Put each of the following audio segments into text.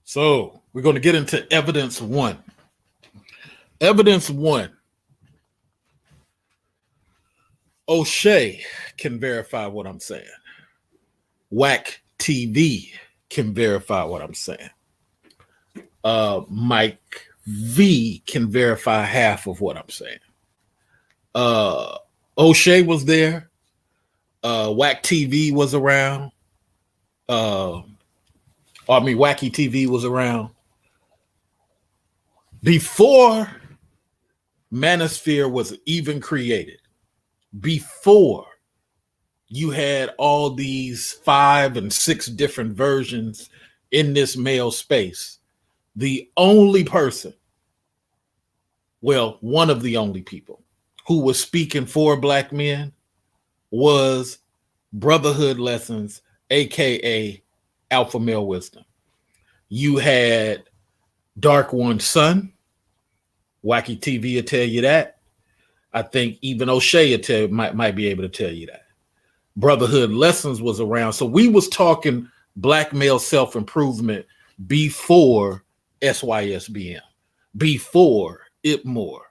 So we're going to get into evidence one. Evidence one. OSHAY can verify what I'm saying. Whack TV can verify what I'm saying. Mike V can verify half of what I'm saying. OSHAY was there. Whack TV was around. Wacky TV was around. Before Manosphere was even created, before you had all these 5 and 6 different versions in this male space, the only person, well, one of the only people who was speaking for Black men was Brotherhood Lessons, aka Alpha Male Wisdom. You had Dark One's son. Wacky TV will tell you that. I think even OSHAY might be able to tell you that. Brotherhood Lessons was around. So we was talking Black male self-improvement before SYSBM, before IPMOR,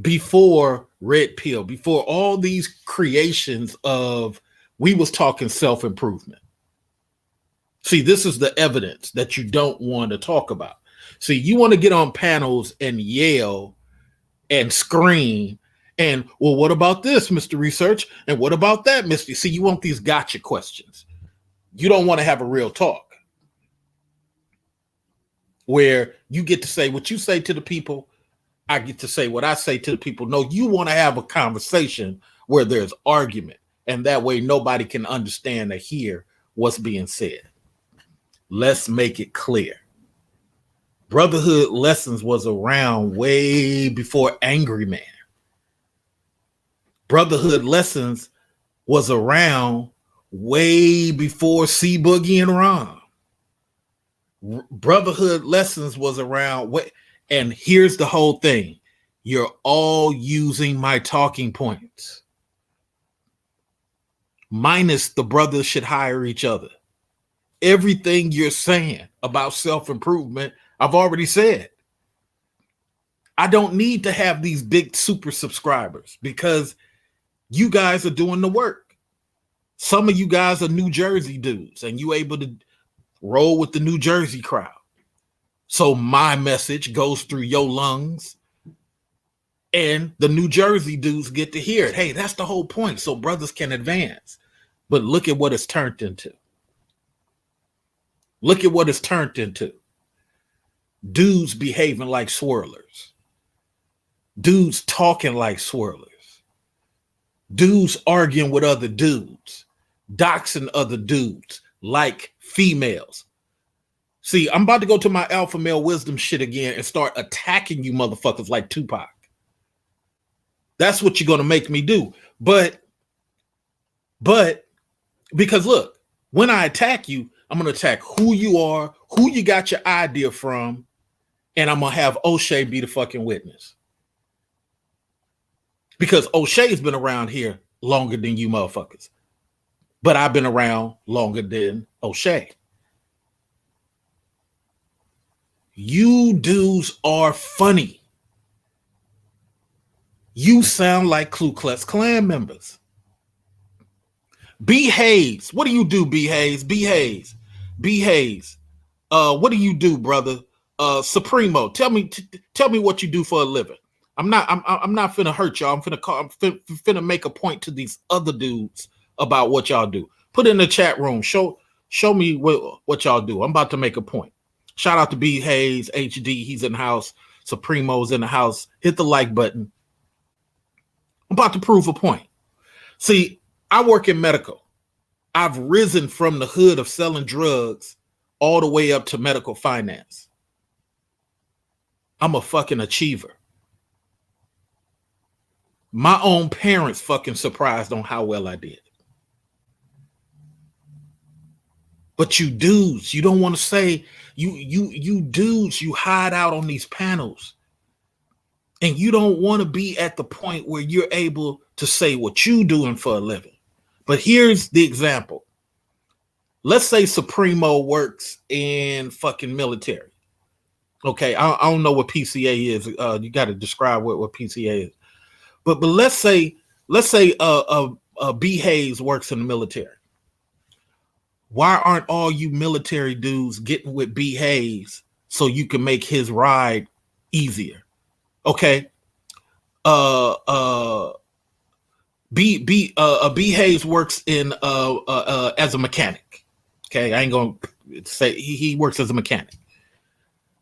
before Red Pill, before all these creations of, we was talking self-improvement. See, this is the evidence that you don't want to talk about. See, you want to get on panels and yell and scream and, well, what about this, Mr. Research? And what about that, Mr. See, you want these gotcha questions. You don't want to have a real talk where you get to say what you say to the people. I get to say what I say to the people. No, you want to have a conversation where there's argument, and that way nobody can understand or hear what's being said. Let's make it clear. Brotherhood Lessons was around way before Angry Man. Brotherhood Lessons was around way before C Boogie and Ron. Brotherhood Lessons was around. And here's the whole thing. You're all using my talking points. Minus the brothers should hire each other. Everything you're saying about self-improvement, I've already said. I don't need to have these big super subscribers because you guys are doing the work. Some of you guys are New Jersey dudes and you able to roll with the New Jersey crowd. So my message goes through your lungs and the New Jersey dudes get to hear it. Hey, that's the whole point. So brothers can advance. But look at what it's turned into. Look at what it's turned into. Dudes behaving like swirlers. Dudes talking like swirlers. Dudes arguing with other dudes. Doxing other dudes like females. See, I'm about to go to my alpha male wisdom shit again and start attacking you motherfuckers like Tupac. That's what you're going to make me do. But because look, when I attack you, I'm going to attack who you are, who you got your idea from, and I'm going to have OSHAY be the fucking witness. Because OSHAY has been around here longer than you motherfuckers. But I've been around longer than OSHAY. You dudes are funny. You sound like Ku Klux Klan members. B. Hayes. What do you do, B. Hayes? B. Hayes. B. Hayes. What do you do, brother? Supremo. Tell me what you do for a living. I'm not finna hurt y'all. I'm finna make a point to these other dudes about what y'all do. Put it in the chat room. Show me what y'all do. I'm about to make a point. Shout out to B. Hayes, HD. He's in the house. Supremo's in the house. Hit the like button. I'm about to prove a point. See, I work in medical. I've risen from the hood of selling drugs all the way up to medical finance. I'm a fucking achiever. My own parents fucking surprised on how well I did. But you dudes, you don't want to say, you dudes, you hide out on these panels. And you don't want to be at the point where you're able to say what you doing for a living. But here's the example. let's say Supremo works in fucking military. Okay, I don't know what PCA is. You got to describe what PCA is. But let's say B Hayes works in the military. Why aren't all you military dudes getting with B Hayes so you can make his ride easier? Okay. B Hayes works in as a mechanic. Okay, I ain't gonna say he works as a mechanic.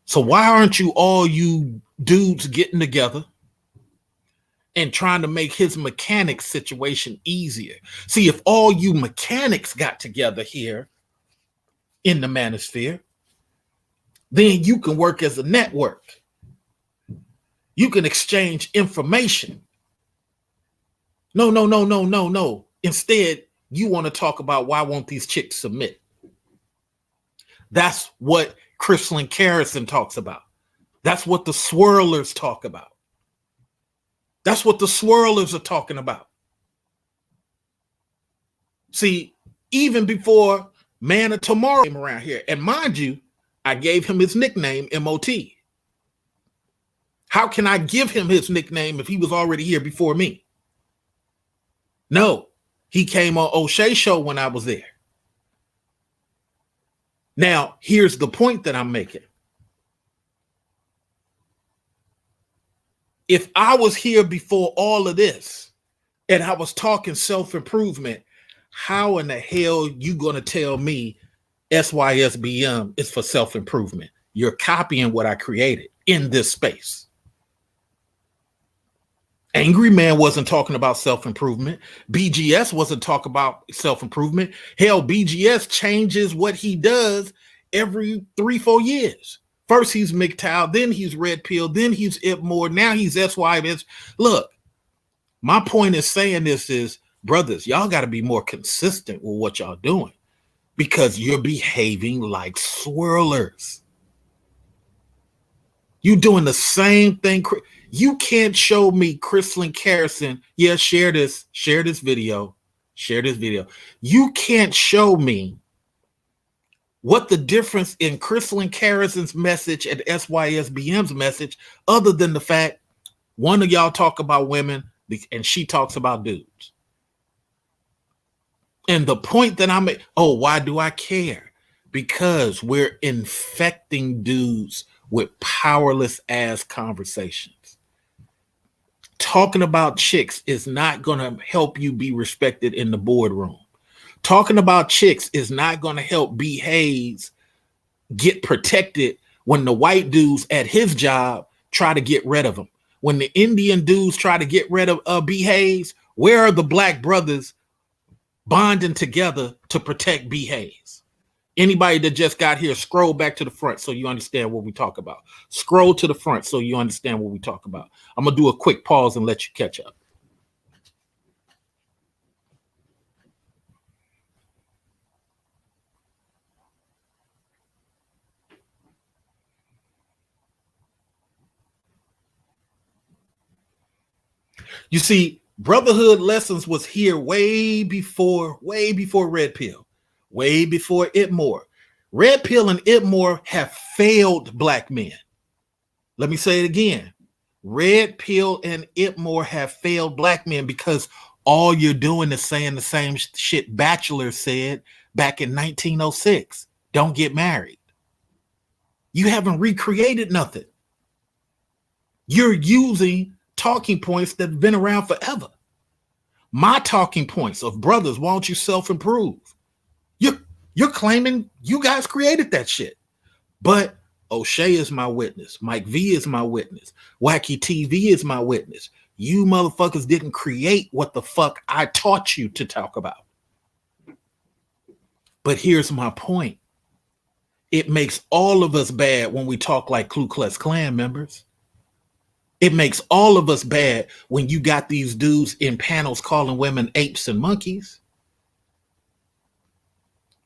So why aren't you all you dudes getting together and trying to make his mechanic situation easier? See, if all you mechanics got together here in the manosphere, then you can work as a network. You can exchange information. No. Instead, you want to talk about why won't these chicks submit? That's what Kristalyn Carrison talks about. That's what the swirlers talk about. That's what the swirlers are talking about. See, even before Man of Tomorrow came around here, and mind you, I gave him his nickname, MOT. How can I give him his nickname if he was already here before me? No, he came on OSHAY show when I was there. Now, here's the point that I'm making. If I was here before all of this and I was talking self-improvement, how in the hell you going to tell me SYSBM is for self-improvement? You're copying what I created in this space. Angry Man wasn't talking about self-improvement. BGS wasn't talking about self-improvement. Hell, BGS changes what he does every 3-4 years. First he's MGTOW, then he's Red Pill, then he's IPMOR, now he's SYS. Look, my point is saying this is, brothers, y'all got to be more consistent with what y'all doing because you're behaving like swirlers. You doing the same thing. You can't show me Kristalyn Carrison. Yeah, share this video. Share this video. You can't show me what the difference in Kristalyn Carrison's message and SYSBM's message, other than the fact one of y'all talk about women and she talks about dudes. And the point that I'm at, why do I care? Because we're infecting dudes with powerless ass conversations. Talking about chicks is not going to help you be respected in the boardroom. Talking about chicks is not going to help B. Hayes get protected when the white dudes at his job try to get rid of him. When the Indian dudes try to get rid of B. Hayes, where are the black brothers bonding together to protect B. Hayes? Anybody that just got here, scroll back to the front so you understand what we talk about. Scroll to the front so you understand what we talk about. I'm going to do a quick pause and let you catch up. You see, Brotherhood Lessons was here way before Red Pill, way before IPMOR. Red Pill and IPMOR have failed black men. Let me say it again. Red Pill and IPMOR have failed black men because all you're doing is saying the same shit Bachelor said back in 1906. Don't get married. You haven't recreated nothing. You're using talking points that have been around forever. My talking points of brothers, why don't you self-improve? You're claiming you guys created that shit. But OSHAY is my witness. Mike V is my witness. Wacky TV is my witness. You motherfuckers didn't create what the fuck I taught you to talk about. But here's my point. It makes all of us bad when we talk like Ku Klux Klan members. It makes all of us bad when you got these dudes in panels calling women apes and monkeys.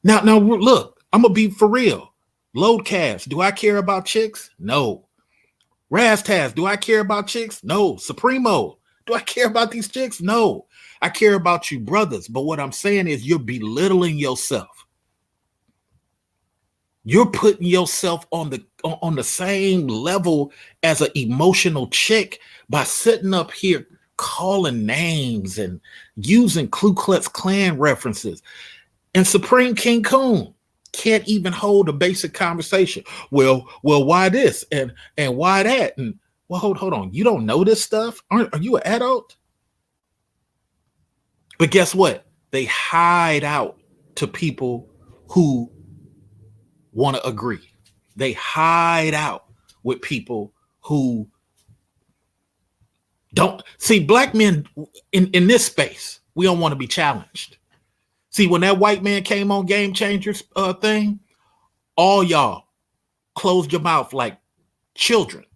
Now look, I'm going to be for real. Loadcast, do I care about chicks? No. Raztaz, do I care about chicks? No. Supremo, do I care about these chicks? No. I care about you brothers. But what I'm saying is you're belittling yourself. You're putting yourself on the same level as an emotional chick by sitting up here calling names and using Ku Klux Klan references. And Supreme King Coon can't even hold a basic conversation. Well, why this and why that? And well, hold on. You don't know this stuff? Are you an adult? But guess what? They hide out to people who want to agree. They hide out with people who don't see. Black men in this space, we don't want to be challenged. See, when that white man came on Game Changers thing, all y'all closed your mouth like children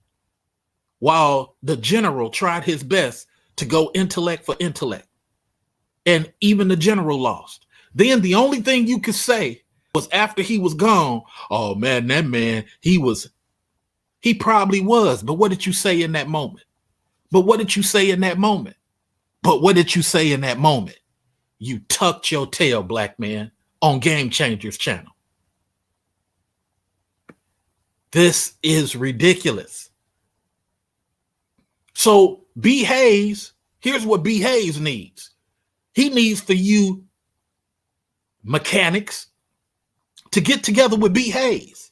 while the general tried his best to go intellect for intellect. And even the general lost. Then the only thing you could say was after he was gone, oh man, that man, he probably was. But what did you say in that moment? But what did you say in that moment? But what did you say in that moment? You tucked your tail, black man, on Game Changers channel. This is ridiculous. So B. Hayes, here's what B. Hayes needs. He needs for you mechanics to get together with B. Hayes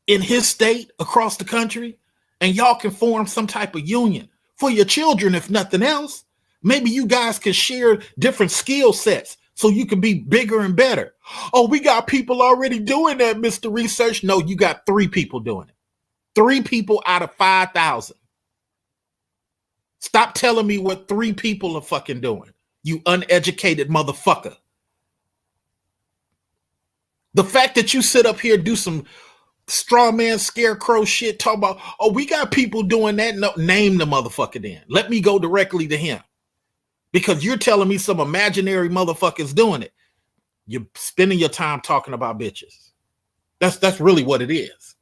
in his state across the country, and y'all can form some type of union for your children, if nothing else. Maybe you guys can share different skill sets so you can be bigger and better. Oh, we got people already doing that, Mr. Research. No, you got 3 people doing it. 3 people out of 5,000. Stop telling me what 3 people are fucking doing, you uneducated motherfucker. The fact that you sit up here, do some straw man scarecrow shit, talk about, oh, we got people doing that. No, name the motherfucker then. Let me go directly to him. Because you're telling me some imaginary motherfuckers doing it. You're spending your time talking about bitches. That's really what it is.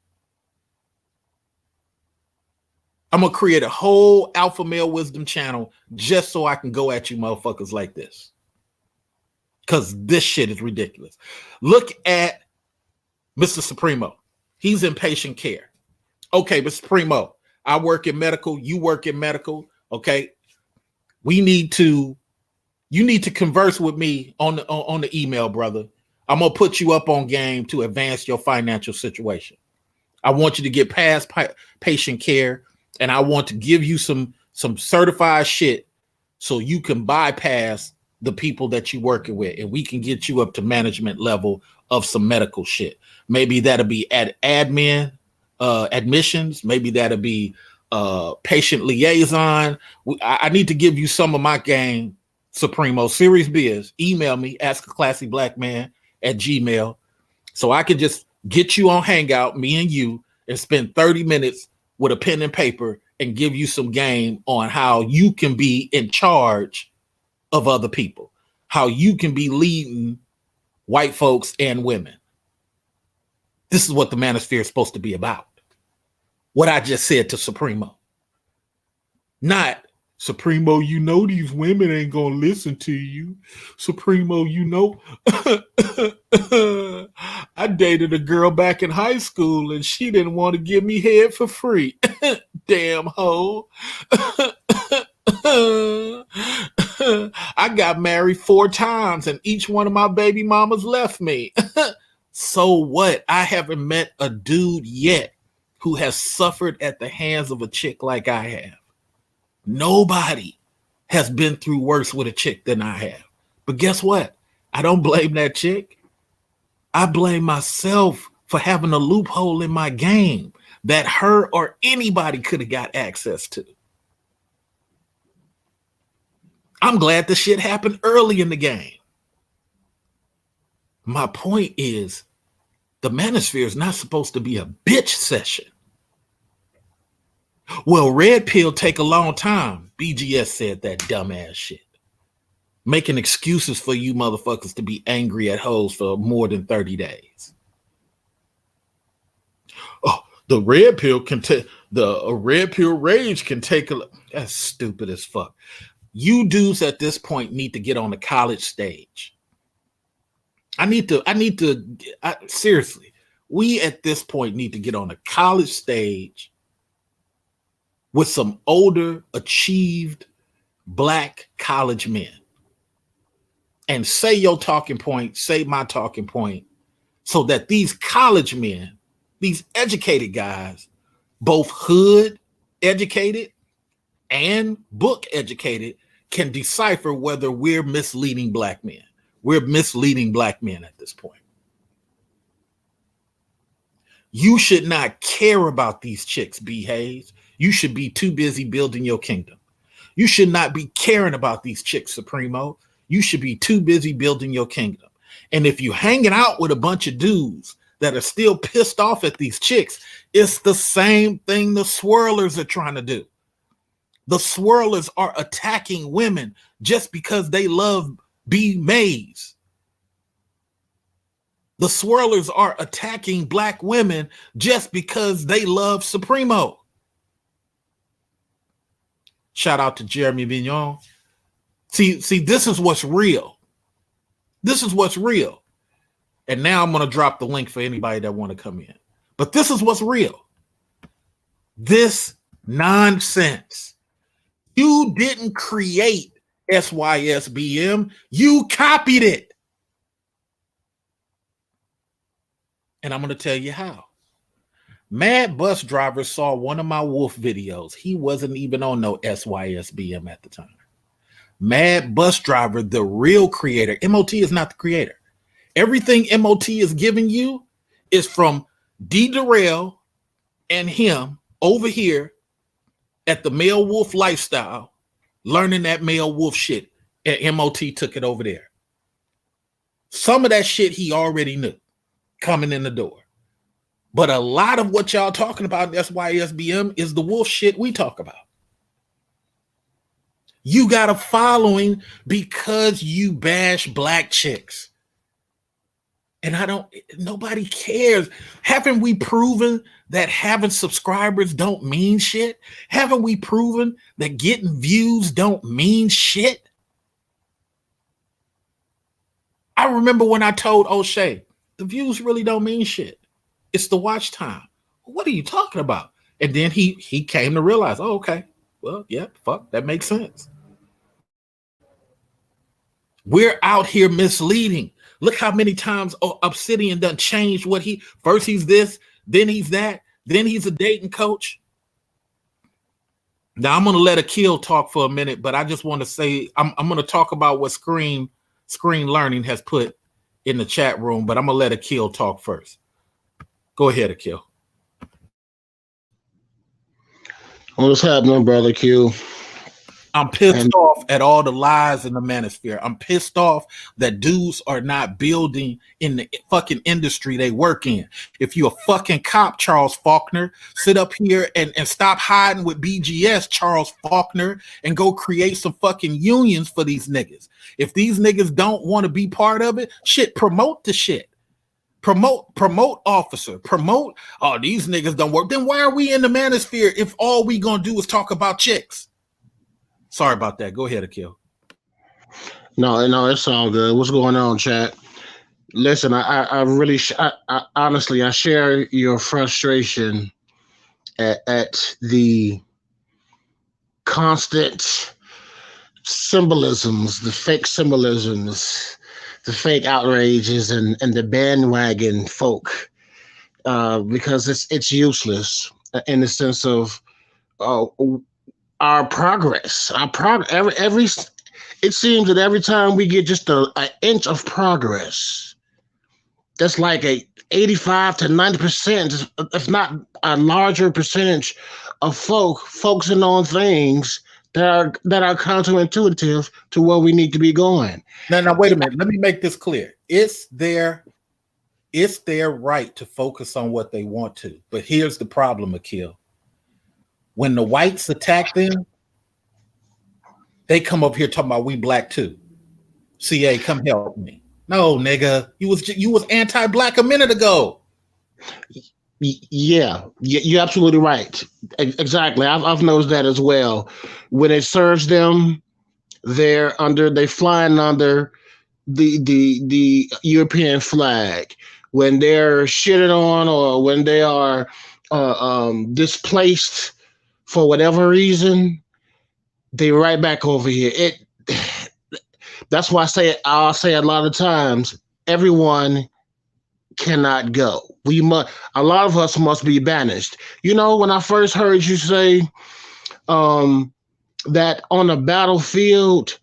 I'm going to create a whole alpha male wisdom channel just so I can go at you motherfuckers like this. Because this shit is ridiculous. Look at Mr. Supremo. He's in patient care. Okay, Mr. Supremo, I work in medical. You work in medical. Okay. You need to converse with me on the email, brother. I'm going to put you up on game to advance your financial situation. I want you to get past patient care, and I want to give you some certified shit so you can bypass the people that you're working with, and we can get you up to management level of some medical shit. Maybe that'll be at admin, admissions. Maybe that'll be patient liaison. I need to give you some of my game, Supremo. Serious biz. Email me, askaclassyblackman@gmail, so I can just get you on Hangout, me and you, and spend 30 minutes with a pen and paper and give you some game on how you can be in charge of other people, how you can be leading white folks and women. This is what the manosphere is supposed to be about. What I just said to Supremo. Not, Supremo, you know these women ain't gonna listen to you. Supremo, you know, I dated a girl back in high school and she didn't want to give me head for free. Damn hoe. I got married 4 times and each one of my baby mamas left me. So what? I haven't met a dude yet who has suffered at the hands of a chick like I have. Nobody has been through worse with a chick than I have. But guess what? I don't blame that chick. I blame myself for having a loophole in my game that her or anybody could have got access to. I'm glad the shit happened early in the game. My point is, the manosphere is not supposed to be a bitch session. Well, red pill take a long time. BGS said that dumbass shit. Making excuses for you motherfuckers to be angry at hoes for more than 30 days. Oh, the red pill can take, the red pill rage can take a, that's stupid as fuck. You dudes at this point need to get on the college stage Seriously, we at this point need to get on a college stage with some older, achieved black college men and say your talking point, say my talking point, so that these college men, these educated guys, both hood educated and book educated, can decipher whether we're misleading black men. We're misleading black men at this point. You should not care about these chicks, B. Hayes. You should be too busy building your kingdom. You should not be caring about these chicks, Supremo. You should be too busy building your kingdom. And if you're hanging out with a bunch of dudes that are still pissed off at these chicks, it's the same thing the swirlers are trying to do. The swirlers are attacking women just because they love B. Mays. The swirlers are attacking black women just because they love Supremo. Shout out to Jeremy Vignon. See, this is what's real. This is what's real. And now I'm going to drop the link for anybody that want to come in. But this is what's real. This nonsense. You didn't create SYSBM. You copied it. And I'm going to tell you how. Mad Bus Driver saw one of my Wolf videos. He wasn't even on no SYSBM at the time. Mad Bus Driver, the real creator. MOT is not the creator. Everything MOT is giving you is from D. Durrell and him over here at the Male Wolf Lifestyle, learning that Male Wolf shit. And MOT took it over there. Some of that shit he already knew coming in the door. But a lot of what y'all talking about in SYSBM is the wolf shit we talk about. You got a following because you bash black chicks. And nobody cares. Haven't we proven that having subscribers don't mean shit? Haven't we proven that getting views don't mean shit? I remember when I told O'Shea, the views really don't mean shit. It's the watch time. What are you talking about? And then he came to realize, oh, okay. Well, yeah, fuck, that makes sense. We're out here misleading. Look how many times Obsidian done changed what first he's this, then he's that, then he's a dating coach. Now I'm going to let Akil talk for a minute, but I just want to say, I'm going to talk about what Screen Learning has put in the chat room, but I'm going to let Akil talk first. Go ahead, Akil. What's happening, brother Q? I'm pissed off at all the lies in the manosphere. I'm pissed off that dudes are not building in the fucking industry they work in. If you're a fucking cop, Charles Faulkner, sit up here and stop hiding with BGS, Charles Faulkner, and go create some fucking unions for these niggas. If these niggas don't want to be part of it, shit, promote the shit. Promote officer, promote, oh, these niggas don't work. Then why are we in the manosphere if all we gonna do is talk about chicks? Sorry about that. Go ahead, Akil. No, it's all good. What's going on, chat? Listen, I really, honestly, I share your frustration at the constant symbolisms, the fake symbolisms, the fake outrages, and the bandwagon folk, because it's useless in the sense of our progress. It seems that every time we get just an inch of progress, that's like a 85 to 90%, if not a larger percentage of focusing on things that are counterintuitive to where we need to be going. Now, wait a minute. Let me make this clear. It's their right to focus on what they want to. But here's the problem, Akil. When the whites attack them, they come up here talking about we black too. CA, come help me. No, nigga, you was anti-black a minute ago. Yeah, you're absolutely right. Exactly. I've noticed that as well. When it serves them, they're flying under the European flag, when they're shitted on, or when they are displaced for whatever reason, they right back over here. That's why I'll say a lot of times, everyone cannot go. We must. A lot of us must be banished. When I first heard you say um, that on the battlefield,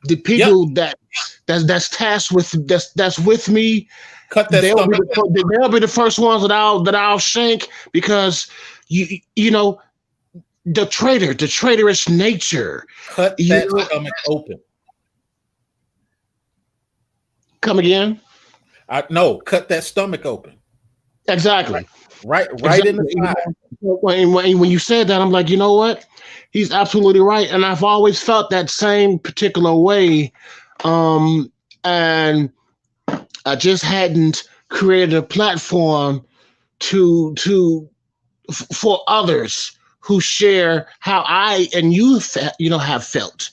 the Yep. people that's tasked with that's with me, Cut that stomach. they'll be the first ones that I'll shank, because you know the traitorous nature. Cut You that know, stomach open. come again? No, cut that stomach open. Exactly. Right in the Exactly. side. When you said that, I'm like, you know what? He's absolutely right, and I've always felt that same particular way. And I just hadn't created a platform to for others who share how I and you have felt.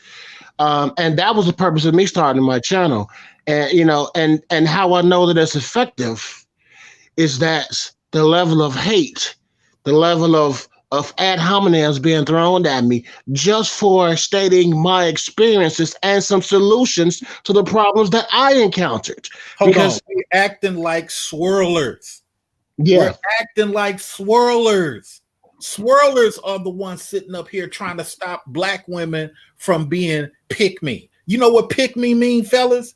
And that was the purpose of me starting my channel. And how I know that it's effective is that the level of hate, the level of ad hominems being thrown at me just for stating my experiences and some solutions to the problems that I encountered. Hold on. Because We're acting like swirlers. We're yeah, acting like swirlers. Swirlers are the ones sitting up here trying to stop black women from being pick me. You know what pick me mean, fellas?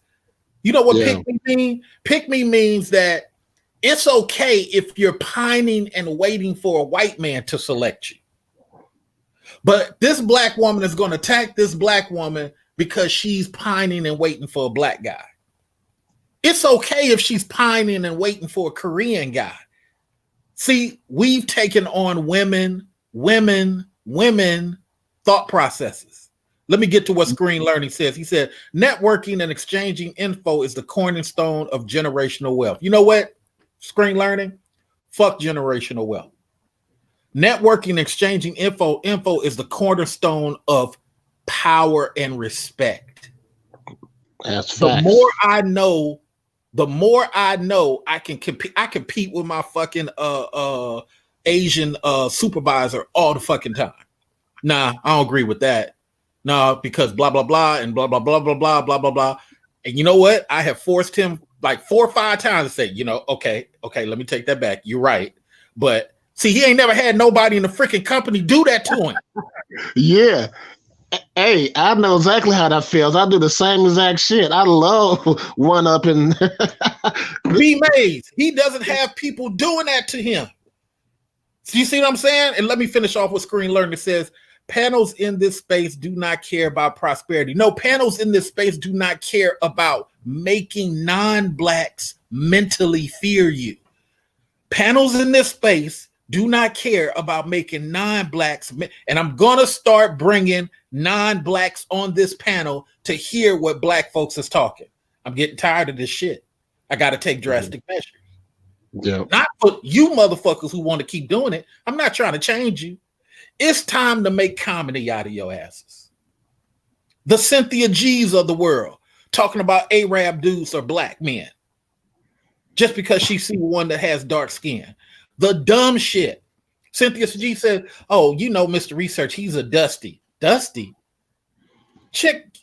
You know what pick me mean? Pick me means that it's okay if you're pining and waiting for a white man to select you. But this black woman is going to attack this black woman because she's pining and waiting for a black guy. It's okay if she's pining and waiting for a Korean guy. See, we've taken on women thought processes. Let me get to what Screen Learning says. He said, networking and exchanging info is the cornerstone of generational wealth. You know what? Screen Learning, fuck generational wealth. Networking and exchanging info is the cornerstone of power and respect. that's facts. The more I know, I can compete. I compete with my fucking Asian supervisor all the fucking time. Nah, I don't agree with that. Nah, because blah blah blah and blah blah blah blah blah blah blah blah. And you know what? I have forced him like 4 or 5 times to say, okay, let me take that back. You're right. But see, he ain't never had nobody in the freaking company do that to him. Yeah. Hey, I know exactly how that feels. I do the same exact shit. I love one up in B Mays. He doesn't have people doing that to him. So you see what I'm saying? And let me finish off with Screen Learning. It says, panels in this space do not care about prosperity. No, panels in this space do not care about making non-blacks mentally fear you. Panels in this space do not care about making non-blacks. And I'm going to start bringing non-blacks on this panel to hear what black folks is talking. I'm getting tired of this shit. I got to take drastic measures. Yeah. Not for you motherfuckers who want to keep doing it. I'm not trying to change you. It's time to make comedy out of your asses. The Cynthia G's of the world talking about Arab dudes or black men just because she see one that has dark skin. The dumb shit. Cynthia G said, oh, Mr. Research, he's a dusty. Dusty? Chick,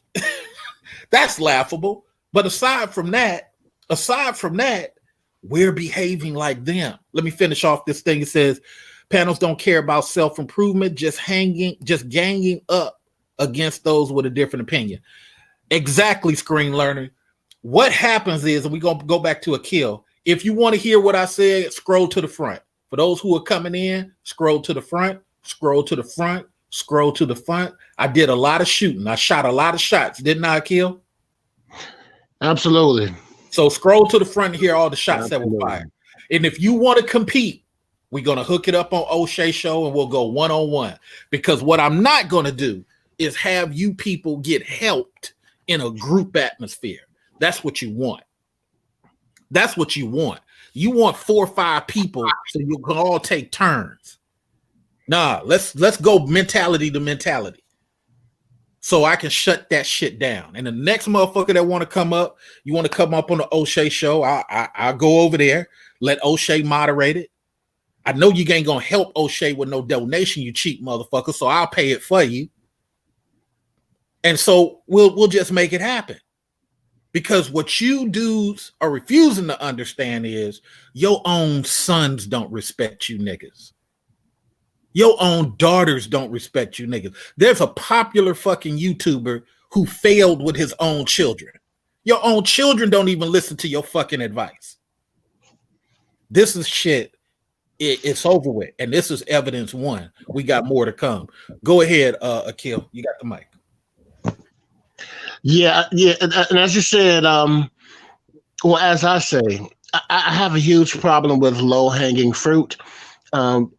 that's laughable. But aside from that, we're behaving like them. Let me finish off this thing. It says, panels don't care about self-improvement, just ganging up against those with a different opinion. Exactly, Screen Learner. What happens is, and we're going to go back to Akil. If you want to hear what I said, scroll to the front. For those who are coming in, scroll to the front, scroll to the front, scroll to the front. I did a lot of shooting. I shot a lot of shots, didn't I, Akil? Absolutely. So scroll to the front and hear all the shots that were fired. And if you want to compete, we're going to hook it up on OSHAY Show and we'll go one-on-one. Because what I'm not going to do is have you people get helped in a group atmosphere. That's what you want. That's what you want. You want 4 or 5 people so you can all take turns. Nah, let's go mentality to mentality. so I can shut that shit down. And the next motherfucker that want to come up, you want to come up on the OSHA show, I'll go over there, let OSHA moderate it. I know you ain't gonna help OSHA with no donation, you cheap motherfucker, so I'll pay it for you. And so we'll just make it happen. Because what you dudes are refusing to understand is your own sons don't respect you niggas. Your own daughters don't respect you niggas. There's a popular fucking YouTuber who failed with his own children. Your own children don't even listen to your fucking advice. This is shit. It's over with. And this is evidence one. We got more to come. Go ahead, Akil. You got the mic. Yeah. And as you said, well, as I say, I have a huge problem with low-hanging fruit.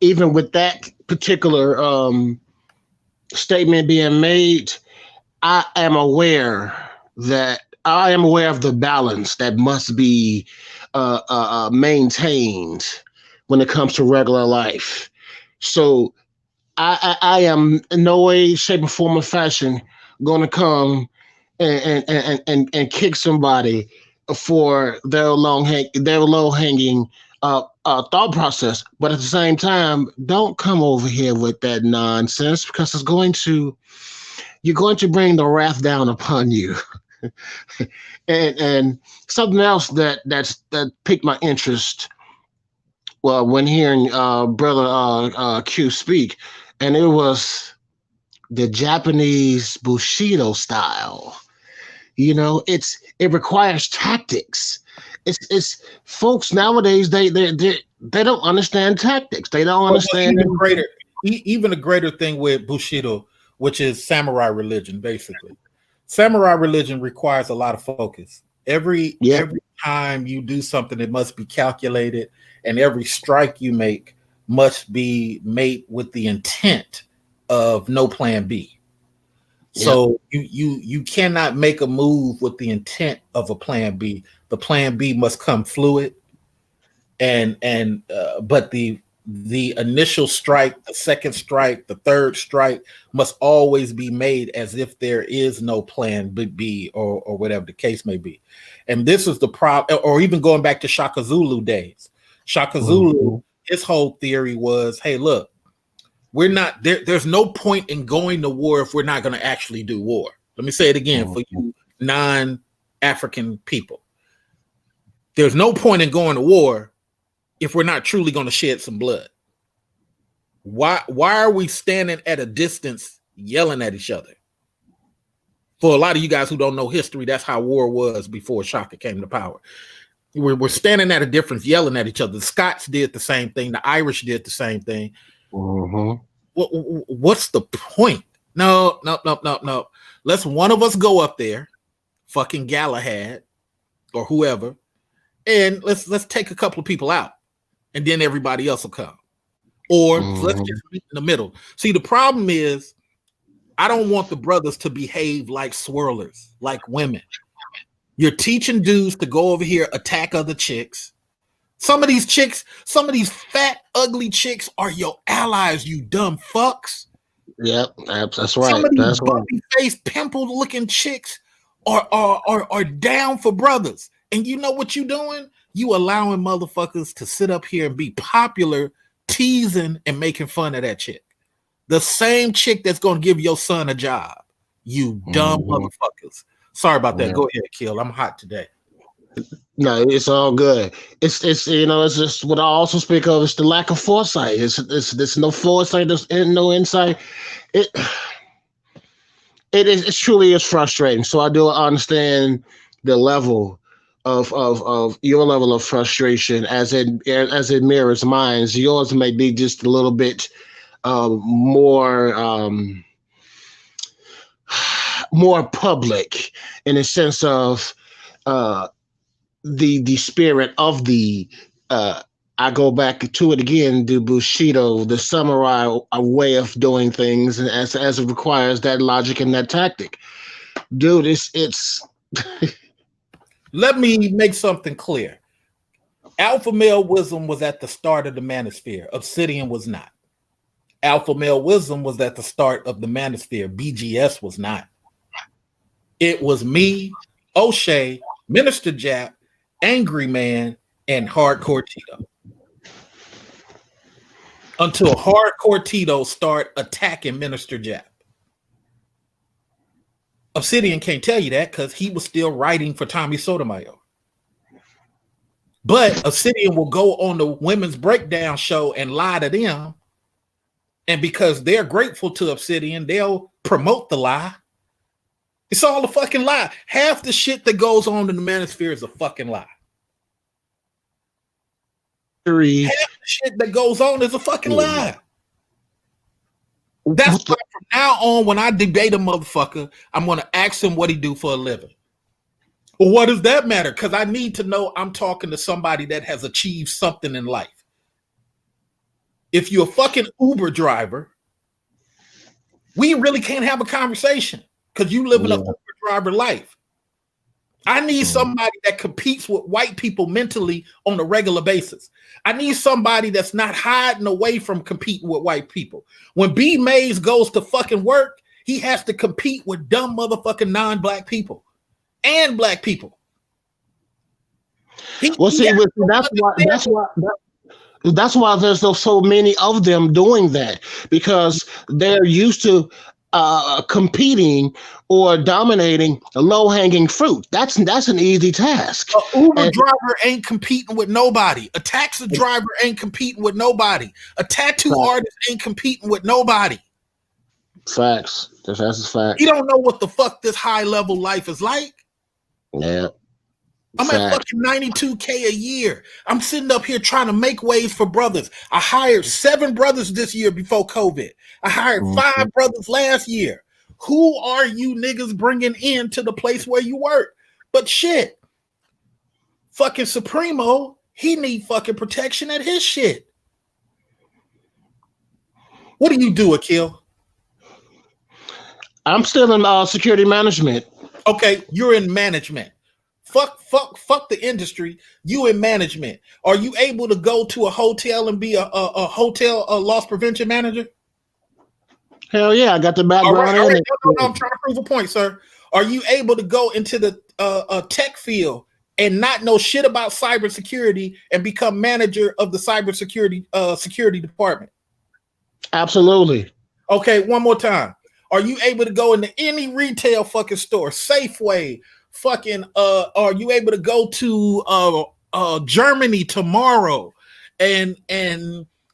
Even with that particular statement being made, I am aware of the balance that must be maintained when it comes to regular life. So I am in no way, shape, or form, or fashion going to come and kick somebody for their low hanging thought process. But at the same time, don't come over here with that nonsense, because you're going to bring the wrath down upon you. and something else that piqued my interest, well, when hearing brother Q speak, and it was the Japanese Bushido style. You know, it requires tactics. It's folks nowadays, they don't understand tactics. They don't understand. Even a greater thing with Bushido, which is samurai religion, basically. Samurai religion requires a lot of focus. Every time you do something, it must be calculated, and every strike you make must be made with the intent of no plan B. So you cannot make a move with the intent of a plan B. The plan B must come fluid, but the initial strike, the second strike, the third strike must always be made as if there is no plan B or whatever the case may be. And this is the problem. Or even going back to Shaka Zulu days, Shaka Zulu, his whole theory was, hey, look, we're not there. There's no point in going to war if we're not going to actually do war. Let me say it again for you non-African people. There's no point in going to war if we're not truly going to shed some blood. Why are we standing at a distance yelling at each other? For a lot of you guys who don't know history, that's how war was before Shaka came to power. We're standing at a difference yelling at each other. The Scots did the same thing. The Irish did the same thing. What's the point? No. Let's one of us go up there, fucking Galahad or whoever, and let's take a couple of people out, and then everybody else will come. Or let's just meet in the middle. See, the problem is I don't want the brothers to behave like swirlers, like women. You're teaching dudes to go over here, attack other chicks. Some of these fat, ugly chicks are your allies, you dumb fucks. Yep, that's right. Some of these bumpy-faced, pimple-looking chicks are down for brothers. And you know what you doing? You allowing motherfuckers to sit up here and be popular, teasing and making fun of that chick. The same chick that's going to give your son a job. You dumb motherfuckers. Sorry about that. Go ahead, Kill. I'm hot today. No, it's all good. It's just what I also speak of is the lack of foresight. There's no foresight. There's no insight. It truly is frustrating. So I do understand the level of your level of frustration as it mirrors mine. Yours may be just a little bit more public in a sense of the spirit of the I go back to it again, the Bushido, the samurai way of doing things, and as it requires that logic and that tactic. Dude, it's Let me make something clear. Alpha male wisdom was at the start of the manosphere. Obsidian was not. Alpha male wisdom was at the start of the manosphere. BGS was not. It was me, O'Shea, Minister Jap, Angry Man, and Hardcore Tito. Until Hardcore Tito start attacking Minister Jap. Obsidian can't tell you that because he was still writing for Tommy Sotomayor. But Obsidian will go on the Women's Breakdown show and lie to them. And because they're grateful to Obsidian, they'll promote the lie. It's all a fucking lie. Half the shit that goes on in the manosphere is a fucking lie. Half the shit that goes on is a fucking lie. That's why from now on, when I debate a motherfucker, I'm going to ask him what he do for a living. Well, what does that matter? Because I need to know I'm talking to somebody that has achieved something in life. If you're a fucking Uber driver, we really can't have a conversation because you live in an Uber driver life. I need somebody that competes with white people mentally on a regular basis. I need somebody that's not hiding away from competing with white people. When B Mays goes to fucking work, he has to compete with dumb motherfucking non-black people and black people. That's why there's so many of them doing that, because they're used to competing or dominating the low-hanging fruit. That's an easy task. An Uber driver ain't competing with nobody. A taxi driver ain't competing with nobody. A tattoo artist ain't competing with nobody. Facts. That's a fact. You don't know what the fuck this high-level life is like. Yeah. I'm at fucking $92K a year. I'm sitting up here trying to make waves for brothers. I hired 7 brothers this year before COVID. I hired 5 brothers last year. Who are you niggas bringing in to the place where you work? But shit, fucking Supremo, he need fucking protection at his shit. What do you do, Akil? I'm still in security management. Okay, you're in management. Fuck the industry. You in management. Are you able to go to a hotel and be a hotel loss prevention manager? Hell yeah, I got the background. All right. No, I'm trying to prove a point, sir. Are you able to go into the tech field and not know shit about cybersecurity and become manager of the cybersecurity security department? Absolutely. Okay, one more time. Are you able to go into any retail fucking store, Safeway? Fucking are you able to go to Germany tomorrow and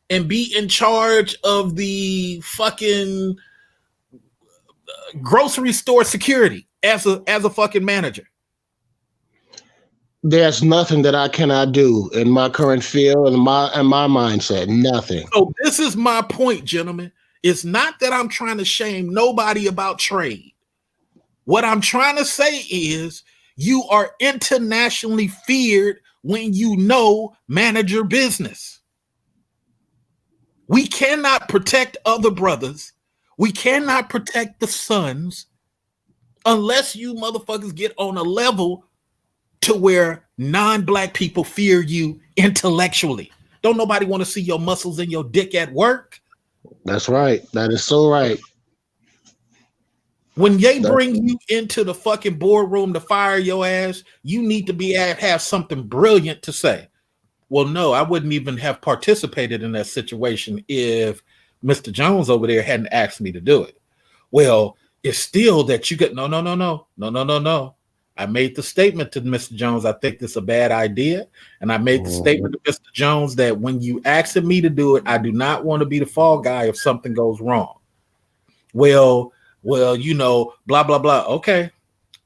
be in charge of the fucking grocery store security as a fucking manager? There's nothing that I cannot do in my current field and my mindset. Nothing. So this is my point, gentlemen. It's not that I'm trying to shame nobody about trade. What I'm trying to say is you are internationally feared when you know manager business. We cannot protect other brothers. We cannot protect the sons unless you motherfuckers get on a level to where non-black people fear you intellectually. Don't nobody want to see your muscles and your dick at work. That's right. That is so right. When they bring you into the fucking boardroom to fire your ass, you need to have something brilliant to say. Well, no, I wouldn't even have participated in that situation if Mr. Jones over there hadn't asked me to do it. Well, it's still that you get no. I made the statement to Mr. Jones, I think this is a bad idea. And I made the statement to Mr. Jones that when you asked me to do it, I do not want to be the fall guy if something goes wrong. Well, you know, blah, blah, blah. Okay,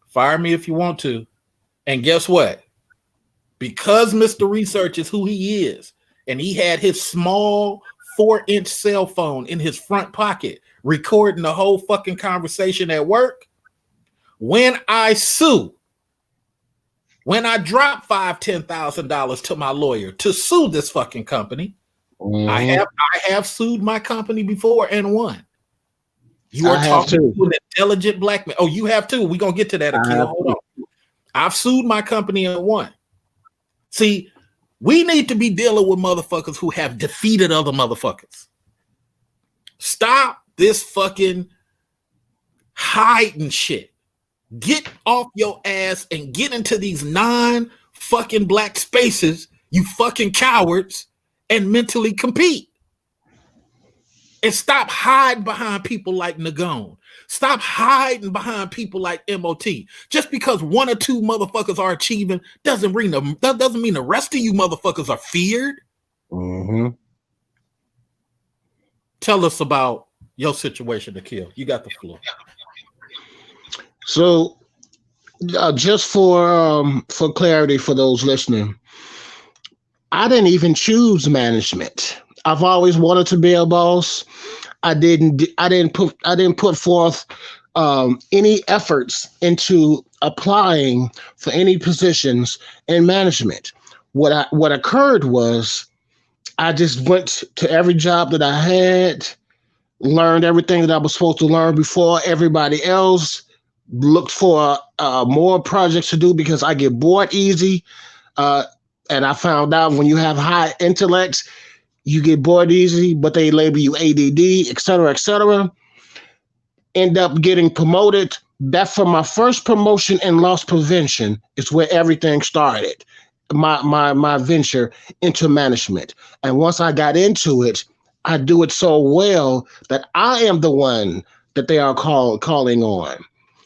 fire me if you want to. And guess what? Because Mr. Research is who he is, and he had his small 4-inch cell phone in his front pocket recording the whole fucking conversation at work, when I sue, when I drop $5,000-$10,000 to my lawyer to sue this fucking company, I have sued my company before and won. You are talking to an intelligent black man. Oh, you have too. We're going to get to that, Akil. Hold on. I've sued my company and won. See, we need to be dealing with motherfuckers who have defeated other motherfuckers. Stop this fucking hiding shit. Get off your ass and get into these non-fucking black spaces, you fucking cowards, and mentally compete. And stop hiding behind people like Nagone. Stop hiding behind people like MOT. Just because one or two motherfuckers are achieving doesn't mean the rest of you motherfuckers are feared. Mm-hmm. Tell us about your situation, Akil. You got the floor. So, just for clarity for those listening, I didn't even choose management. I've always wanted to be a boss. I didn't put forth any efforts into applying for any positions in management. What occurred was I just went to every job that I had, learned everything that I was supposed to learn before everybody else, looked for more projects to do because I get bored easy. And I found out when you have high intellect, you get bored easy, but they label you ADD, et cetera, et cetera. End up getting promoted. That for my first promotion in loss prevention is where everything started. My venture into management. And once I got into it, I do it so well that I am the one that they are calling on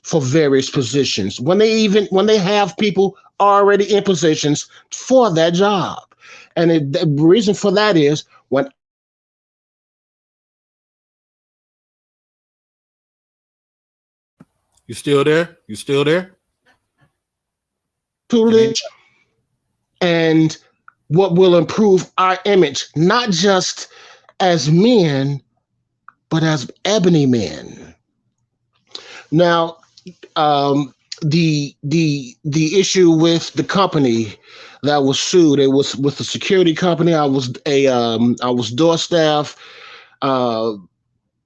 for various positions. When they have people already in positions for that job. And the reason for that is when You still there? You still there? And what will improve our image, not just as men, but as ebony men. Now, the issue with the company that was sued, it was with the security company. I was door staff.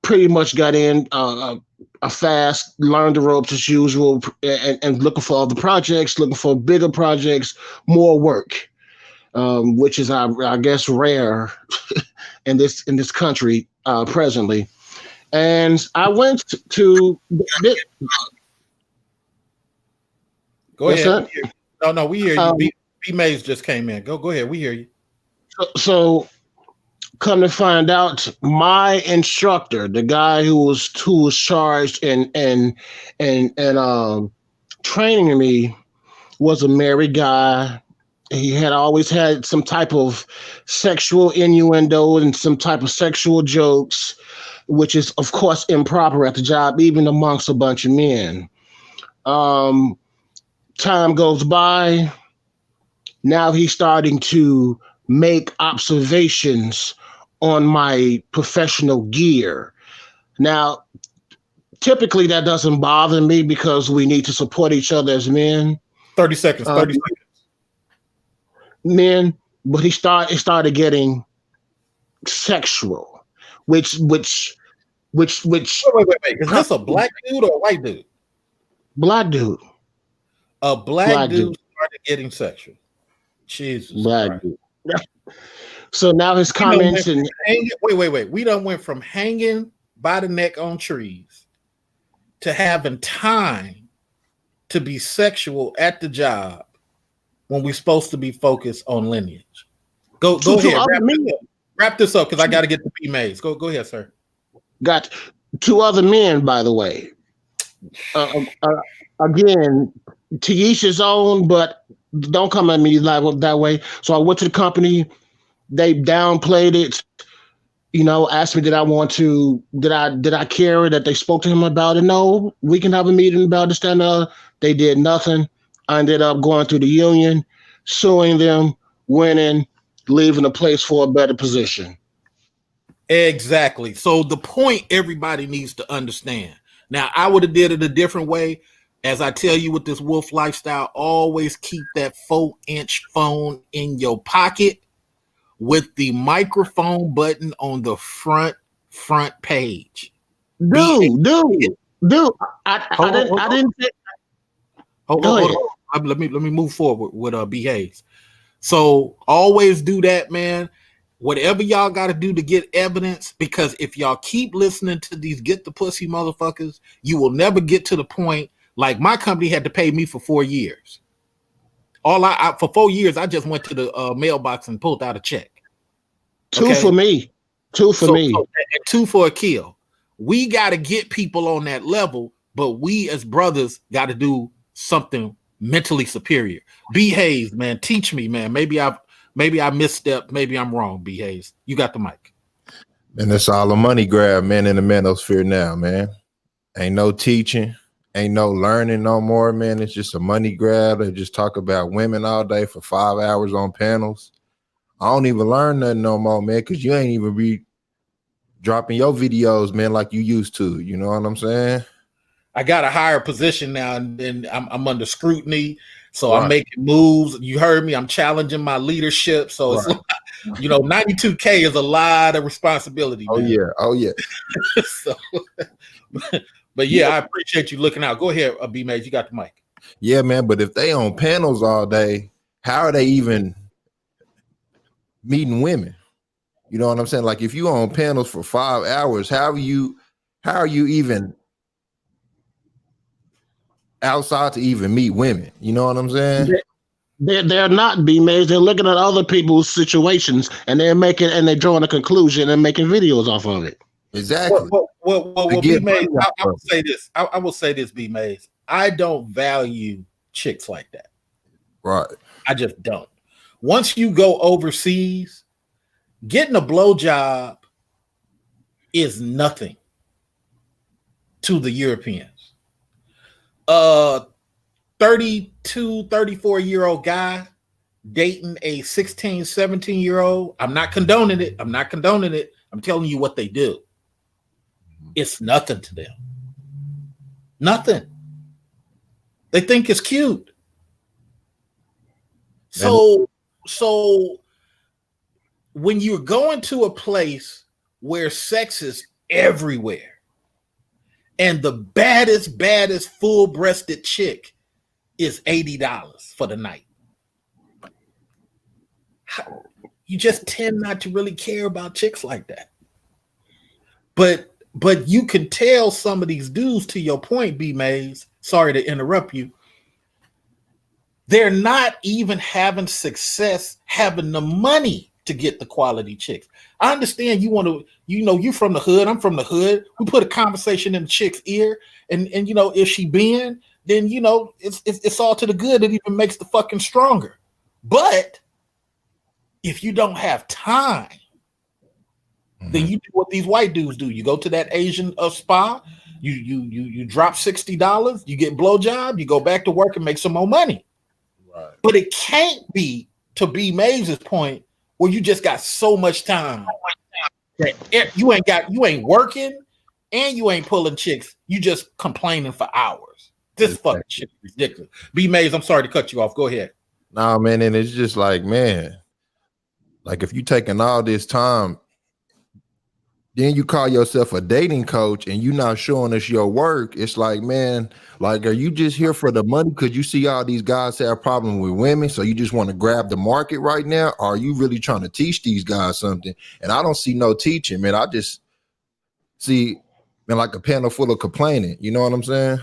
Pretty much got in a fast, learned the ropes as usual, and looking for other projects, looking for bigger projects, more work, which is I guess rare in this country presently. And I went to. Go ahead. No, we hear you. B Mays just came in. Go ahead. We hear you. So come to find out, my instructor, the guy who was charged and training me, was a married guy. He had always had some type of sexual innuendo and some type of sexual jokes, which is of course improper at the job, even amongst a bunch of men. Time goes by. Now he's starting to make observations on my professional gear. Now, typically that doesn't bother me because we need to support each other as men. 30 seconds. Men, but it started getting sexual, which. Wait. Is this a black dude or a white dude? Black dude. A black dude started getting sexual. Jesus. Black dude. So now his comments and wait. We done went from hanging by the neck on trees to having time to be sexual at the job when we're supposed to be focused on lineage. Go ahead. Wrap this up because I got to get the B Mays. Go ahead, sir. Got 2 other men, by the way. Again, to each his own, but don't come at me that way. So I went to the company. They downplayed it. Asked me did I care that they spoke to him about it? No, we can have a meeting about this, that, and the other. They did nothing. I ended up going through the union, suing them, winning, leaving the place for a better position. Exactly. So the point everybody needs to understand. Now, I would have did it a different way. As I tell you with this wolf lifestyle, always keep that 4-inch phone in your pocket with the microphone button on the front page. Dude. I didn't. Hold on. Let me move forward with B Hayes. So always do that, man. Whatever y'all got to do to get evidence, because if y'all keep listening to these get the pussy motherfuckers, you will never get to the point Like my company had to pay me for 4 years. All I for 4 years, I just went to the mailbox and pulled out a check. Two for me. Two for me. And 2 for a kill. We got to get people on that level, but we as brothers got to do something mentally superior. B. Hayes, man, teach me, man. Maybe I misstepped. Maybe I'm wrong. B. Hayes, you got the mic. And it's all a money grab, man, in the manosphere now, man. Ain't no teaching, ain't no learning no more, man. It's just a money grab. They just talk about women all day for 5 hours on panels. I don't even learn nothing no more, man, because you ain't even be dropping your videos, man, like you used to. You know what I'm saying? I got a higher position now, and I'm under scrutiny. So I'm making moves. You heard me. I'm challenging my leadership. So it's like, 92K is a lot of responsibility. Man. Oh yeah. So, but yeah, I appreciate you looking out. Go ahead, B. Mays. You got the mic. Yeah, man. But if they on panels all day, how are they even meeting women? You know what I'm saying? Like if you on panels for 5 hours, how are you even outside to even meet women? You know what I'm saying? They're not B-Mays. They're looking at other people's situations and they're drawing a conclusion and making videos off of it. Exactly. Well B. Mays, I will say this. I will say this, B. Mays. I don't value chicks like that. Right. I just don't. Once you go overseas, getting a blowjob is nothing to the Europeans. 32, 34-year-old guy dating a 16, 17-year-old. I'm not condoning it. I'm telling you what they do. It's nothing to them. Nothing. They think it's cute. So when you're going to a place where sex is everywhere and the baddest full-breasted chick is $80 for the night, you just tend not to really care about chicks like that. But you can tell some of these dudes, to your point, B. Mays, sorry to interrupt you, they're not even having success having the money to get the quality chicks. I understand you want to, you're from the hood, I'm from the hood. We put a conversation in the chick's ear, and if she bend, then it's all to the good. It even makes the fucking stronger. But if you don't have time, then you do what these white dudes do. You go to that Asian spa, you drop $60, you get blowjob, you go back to work and make some more money. Right. But it can't be, to B. Mays' point, where you just got so much time that you ain't working and you ain't pulling chicks. You just complaining for hours. This fucking shit is ridiculous. B. Mays, I'm sorry to cut you off. Go ahead. Nah, man, and it's just like, man, like if you taking all this time, then you call yourself a dating coach and you're not showing us your work. It's like, man, like, are you just here for the money because you see all these guys have a problem with women, so you just want to grab the market right now? Or are you really trying to teach these guys something? And I don't see no teaching, man. I just see, man, like a panel full of complaining. You know what I'm saying?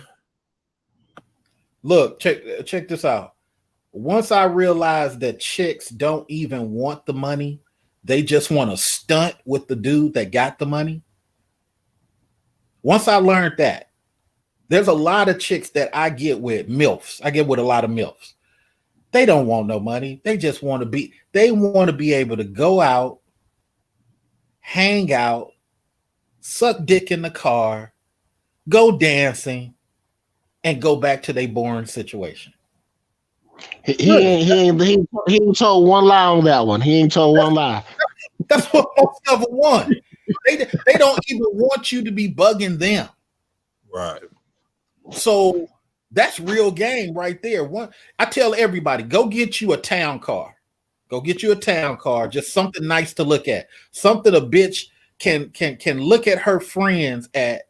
Look, check this out. Once I realized that chicks don't even want the money, they just want to stunt with the dude that got the money. Once I learned that, there's a lot of chicks that I get with, MILFs. I get with a lot of MILFs. They don't want no money. They just want to be able to go out, hang out, suck dick in the car, go dancing, and go back to their boring situation. He ain't told one lie on that one. He ain't told one lie. That's what most of them want. They don't even want you to be bugging them. Right. So that's real game right there. I tell everybody, go get you a town car. Go get you a town car. Just something nice to look at. Something a bitch can look at her friends at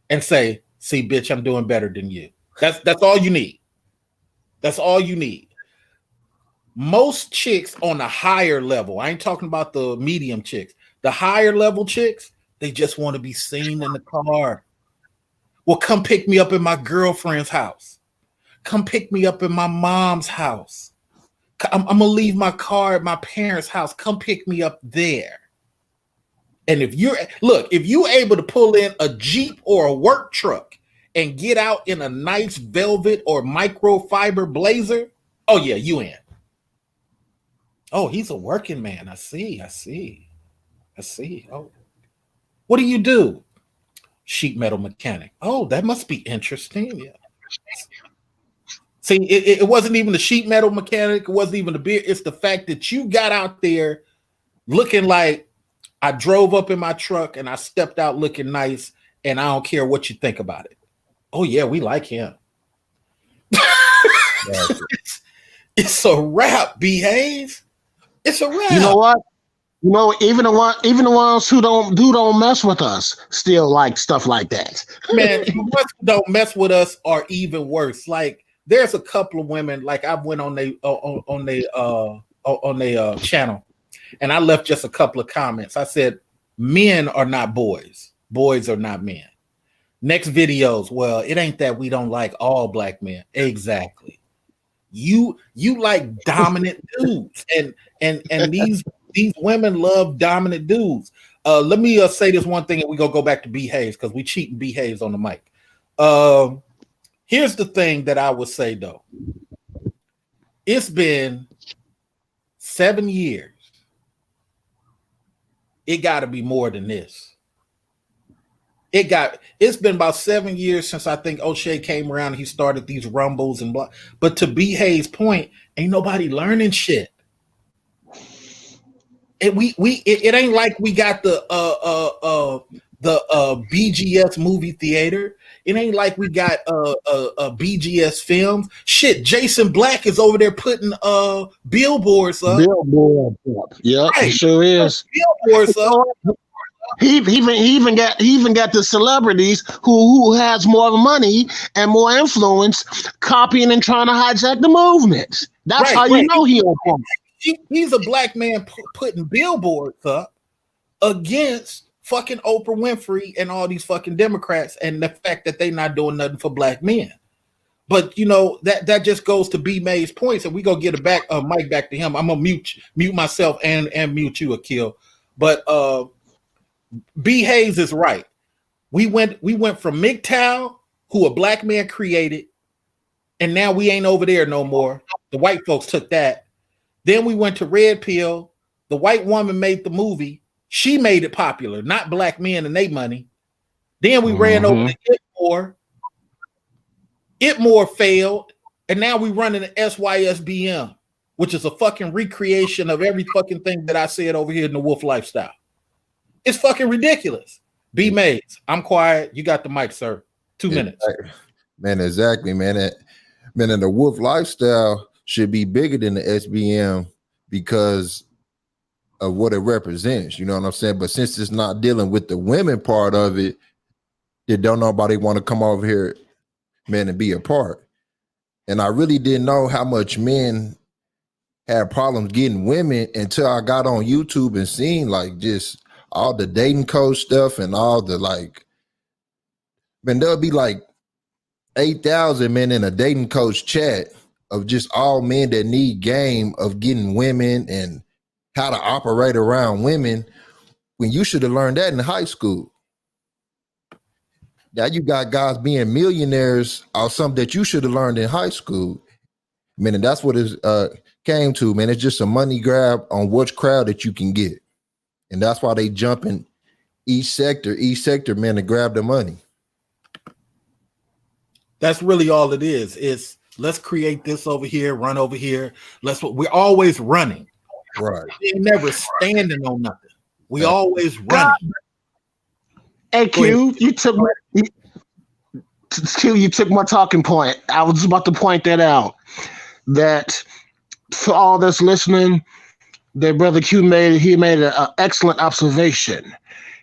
and say, "See, bitch, I'm doing better than you." That's all you need. That's all you need. Most chicks on the higher level, I ain't talking about the medium chicks, the higher level chicks, they just want to be seen in the car. Well, come pick me up in my girlfriend's house. Come pick me up in my mom's house. I'm going to leave my car at my parents' house. Come pick me up there. And if you're able to pull in a Jeep or a work truck and get out in a nice velvet or microfiber blazer, oh yeah, you in. Oh, he's a working man. I see. Oh, what do you do? Sheet metal mechanic. Oh, that must be interesting. Yeah. See, it wasn't even the sheet metal mechanic. It wasn't even the beer. It's the fact that you got out there looking like I drove up in my truck and I stepped out looking nice, and I don't care what you think about it. Oh, yeah, we like him. It's a wrap, B-Hayes. It's a wrap. You know what? You know, even the ones who don't mess with us still like stuff like that. Man, the ones who don't mess with us are even worse. Like, there's a couple of women, like I went on their channel, and I left just a couple of comments. I said, men are not boys. Boys are not men. Next videos, well, it ain't that we don't like all black men. Exactly. You like dominant dudes, and these women love dominant dudes. Let me say this one thing, and we gonna go back to B-Hayes because we cheating B-Hayes on the mic. Here's the thing that I would say though. It's been 7 years. It got to be more than this. It's been about 7 years since I think OSHAY came around. He started these rumbles and blah. But to B-Hayes' point, ain't nobody learning shit. And it ain't like we got the BGS movie theater. It ain't like we got BGS films. Shit, Jason Black is over there putting billboards up. Yeah, right. He sure is. Billboards up. He even got the celebrities who has more money and more influence copying and trying to hijack the movement. That's how you know he on point. He's a black man putting billboards up against fucking Oprah Winfrey and all these fucking Democrats, and the fact that they not doing nothing for black men. But you know that just goes to B-May's points, and we go get a mic back to him. I'm gonna mute myself and mute you, Akil. But B-Hayes is right. We went from MGTOW, who a black man created, and now we ain't over there no more. The white folks took that. Then we went to Red Pill. The white woman made the movie. She made it popular, not black men and their money. Then we ran over to Itmore. Itmore failed, and now we running the SYSBM, which is a fucking recreation of every fucking thing that I said over here in the Wolf Lifestyle. It's fucking ridiculous. B-Mays, I'm quiet. You got the mic, sir. 2 minutes. Man, exactly, man. And the Wolf Lifestyle should be bigger than the SBM because of what it represents. You know what I'm saying? But since it's not dealing with the women part of it, don't nobody want to come over here, man, and be a part. And I really didn't know how much men had problems getting women until I got on YouTube and seen like just all the dating coach stuff and all the like, man, there'll be like 8,000 men in a dating coach chat of just all men that need game of getting women and how to operate around women when you should have learned that in high school. Now you got guys being millionaires or something that you should have learned in high school. I mean, and that's what it came to, man. It's just a money grab on which crowd that you can get. And that's why they jump in each sector, man, to grab the money. That's really all it is. It's let's create this over here, run over here. We're always running. Right. We're never standing on nothing. We always running. Hey, Q, you took my talking point. I was about to point that out. That for all that's listening, that Brother Q made an excellent observation.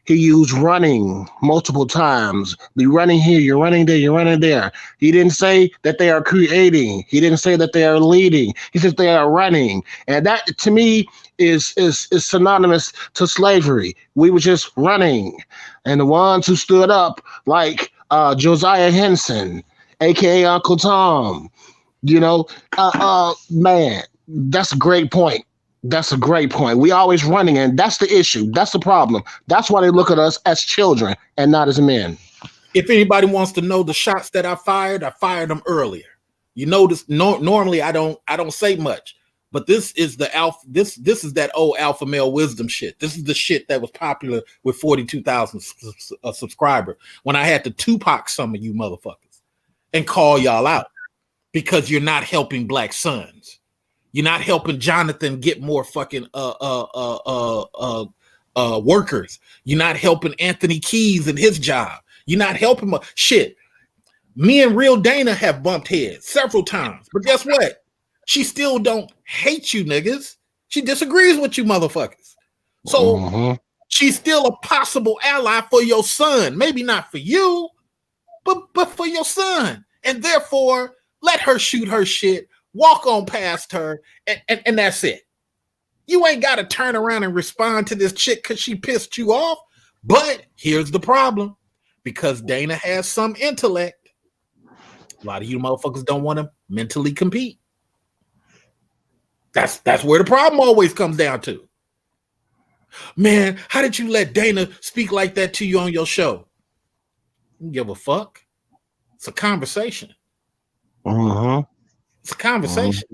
He used running multiple times. Be running here, you're running there, you're running there. He didn't say that they are creating. He didn't say that they are leading. He says they are running. And that to me is synonymous to slavery. We were just running. And the ones who stood up, like Josiah Henson, aka Uncle Tom. You know, man, that's a great point. That's a great point. We always running, and that's the issue. That's the problem. That's why they look at us as children and not as men. If anybody wants to know the shots that I fired them earlier. You notice normally I don't say much, but this is the alpha. This is that old alpha male wisdom shit. This is the shit that was popular with 42,000 subscribers when I had to Tupac some of you motherfuckers and call y'all out because you're not helping black sons. You're not helping Jonathan get more fucking workers. You're not helping Anthony Keys in his job. You're not helping him. Shit. Me and Real Dana have bumped heads several times. But guess what? She still don't hate you niggas. She disagrees with you motherfuckers. So she's still a possible ally for your son. Maybe not for you, but for your son. And therefore, let her shoot her shit, walk on past her, and that's it. You ain't got to turn around and respond to this chick because she pissed you off. But here's the problem. Because Dana has some intellect, a lot of you motherfuckers don't want to mentally compete. That's where the problem always comes down to. Man, how did you let Dana speak like that to you on your show? You give a fuck. It's a conversation. It's a conversation.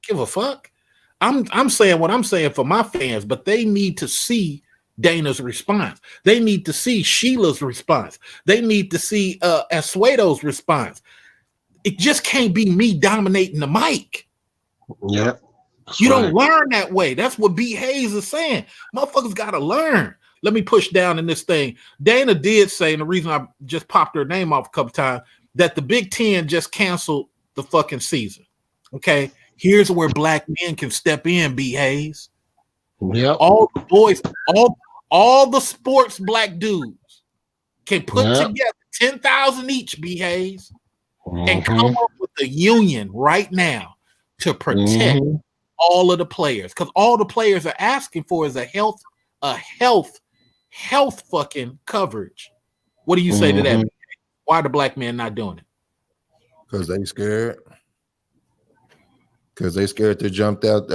Give a fuck. I'm saying what I'm saying for my fans, but they need to see Dana's response. They need to see Sheila's response. They need to see Asueto's response. It just can't be me dominating the mic. Yeah. You don't learn that way. That's what B. Hayes is saying. Motherfuckers got to learn. Let me push down in this thing. Dana did say, and the reason I just popped her name off a couple times, that the Big Ten just canceled the fucking season. Okay? Here's where black men can step in, B. Hayes. Yep. All the boys, all the sports black dudes can put together 10,000 each, B. Hayes, and come up with a union right now to protect all of the players. Because all the players are asking for is a health fucking coverage. What do you say to that? Why are the black men not doing it? Because they scared. Because they scared to jump out.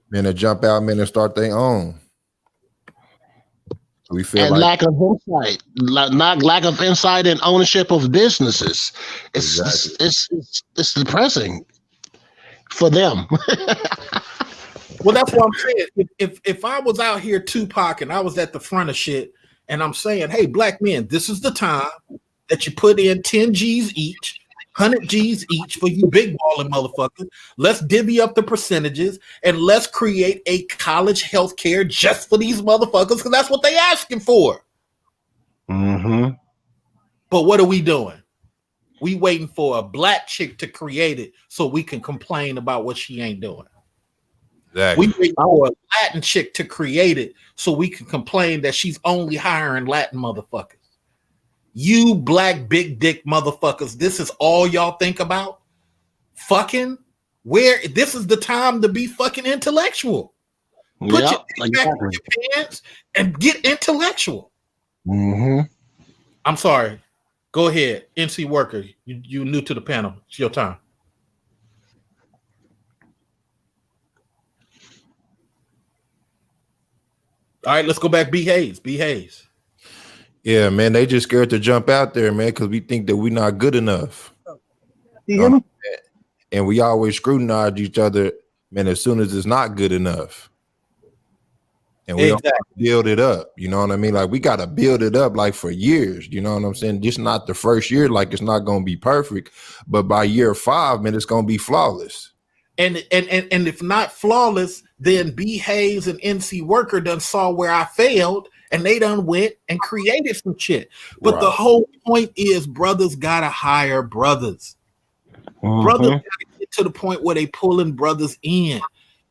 Men to jump out, men to start their own. We feel and like lack of insight, lack of insight and ownership of businesses. It's depressing for them. Well, that's what I'm saying. If I was out here Tupac and I was at the front of shit, and I'm saying, hey, black men, this is the time that you put in 10 G's each. 100 G's each for you big balling motherfuckers. Let's divvy up the percentages and let's create a college health care just for these motherfuckers because that's what they asking for. But what are we doing? We waiting for a black chick to create it so we can complain about what she ain't doing. exactly. We waiting for a Latin chick to create it so we can complain that she's only hiring Latin motherfuckers. You black big dick motherfuckers, this is all y'all think about? Fucking? Where this is the time to be fucking intellectual. Put your dick back in your pants and get intellectual. I'm sorry. Go ahead. NC Worker. You new to the panel. It's your time. All right, let's go back. B. Hayes. B. Hayes. Yeah, man, they just scared to jump out there, man, because we think that we're not good enough. And we always scrutinize each other, man, as soon as it's not good enough. And we don't build it up. You know what I mean? Like, we got to build it up, like, for years. You know what I'm saying? Just not the first year, like, it's not going to be perfect. But by year 5, man, it's going to be flawless. And if not flawless, then B. Hayes and NC Worker done saw where I failed. And they done went and created some shit. But the whole point is brothers got to hire brothers. Brothers got to get to the point where they pulling brothers in.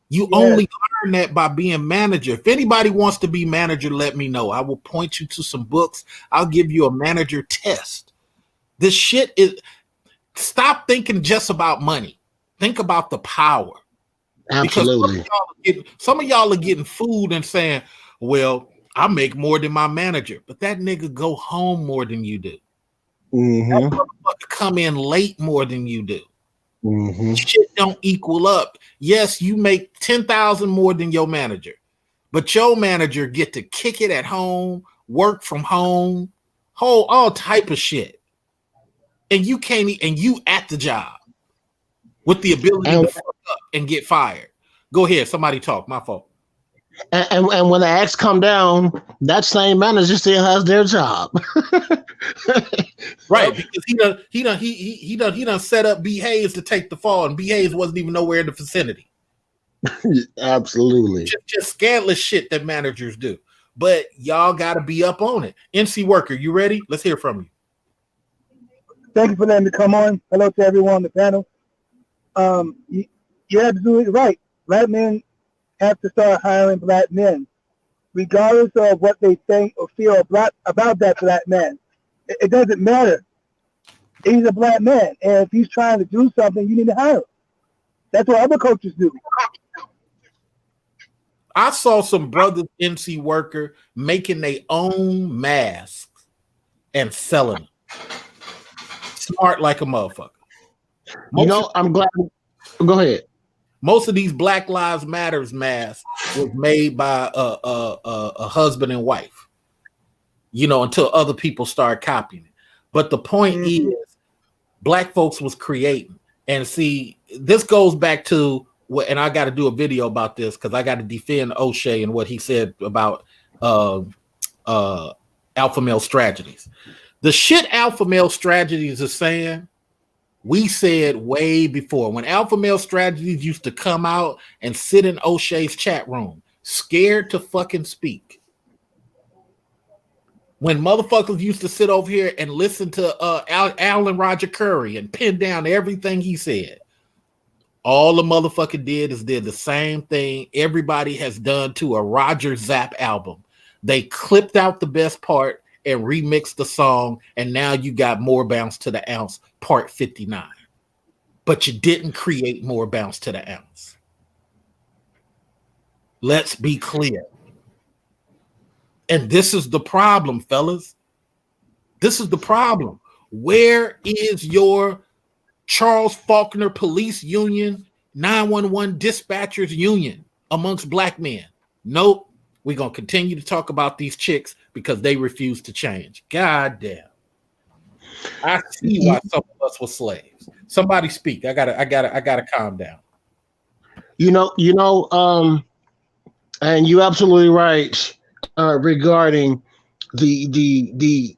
You only learn that by being manager. If anybody wants to be manager, let me know. I will point you to some books. I'll give you a manager test. This shit is, stop thinking just about money. Think about the power. Absolutely. Because some of y'all are getting food and saying, well, I make more than my manager, but that nigga go home more than you do. Mm-hmm. That motherfucker come in late more than you do. Mm-hmm. Shit don't equal up. Yes, you make 10,000 more than your manager, but your manager get to kick it at home, work from home, all type of shit, and you can't. And you at the job with the ability to fuck up and get fired. Go ahead, somebody talk. My fault. And when the acts come down, that same manager still has their job. Right, because he done set up B Hayes to take the fall, and B Hayes wasn't even nowhere in the vicinity. Absolutely. Just scandalous shit that managers do. But y'all gotta be up on it. NC Worker, you ready? Let's hear from you. Thank you for letting me come on. Hello to everyone on the panel. You're absolutely right. Black men have to start hiring black men, regardless of what they think or feel about that black man. It doesn't matter. He's a black man, and if he's trying to do something, you need to hire him. That's what other coaches do. I saw some brothers, NC Worker, making their own masks and selling them. Smart like a motherfucker. I'm glad. Go ahead. Most of these Black Lives Matters masks was made by a husband and wife, until other people start copying it. But the point is, black folks was creating. And see, this goes back to what, and I got to do a video about this because I got to defend O'Shea and what he said about alpha male strategies. The shit alpha male strategies is saying, we said way before when alpha male strategies used to come out and sit in O'Shea's chat room, scared to fucking speak. When motherfuckers used to sit over here and listen to Alan Roger Curry and pin down everything he said, all the motherfucker did the same thing everybody has done to a Roger Zapp album. They clipped out the best part and remixed the song, and now you got More Bounce to the Ounce, part 59. But you didn't create More Bounce to the Ounce. Let's be clear. And this is the problem, fellas. This is the problem. Where is your Charles Faulkner Police Union, 911 Dispatchers Union amongst black men? Nope. We're going to continue to talk about these chicks because they refuse to change. God damn. I see why some of us were slaves. Somebody speak. I gotta calm down. And you're absolutely right regarding the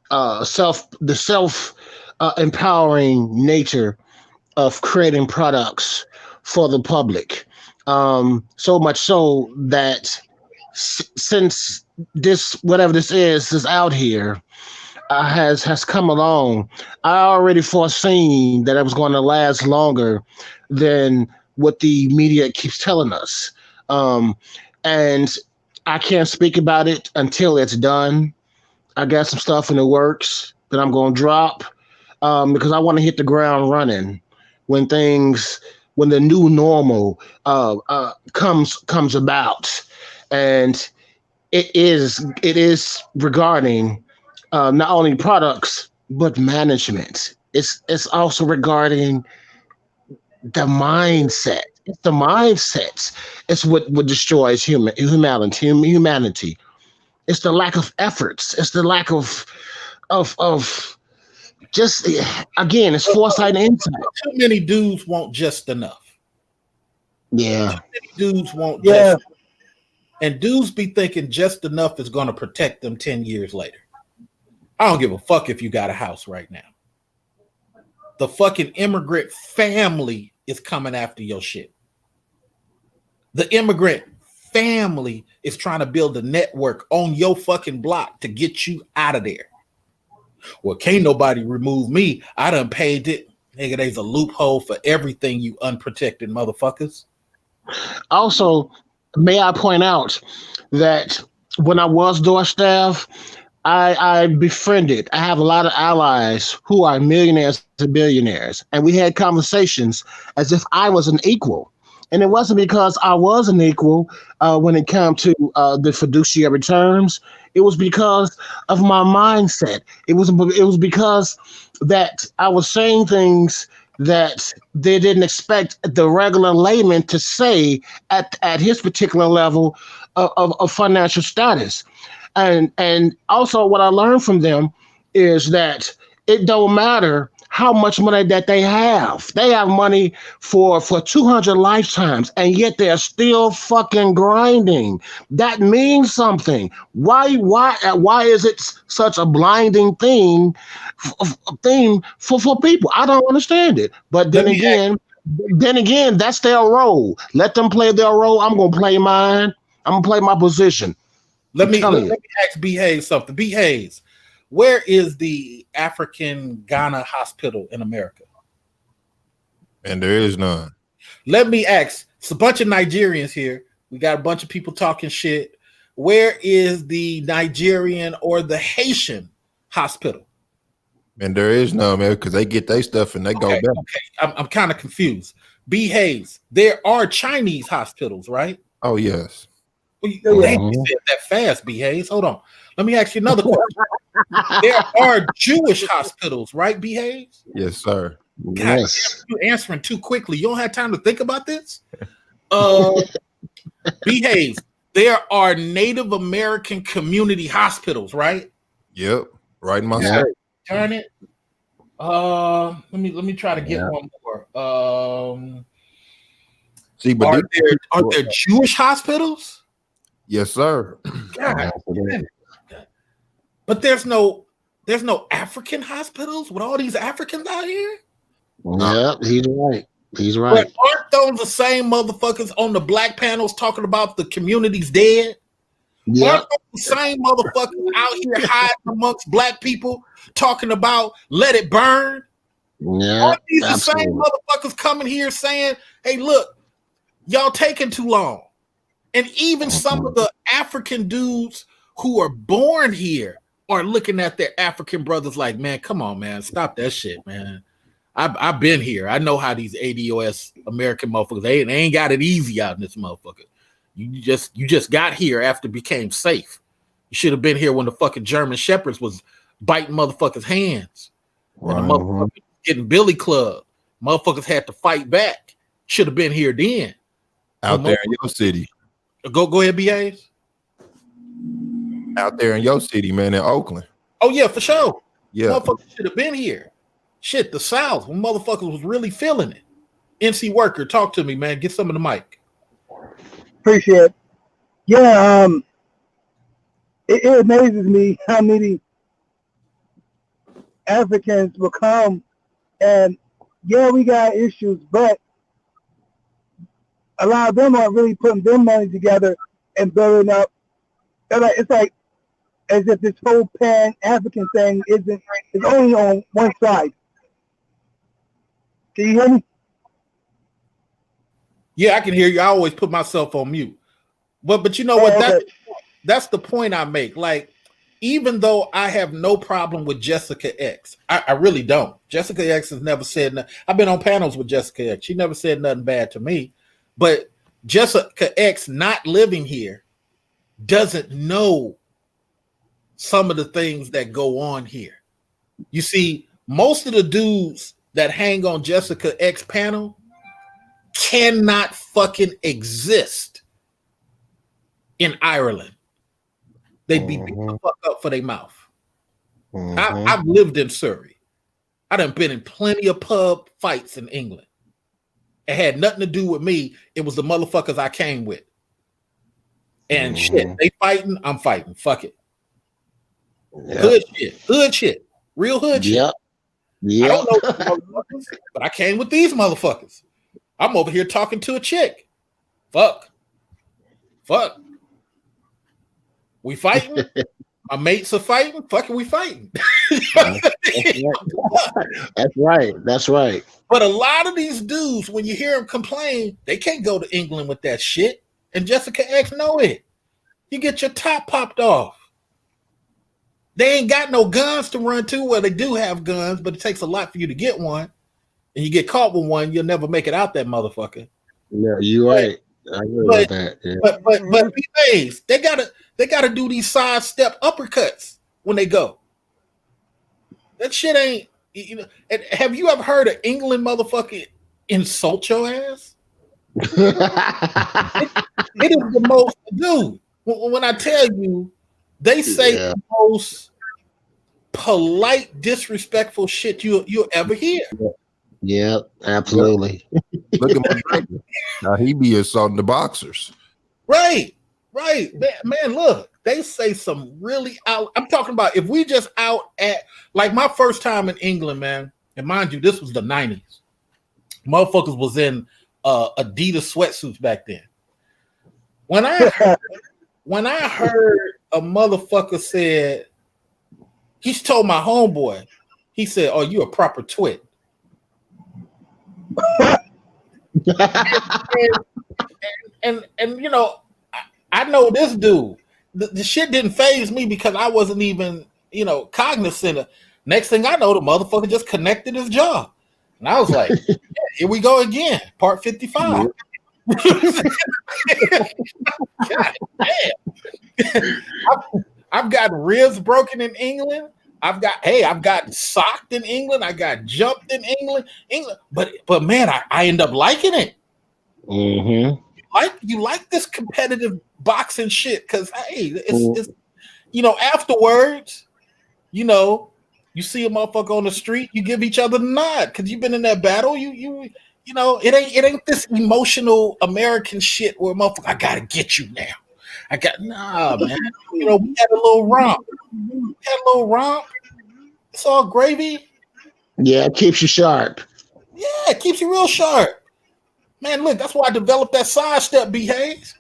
self empowering nature of creating products for the public. So much so that since this, whatever this is out here, has come along, I already foreseen that it was going to last longer than what the media keeps telling us. And I can't speak about it until it's done. I got some stuff in the works that I'm going to drop because I want to hit the ground running when the new normal comes about. And it is regarding not only products but management. It's also regarding the mindset. It's the mindsets. It's what destroys humanity. It's the lack of efforts. It's the lack of just, again, it's foresight and insight. Too many dudes want just enough. Yeah. Too many dudes want just enough. And dudes be thinking just enough is going to protect them 10 years later. I don't give a fuck if you got a house right now. The fucking immigrant family is coming after your shit. The immigrant family is trying to build a network on your fucking block to get you out of there. Well, can't nobody remove me. I done paid it. Nigga, there's a loophole for everything, you unprotected motherfuckers. Also, may I point out that when I was door staff, I befriended. I have a lot of allies who are millionaires and billionaires, and we had conversations as if I was an equal. And it wasn't because I was an equal when it came to the fiduciary terms. It was because of my mindset. It was because that I was saying things that they didn't expect the regular layman to say at his particular level of financial status. And also what I learned from them is that it don't matter how much money that they have. They have money for 200 lifetimes, and yet they're still fucking grinding. That means something. Why is it such a blinding thing for people? I don't understand it. But then again, that's their role. Let them play their role. I'm gonna play mine. I'm gonna play my position. Let me ask B Hayes something. B Hayes, where is the African Ghana hospital in America? And there is none. Let me ask. It's a bunch of Nigerians here. We got a bunch of people talking shit. Where is the Nigerian or the Haitian hospital? And there is none, man, because they get their stuff and they go back. Okay. I'm kind of confused. B Hayes, there are Chinese hospitals, right? Oh, yes. Well, you said that fast, B Hayes. Hold on. Let me ask you another question. There are Jewish hospitals, right, B Hayes? Yes, sir. God, you're answering too quickly. You don't have time to think about this? B Hayes, there are Native American community hospitals, right? Yep. Right in my state. Turn it. Let me try to get one more. See, but are there Jewish hospitals? Yes, sir. God, but there's no African hospitals with all these Africans out here. Yeah, he's right. He's right. But aren't those the same motherfuckers on the black panels talking about the community's dead? Yeah. Aren't those the same motherfuckers out here hiding amongst black people talking about let it burn? Yeah, aren't these the same motherfuckers coming here saying, hey, look, y'all taking too long? And even some of the African dudes who are born here are looking at their African brothers like, man, come on, man, stop that shit, man. I've been here. I know how these ADOS American motherfuckers, they ain't got it easy out in this motherfucker. You just got here after it became safe. You should have been here when the fucking German Shepherds was biting motherfuckers' hands. Right. And the motherfuckers getting billy club. Motherfuckers had to fight back. Should have been here then. Out there in your city. Go ahead, BAs. Out there in your city, man, in Oakland. Oh, yeah, for sure. Yeah. Motherfuckers should have been here. Shit, the South, when motherfuckers was really feeling it. NC Worker, talk to me, man. Get some of the mic. Appreciate it. Yeah, it amazes me how many Africans will come and, yeah, we got issues, but a lot of them are really putting their money together and building up. It's like as if this whole Pan-African thing is only on one side. Can you hear me? Yeah, I can hear you. I always put myself on mute. But you know what? Okay. That's the point I make. Like, even though I have no problem with Jessica X, I really don't. Jessica X has never said nothing. I've been on panels with Jessica X. She never said nothing bad to me. But Jessica X not living here doesn't know some of the things that go on here. You see, most of the dudes that hang on Jessica X panel cannot fucking exist in Ireland. They'd be beat the fuck up for their mouth. I've lived in Surrey. I done been in plenty of pub fights in England. It had nothing to do with me. It was the motherfuckers I came with. And shit, they fighting, I'm fighting. Fuck it. Yep. Hood shit. Real hood shit. Yep. I don't know these motherfuckers, but I came with these motherfuckers. I'm over here talking to a chick. Fuck. We fighting? My mates are fighting? Fucking we fighting. That's right. But a lot of these dudes, when you hear them complain, they can't go to England with that shit. And Jessica X know it. You get your top popped off. They ain't got no guns to run to. Well, they do have guns, but it takes a lot for you to get one. And you get caught with one, you'll never make it out that motherfucker. Yeah, you're right. I agree with that. Yeah. But these days, they They got to do these sidestep uppercuts when they go. That shit ain't, you know. And have you ever heard an England motherfucker insult your ass? It is the most, dude. When I tell you, they say the most polite, disrespectful shit you'll ever hear. Yeah, absolutely. Look at McGregor. Now he be assaulting the boxers. Right. Man, look, they say some really out. I'm talking about if we just out at, like my first time in England, man, and mind you, this was the 90s. Motherfuckers was in Adidas sweatsuits back then. When I heard a motherfucker said, he's told my homeboy, he said, "Oh, you a proper twit." and you know, I know this dude. The shit didn't faze me because I wasn't even, you know, cognizant of. Next thing I know, the motherfucker just connected his jaw. And I was like, yeah, here we go again, part 55. God damn. I've got ribs broken in England. I've got socked in England. I got jumped in England. But man, I end up liking it. Mm-hmm. You like this competitive boxing shit because hey, it's you know, afterwards, you know, you see a motherfucker on the street, you give each other the nod because you've been in that battle. You know, it ain't this emotional American shit where motherfucker, I gotta get you now. Nah, man. You know, we had a little romp. It's all gravy. Yeah, it keeps you sharp. Yeah, it keeps you real sharp. Man, look, that's why I developed that sidestep, B-Hayes.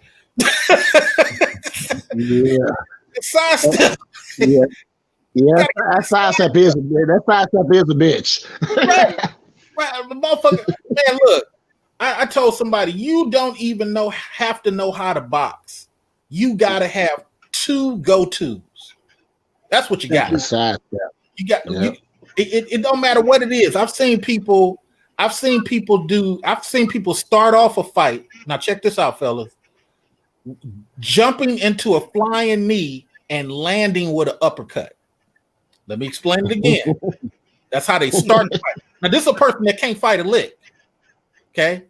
Yeah. Sidestep. Yeah. Yeah, that sidestep is a bitch. Right. The motherfucker. Man, look, I told somebody, you don't even have to know how to box. You gotta have two go-tos. That's what you got. You got it don't matter what it is. I've seen people start off a fight. Now check this out, fellas. Jumping into a flying knee and landing with an uppercut. Let me explain it again. That's how they start the fight. Now, this is a person that can't fight a lick. Okay?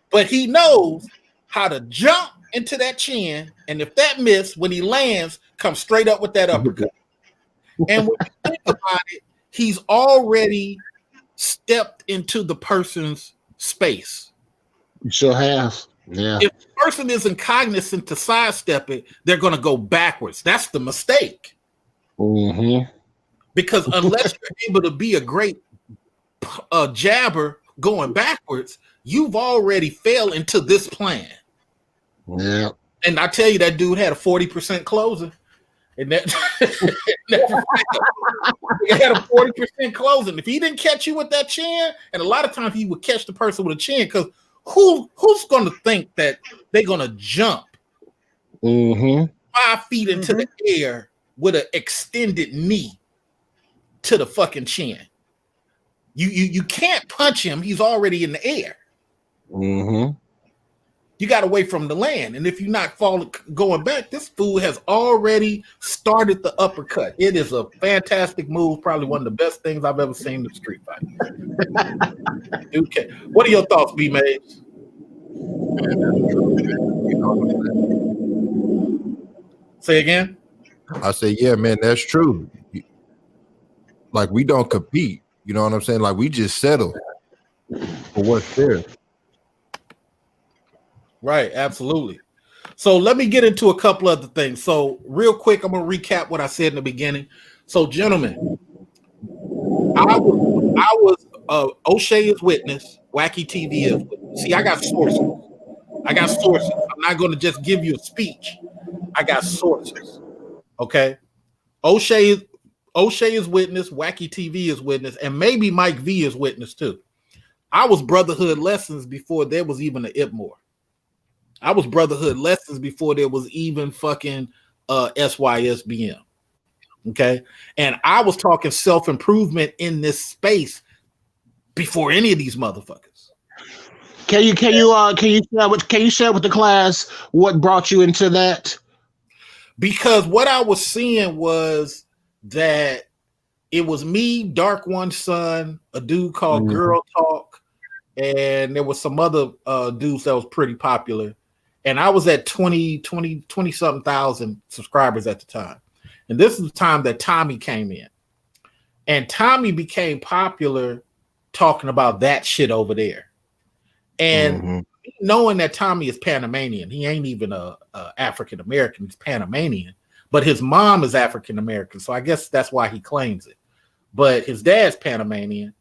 But he knows how to jump into that chin, and if that miss, when he lands, come straight up with that uppercut. And when you think about it, he's already stepped into the person's space. You sure have. Yeah. If the person isn't cognizant to sidestep it, they're going to go backwards. That's the mistake. Mm-hmm. Because unless you're able to be a great jabber going backwards, you've already fell into this plan. Yeah. And I tell you, that dude had a 40% closing. And that he had a 40% closing. If he didn't catch you with that chin, and a lot of times he would catch the person with a chin, because who's going to think that they're going to jump 5 feet into the air with an extended knee to the fucking chin? You can't punch him. He's already in the air. Mm-hmm. You got to wait for him to land. And if you're not going back, this fool has already started the uppercut. It is a fantastic move. Probably one of the best things I've ever seen in the street fight. Okay. What are your thoughts, B-Mays? Say again? I say, yeah, man, that's true. Like, we don't compete. You know what I'm saying? Like, we just settle for what's there. Right, absolutely. So let me get into a couple other things. So real quick, I'm going to recap what I said in the beginning. So, gentlemen, I was OSHAY is witness, Wacky TV is witness. See, I got sources. I'm not going to just give you a speech. I got sources. Okay? OSHAY is witness, Wacky TV is witness, and maybe Mike V is witness too. I was Brotherhood Lessons before there was even an IPMOR. I was Brotherhood Lessons before there was even fucking SYSBM. Okay. And I was talking self-improvement in this space before any of these motherfuckers. Can you share with the class what brought you into that? Because what I was seeing was that it was me, Dark One's son, a dude called Girl Talk, and there was some other dudes that was pretty popular. And I was at 20 something thousand subscribers at the time. And this is the time that Tommy came in. And Tommy became popular talking about that shit over there. And knowing that Tommy is Panamanian, he ain't even a African American, he's Panamanian, but his mom is African American, so I guess that's why he claims it. But his dad's Panamanian.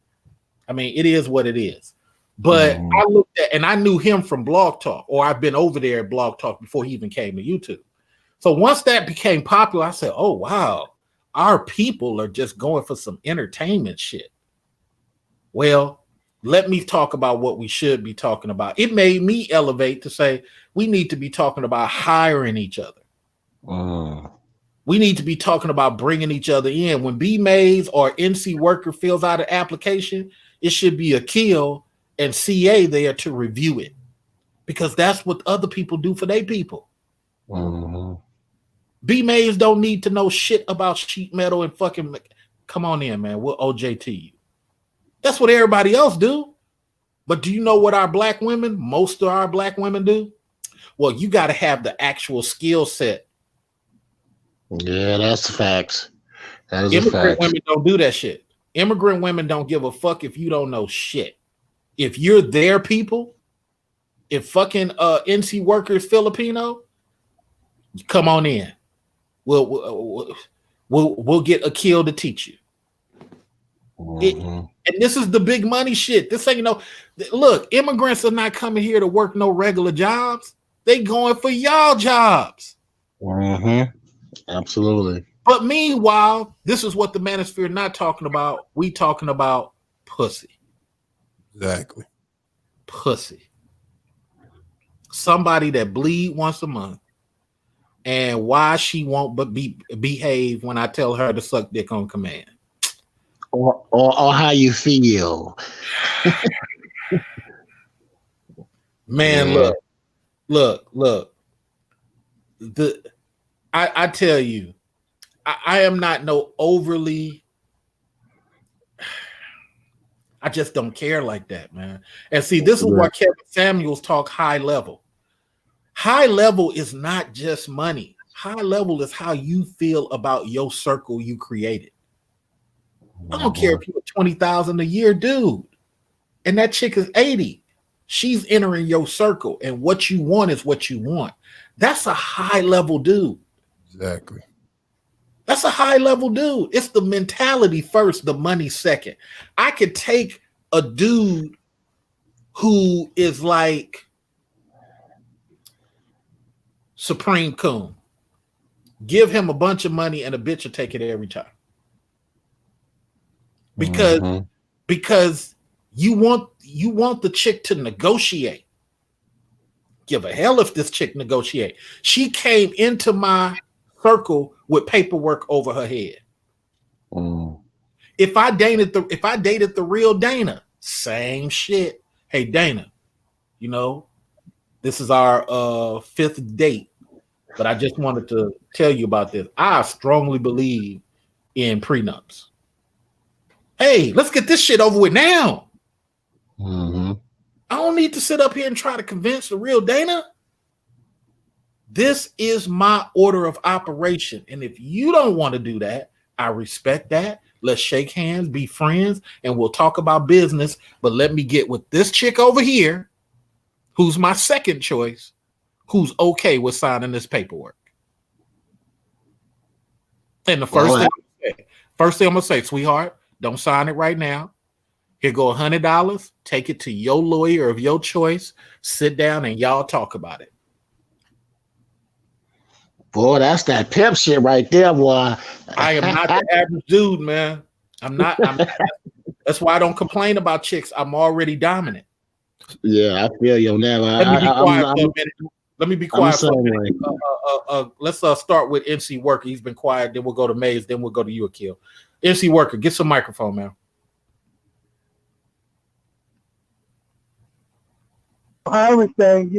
I mean, it is what it is. But I looked at, and I knew him from Blog Talk, or I've been over there at Blog Talk before he even came to YouTube. So once that became popular, I said, oh wow, our people are just going for some entertainment shit. Well, let me talk about what we should be talking about. It made me elevate to say we need to be talking about hiring each other. We need to be talking about bringing each other in. When B Mays or NC Worker fills out an application, it should be a kill and CA there to review it, because that's what other people do for their people. B Mays don't need to know shit about sheet metal and fucking. Come on in, man. We'll OJT you. That's what everybody else do. But do you know what our black women, most of our black women do? Well, you got to have the actual skill set. Yeah, that's the facts. That is Immigrant women don't do that shit. Immigrant women don't give a fuck if you don't know shit. If you're their people, if fucking NC Worker is Filipino, come on in. We'll get a kill to teach you. And this is the big money shit. This ain't look, immigrants are not coming here to work no regular jobs. They going for y'all jobs. Absolutely. But meanwhile, this is what the manosphere not talking about. We talking about pussy. Exactly. Pussy. Somebody that bleed once a month. And why she won't but behave when I tell her to suck dick on command. Or how you feel. Man, look. I tell you, I am not no overly. I just don't care like that, man. And see, this is why Kevin Samuels talk high level. High level is not just money. High level is how you feel about your circle you created. I don't care if you're 20,000 a year, dude, and that chick is 80. She's entering your circle, and what you want is what you want. That's a high level dude. Exactly. That's a high level dude. It's the mentality first, the money second. I could take a dude who is like Supreme Coon, give him a bunch of money, and a bitch will take it every time. Because you want the chick to negotiate. Give a hell if this chick negotiate. She came into my circle with paperwork over her head. If I dated the real Dana, same shit. Hey Dana, this is our 5th date, but I just wanted to tell you about this. I strongly believe in prenups. Hey, let's get this shit over with now. I don't need to sit up here and try to convince the real Dana. This is my order of operation. And if you don't want to do that, I respect that. Let's shake hands, be friends, and we'll talk about business. But let me get with this chick over here, who's my second choice, who's okay with signing this paperwork. And the first thing I'm going to say, sweetheart, don't sign it right now. Here go $100. Take it to your lawyer of your choice. Sit down and y'all talk about it. Boy, that's that pimp shit right there, boy. I am not the average dude, man. I'm not. That's why I don't complain about chicks. I'm already dominant. Yeah, I feel you on that. Let me be quiet for a minute. Let me be quiet for a minute. Let's start with NC Worker. He's been quiet. Then we'll go to Maze. Then we'll go to you, Akil. NC Worker, get some microphone, man. I was saying,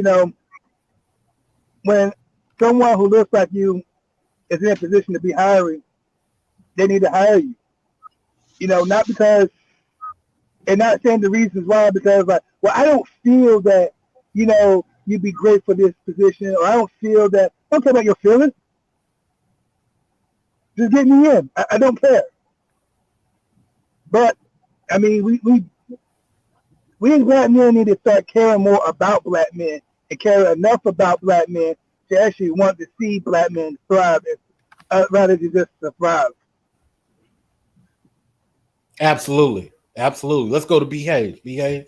when someone who looks like you is in a position to be hiring, they need to hire you. Not because, and not saying the reasons why, because like, well, I don't feel that, you'd be great for this position, or I don't feel that. Don't care about your feelings. Just get me in. I don't care. But I mean, we as black men need to start caring more about black men and care enough about black men to actually want to see black men thrive, rather than just survive. Absolutely. Let's go to Behave. Behave.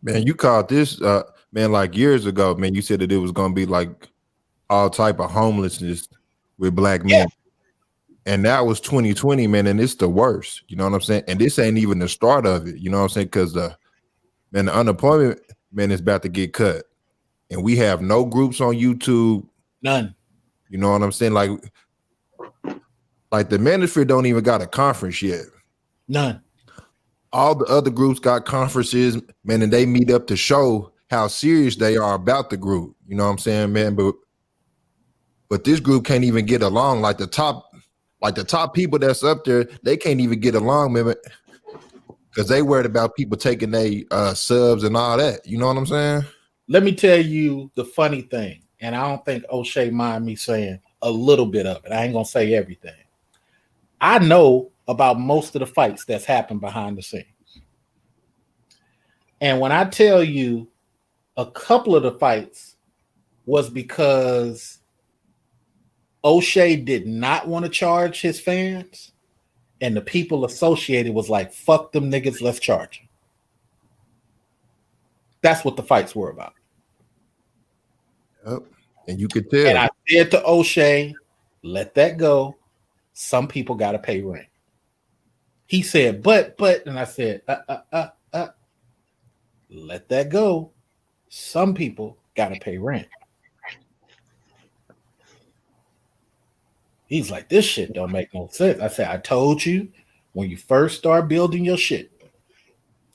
Man, you called this man like years ago, man. You said that it was gonna be like all type of homelessness with black men. And that was 2020, man, and it's the worst. You know what I'm saying? And this ain't even the start of it. You know what I'm saying? Because the unemployment, man, is about to get cut. And we have no groups on YouTube. None. You know what I'm saying? Like the Manosphere don't even got a conference yet. None. All the other groups got conferences, man, and they meet up to show how serious they are about the group. You know what I'm saying, man? But this group can't even get along. Like the top people that's up there, they can't even get along, man, because they worried about people taking their subs and all that. You know what I'm saying? Let me tell you the funny thing, and I don't think O'Shea mind me saying a little bit of it. I ain't gonna say everything. I know about most of the fights that's happened behind the scenes. And when I tell you a couple of the fights was because O'Shea did not want to charge his fans, and the people associated was like, fuck them niggas, let's charge them. That's what the fights were about. Yep. And you could tell. And I said to O'Shea, let that go. Some people got to pay rent. He said, but, and I said, let that go. Some people got to pay rent. He's like, this shit don't make no sense. I said, I told you when you first start building your shit,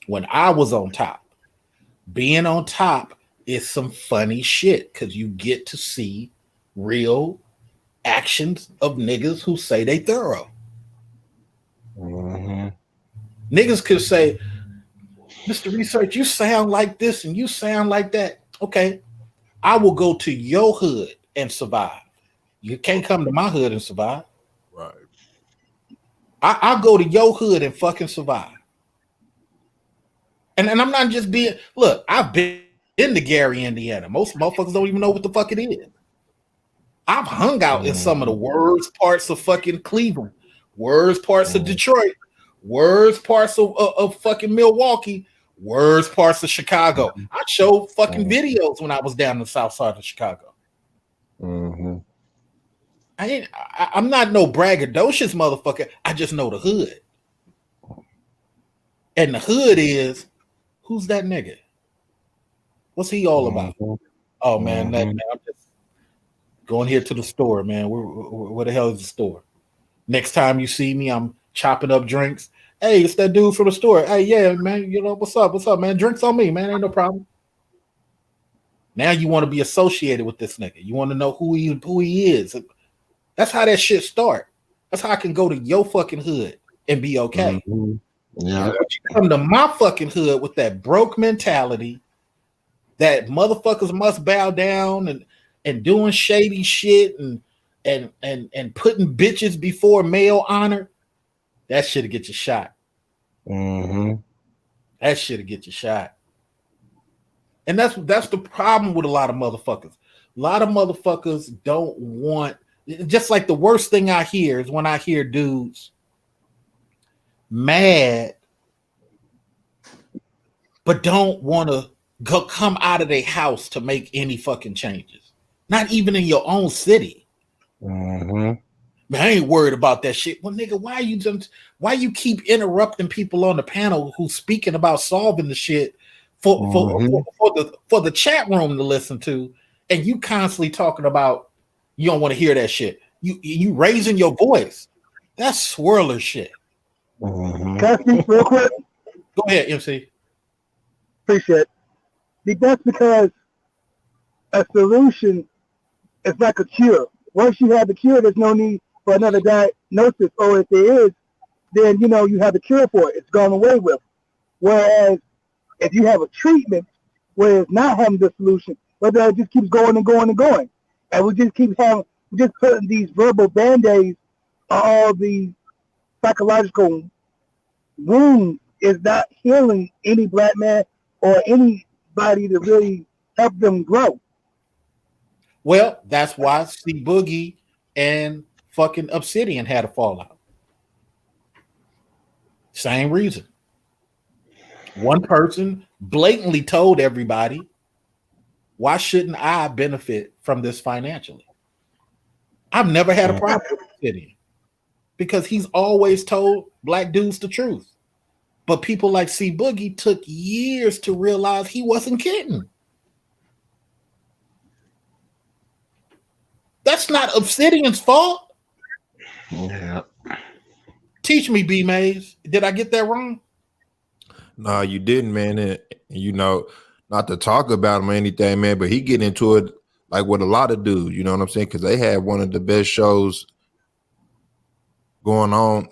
when I was on top, being on top is some funny shit because you get to see real actions of niggas who say they thorough. Mm-hmm. Niggas could say, Mr. Research, you sound like this and you sound like that. Okay, I will go to your hood and survive. You can't come to my hood and survive. Right. I'll go to your hood and fucking survive. And I'm not just being, look, I've been to Gary, Indiana. Most motherfuckers don't even know what the fuck it is. I've hung out in some of the worst parts of fucking Cleveland, worst parts of Detroit, worst parts of fucking Milwaukee, worst parts of Chicago. I showed fucking videos when I was down in the south side of Chicago. Mm-hmm. I'm not no braggadocious motherfucker. I just know the hood. And the hood is, who's that nigga? What's he all about? Oh man, I'm just going here to the store, man. Where the hell is the store? Next time you see me, I'm chopping up drinks. Hey, it's that dude from the store. Hey, yeah, man. You know what's up, man? Drinks on me, man. Ain't no problem. Now you want to be associated with this nigga. You want to know who he is. That's how that shit start. That's how I can go to your fucking hood and be okay. Mm-hmm. Yeah. But you come to my fucking hood with that broke mentality that motherfuckers must bow down and doing shady shit and putting bitches before male honor. That shit'll get you shot. Mm-hmm. That shit'll get you shot. And that's the problem with a lot of motherfuckers. A lot of motherfuckers don't want, just like the worst thing I hear is when I hear dudes mad but don't want to come out of their house to make any fucking changes. Not even in your own city. Mm-hmm. Man, I ain't worried about that shit. Well, nigga, why you keep interrupting people on the panel who's speaking about solving the shit for the chat room to listen to, and you constantly talking about you don't want to hear that shit. You raising your voice. That's swirler shit. Mm-hmm. Can I speak real quick? Go ahead, MC. Appreciate it. That's because a solution is like a cure. once you have the cure, there's no need for another diagnosis, or if there is, then you have the cure for it. It's gone away with. Whereas if you have a treatment where it's not having the solution, but that just keeps going and going and going, and we just keep just putting these verbal band-aids on all the psychological wounds, is not healing any black man or anybody to really help them grow. Well, that's why C Boogie and fucking Obsidian had a fallout. Same reason. One person blatantly told everybody, why shouldn't I benefit from this financially? I've never had a problem with Obsidian because he's always told black dudes the truth. But people like C Boogie took years to realize he wasn't kidding. That's not Obsidian's fault. Yeah. Teach me, B Mays. Did I get that wrong? No, you didn't, man. And, not to talk about him or anything, man, but he get into it like with a lot of dudes, you know what I'm saying? Because they had one of the best shows going on,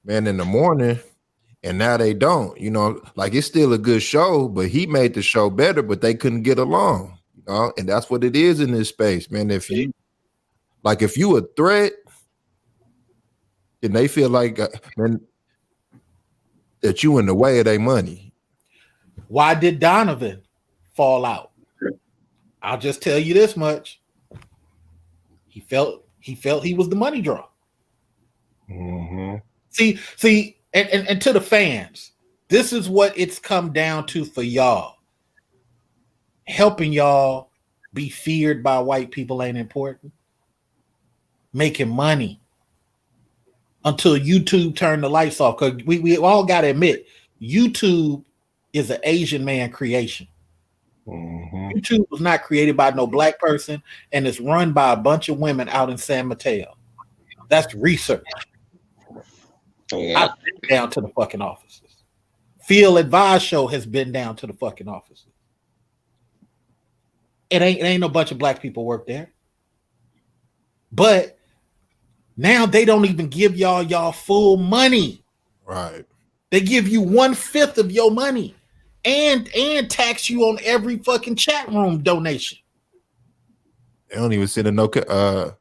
man, in the morning, and now they don't. Like it's still a good show, but he made the show better, but they couldn't get along, and that's what it is in this space, man. If you a threat, then they feel like, man, that you in the way of their money. Why did Donovan fall out? I'll just tell you this much. He felt he was the money draw. Mm-hmm. See, and to the fans, this is what it's come down to for y'all. Helping y'all be feared by white people ain't important. Making money until YouTube turned the lights off. Because we all got to admit, YouTube is an Asian man creation. Mm-hmm. YouTube was not created by no black person, and it's run by a bunch of women out in San Mateo. That's research. Yeah. I've been down to the fucking offices. Field Advise Show has been down to the fucking offices. It ain't no bunch of black people work there. But now they don't even give y'all full money. Right. They give you 1/5 of your money and tax you on every fucking chat room donation. They don't even send the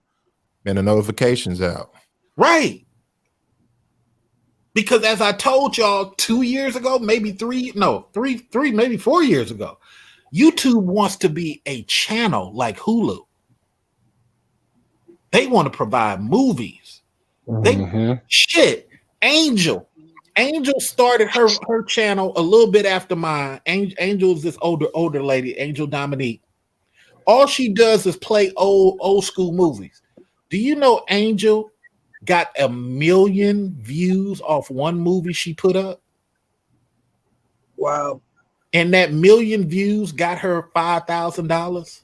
notifications out. Right. Because as I told y'all 2 years ago, maybe three, maybe 4 years ago, YouTube wants to be a channel like Hulu. They want to provide movies. Angel started her channel a little bit after mine. Angel is this older lady, Angel Dominique. All she does is play old school movies. Do you know Angel got 1 million views off one movie she put up? Wow. And that 1 million views got her $5,000.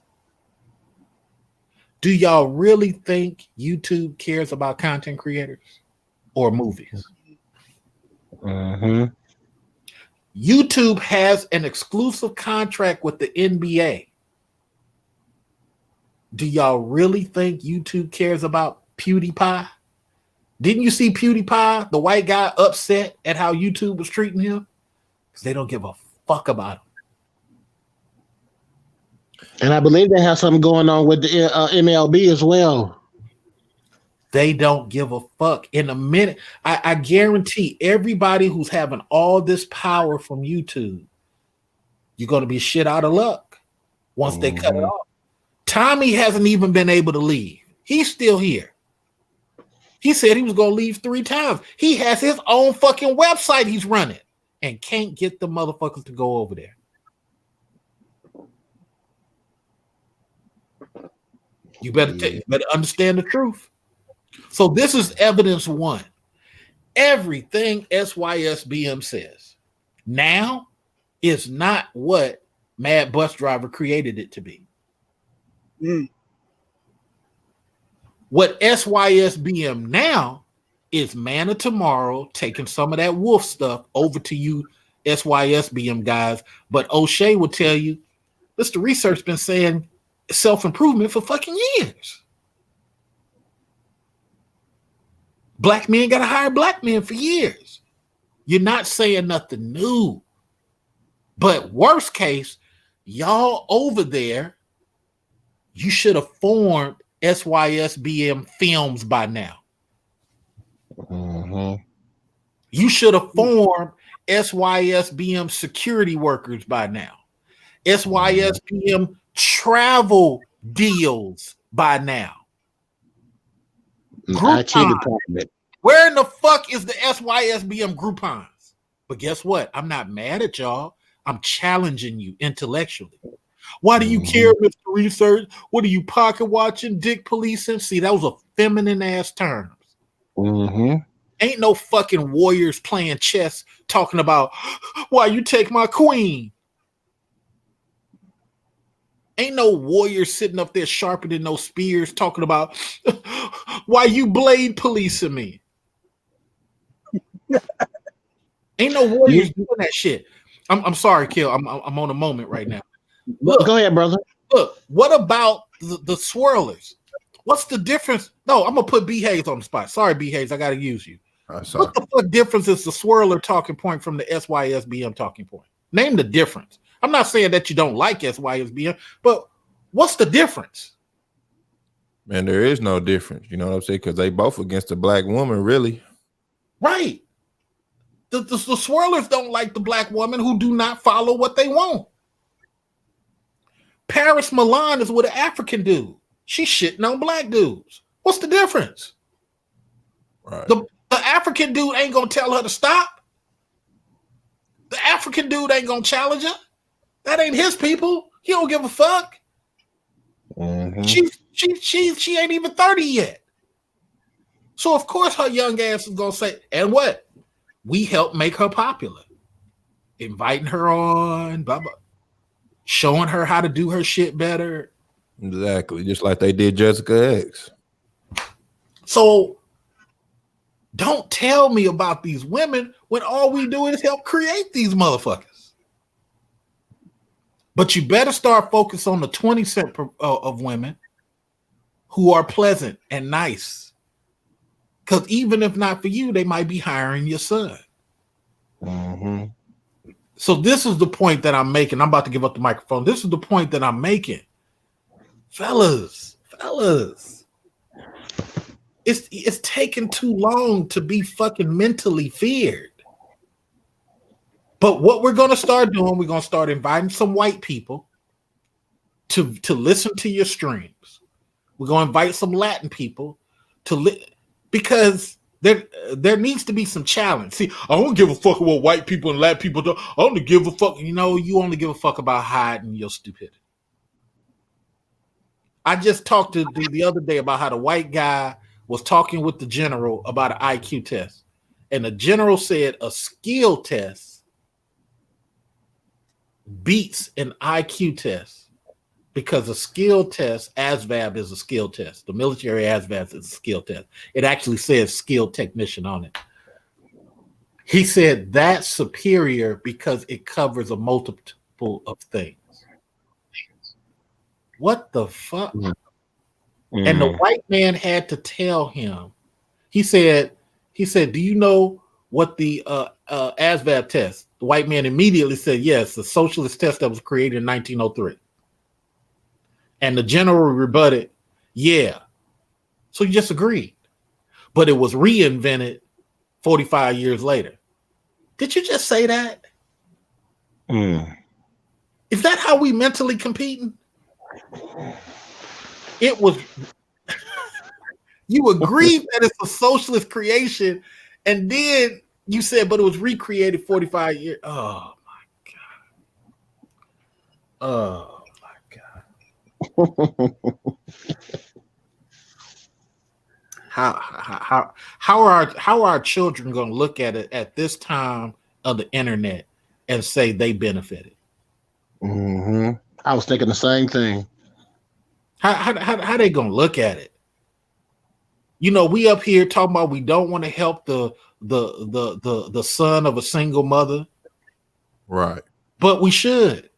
Do y'all really think YouTube cares about content creators or movies? Mm-hmm. YouTube has an exclusive contract with the NBA. Do y'all really think YouTube cares about PewDiePie? Didn't you see PewDiePie, the white guy, upset at how YouTube was treating him? Because they don't give a fuck about him. And I believe they have something going on with the MLB as well. They don't give a fuck. In a minute, I guarantee everybody who's having all this power from YouTube, you're going to be shit out of luck once they cut it off. Tommy hasn't even been able to leave. He's still here. He said he was going to leave 3 times. He has his own fucking website he's running and can't get the motherfuckers to go over there. You better understand the truth. So this is evidence 1. Everything SYSBM says now is not what Mad Bus Driver created it to be. What SYSBM now is Man of Tomorrow taking some of that wolf stuff over to you SYSBM guys. But O'Shea will tell you, this the research been saying self-improvement for fucking years. Black men got to hire black men for years. You're not saying nothing new. But worst case, y'all over there, you should have formed SYSBM Films by now. Mm-hmm. You should have formed SYSBM Security Workers by now. SYSBM Travel Deals by now. IT department. Where in the fuck is the SYSBM Groupons? But guess what? I'm not mad at y'all. I'm challenging you intellectually. Why do you care, Mr. Research? What are you pocket watching, dick policing? See, that was a feminine ass term. Mm-hmm. Ain't no fucking warriors playing chess talking about why you take my queen. Ain't no warriors sitting up there sharpening those spears talking about why you blade policing me. Ain't no warriors doing that shit. I'm sorry, Kill. I'm on a moment right now. Look, go ahead, brother. Look, what about the swirlers? What's the difference? No, I'm gonna put B Hayes on the spot. Sorry, B Hayes, I gotta use you. What the fuck difference is the swirler talking point from the SYSBM talking point? Name the difference. I'm not saying that you don't like SYSBM, but what's the difference? Man, there is no difference. You know what I'm saying? Because they both against a black woman, really. Right. The swirlers don't like the black woman who do not follow what they want. Paris Milan is with an African dude. She's shitting on black dudes. What's the difference? Right. The African dude ain't gonna tell her to stop. The African dude ain't gonna challenge her. That ain't his people. He don't give a fuck. Mm-hmm. She ain't even 30 yet. So of course her young ass is gonna say, and what? We helped make her popular. Inviting her on, blah blah, showing her how to do her shit better. Exactly, just like they did Jessica X. So don't tell me about these women when all we do is help create these motherfuckers. But you better start focus on the 20% of women who are pleasant and nice. Because even if not for you, they might be hiring your son. Mm-hmm. So this is the point that I'm making. I'm about to give up the microphone. This is the point that I'm making. Fellas. It's taken too long to be fucking mentally feared. But what we're going to start doing, we're going to start inviting some white people to listen to your streams. We're going to invite some Latin people because there needs to be some challenge. See, I don't give a fuck what white people and Latin people do. I only give a fuck. You only give a fuck about hiding your stupidity. I just talked to the other day about how the white guy was talking with the general about an IQ test. And the general said a skill test beats an IQ test because a skill test, ASVAB is a skill test. The military ASVAB is a skill test. It actually says skilled technician on it. He said that's superior because it covers a multiple of things. What the fuck? Mm-hmm. And the white man had to tell him. He said, do you know what the ASVAB test? The white man immediately said, yes, the socialist test that was created in 1903. And the general rebutted, yeah. So he just agreed. But it was reinvented 45 years later. Did you just say that? Is that how we mentally competing? It was. You agreed that it's a socialist creation, and then you said, but it was recreated 45 years. Oh my God. Oh my God. How are our children going to look at it at this time of the internet and say they benefited? Mm-hmm. I was thinking the same thing. How they going to look at it? We up here talking about we don't want to help the son of a single mother. Right. But we should.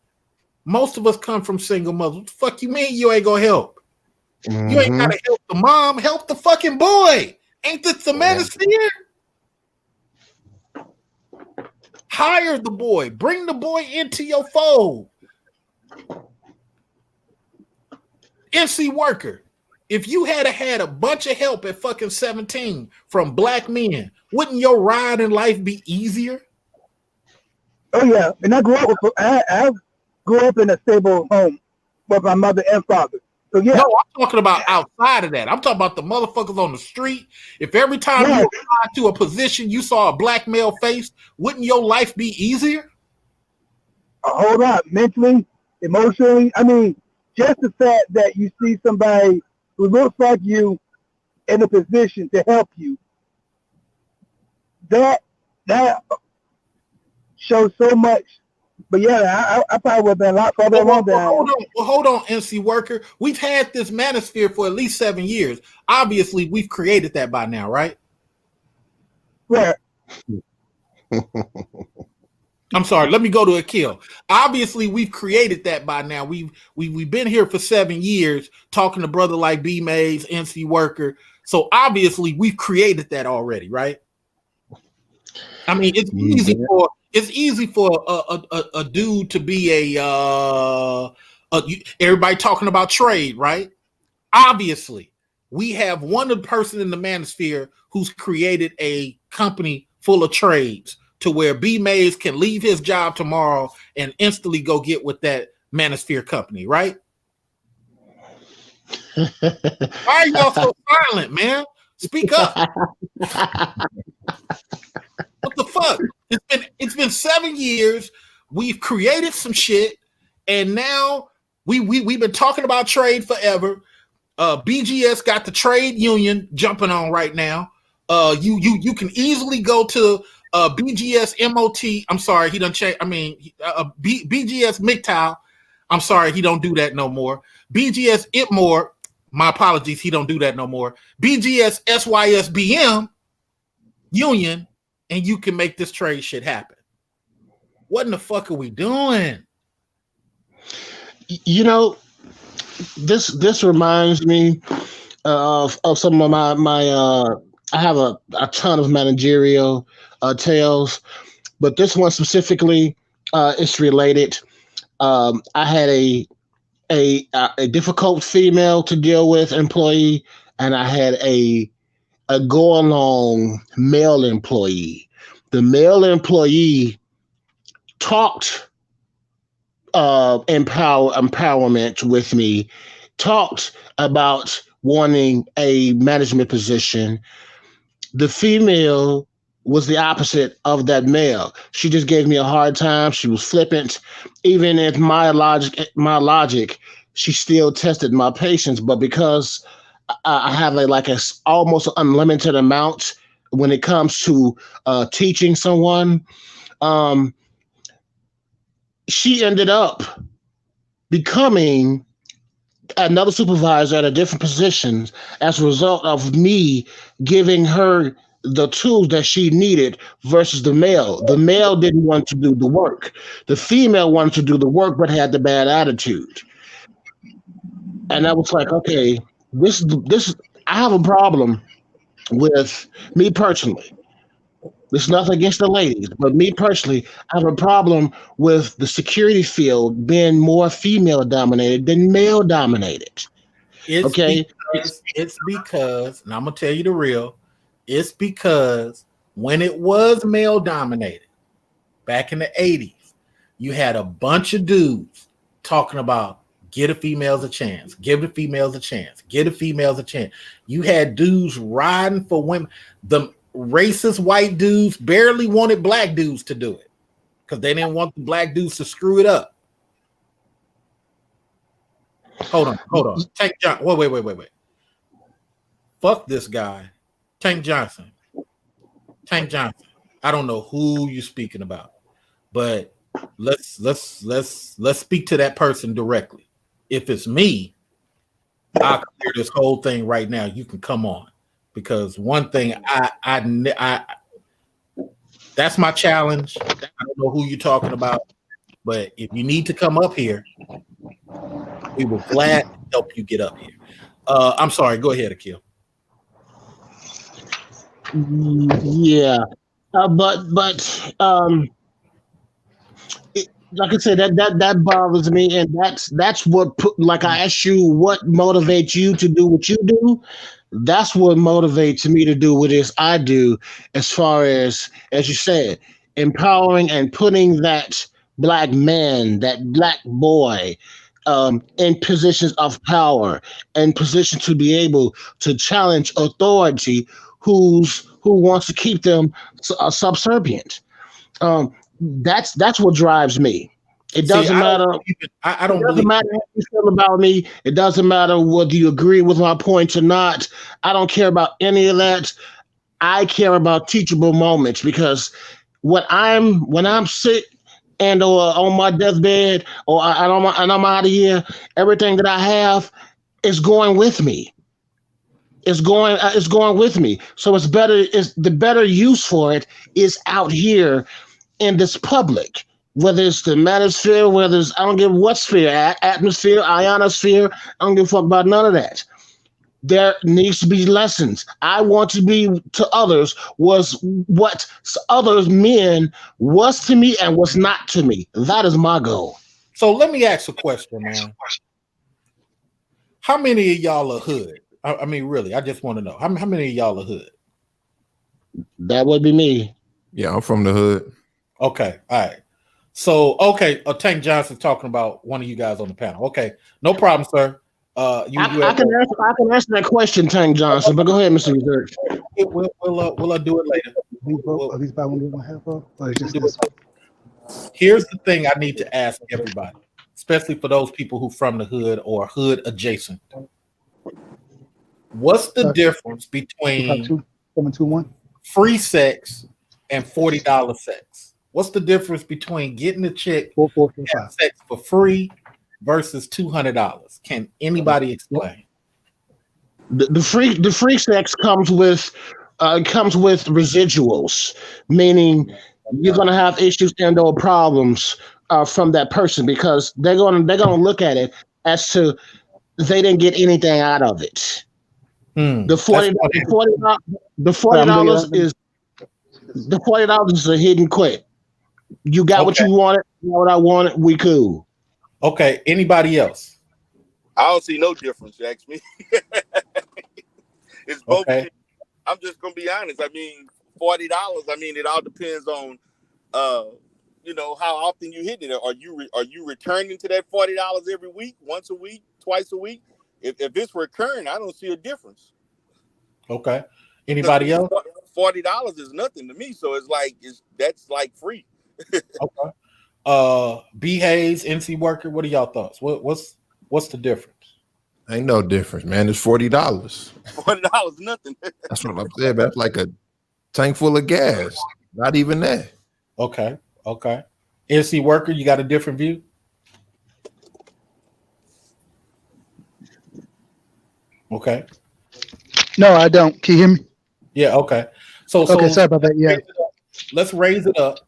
Most of us come from single mothers. What the fuck you mean you ain't gonna help? Mm-hmm. You ain't gotta help the mom, help the fucking boy. Ain't this the manosphere? Hire the boy. Bring the boy into your fold. MC Worker, if you had a bunch of help at fucking 17 from black men, wouldn't your ride in life be easier? Oh yeah, and I grew up with I grew up in a stable home with my mother and father. So yeah. No, I'm talking about outside of that. I'm talking about the motherfuckers on the street. If every time you applied to a position you saw a black male face, wouldn't your life be easier? A whole lot, mentally, emotionally. I mean, just the fact that you see somebody who looks like you in a position to help you, that shows so much. But yeah, I probably would have been a lot further along than I am. Hold on, MC Worker. We've had this manosphere for at least 7 years. Obviously, we've created that by now, right? Where? I'm sorry. Let me go to Akil. Obviously, we've created that by now. We've been here for 7 years talking to brother like B Mays, MC Worker. So obviously, we've created that already, right? I mean, it's easy for a dude to be everybody talking about trade, right? Obviously, we have one person in the manosphere who's created a company full of trades to where B Mays can leave his job tomorrow and instantly go get with that manosphere company, right? Why are y'all so silent, man? Speak up. What the fuck? It's been 7 years. We've created some shit, and now we've been talking about trade forever. BGS got the trade union jumping on right now. You can easily go to BGS MOT. I'm sorry, he done change. I mean, BGS MGTOW. I'm sorry, he don't do that no more. BGS ITMOR. My apologies, he don't do that no more. BGS SYSBM union, and you can make this trade shit happen. What in the fuck are we doing? You know, this reminds me of some of my I have a ton of managerial tales, but this one specifically is related. I had a difficult female to deal with employee, and I had a go along male employee. The male employee talked empowerment with me, talked about wanting a management position. The female was the opposite of that male. She just gave me a hard time. She was flippant. Even if my logic, she still tested my patience. But because I have a almost unlimited amount when it comes to teaching someone, she ended up becoming another supervisor at a different position as a result of me giving her the tools that she needed versus the male. The male didn't want to do the work. The female wanted to do the work but had the bad attitude. And I was like, okay, this I have a problem with me personally. There's nothing against the ladies, but me personally, I have a problem with the security field being more female dominated than male dominated. It's because, and I'm gonna tell you the real, it's because when it was male dominated back in the 80s, you had a bunch of dudes talking about give the females a chance, give the females a chance, give the females a chance. You had dudes riding for women. The racist white dudes barely wanted black dudes to do it because they didn't want the black dudes to screw it up. Hold on. Tank Johnson. Wait. Fuck this guy. Tank Johnson. I don't know who you're speaking about, but let's speak to that person directly. If it's me, I'll clear this whole thing right now. You can come on. Because one thing I that's my challenge. I don't know who you're talking about, but if you need to come up here, we will gladly help you get up here. I'm sorry. Go ahead, Akil. Yeah, like I said, that bothers me, and that's what put. Like I asked you, what motivates you to do what you do? That's what motivates me to do what it is I do. As far as you said, empowering and putting that black man, that black boy, in positions of power and position to be able to challenge authority, who wants to keep them subservient. That's what drives me. It See, doesn't matter. I It don't doesn't believe. matter how you feel about me. It doesn't matter whether you agree with my points or not. I don't care about any of that. I care about teachable moments because when I'm sick and or on my deathbed and I'm out of here, everything that I have is going with me. It's going with me. So it's better. Is the better use for it is out here in this public, whether it's the manosphere, whether it's I don't give what sphere, atmosphere, ionosphere, I don't give a fuck about none of that. There needs to be lessons. I want to be to others was what others men was to me and was not to me. That is my goal. So let me ask a question, man. How many of y'all are hood? I mean, really, I just want to know how many of y'all are hood? That would be me. Yeah, I'm from the hood. Okay, all right. So, okay, Tank Johnson talking about one of you guys on the panel. Okay, no problem, sir. I can answer that question, Tank Johnson, but go ahead, Mr. Research. We'll do it later. Are these buy one get one half off? Or it's just Do this? it. Here's the thing I need to ask everybody, especially for those people who from the hood or hood adjacent. What's the difference between 2-1 free sex and $40 sex? What's the difference between getting a chick 4 have sex for free versus $200? Can anybody explain? The free sex comes with residuals, meaning you're gonna have issues and or problems from that person because they're gonna look at it as to they didn't get anything out of it. The $40 is a hidden quit. You got what you wanted, you got what I wanted, we cool. Okay, anybody else? I don't see no difference, you ask me. It's both. Okay. I'm just gonna be honest. I mean, $40. I mean, it all depends on, how often you hitting it. Are you returning to that $40 every week, once a week, twice a week? If it's recurring, I don't see a difference. Okay. Anybody else? $40 is nothing to me. So that's like free. Okay. B Hayes, NC Worker. What are y'all thoughts? What's the difference? Ain't no difference, man. It's $40. $40, nothing. That's what I'm saying. That's like a tank full of gas. Not even that. Okay. NC Worker, you got a different view? Okay. No, I don't. Can you hear me? Yeah, okay. So Sorry about that. Yeah. Let's raise it up.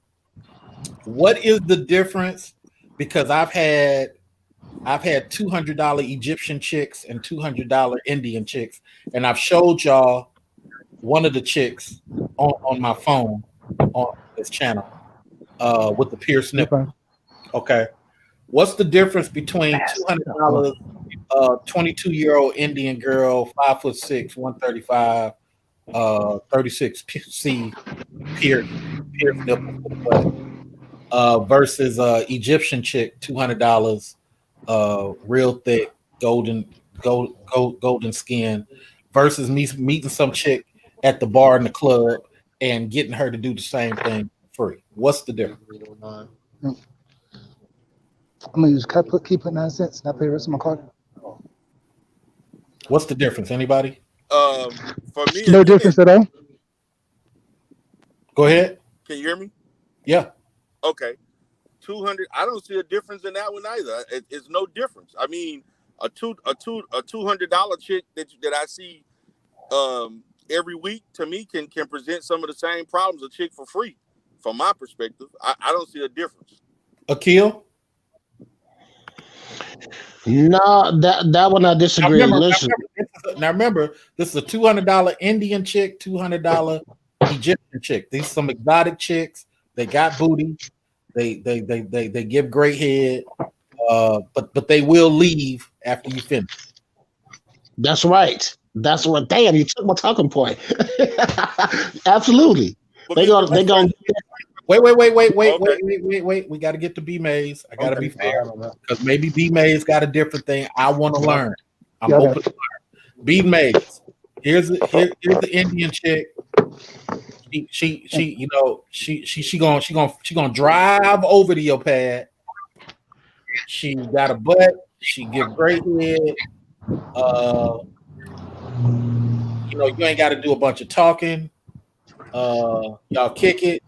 What is the difference? Because I've had $200 Egyptian chicks and $200 Indian chicks, and I've showed y'all one of the chicks on my phone on this channel with the pierced nipple. Okay. What's the difference between $200 22-year-old Indian girl, 5'6", 135, 36C pierced nipple versus Egyptian chick, $200, real thick, golden skin, versus me meeting some chick at the bar in the club and getting her to do the same thing for free? What's the difference? I'm gonna keep putting 9 cents and I pay the rest of my card. What's the difference? Anybody? For me, No difference at all. Go ahead. Can you hear me? Yeah. Okay. 200. I don't see a difference in that one either. It's no difference. I mean, a $200 chick that I see every week to me can present some of the same problems a chick for free. From my perspective, I don't see a difference. Akil? No, that one I disagree. Now remember, this is a $200 Indian chick, $200 Egyptian chick. These some exotic chicks. They got booty. They give great head. But they will leave after you finish. That's right. That's what. Damn, you took my talking point. Absolutely. But They Mr. gonna. Wait. We got to get to B Mays. I got to be fair because maybe B Mays got a different thing. I want to learn. I'm open to learn. B Mays. Here's the Indian chick. She gonna drive over to your pad. She got a butt. She give great head. You ain't got to do a bunch of talking. Y'all kick it.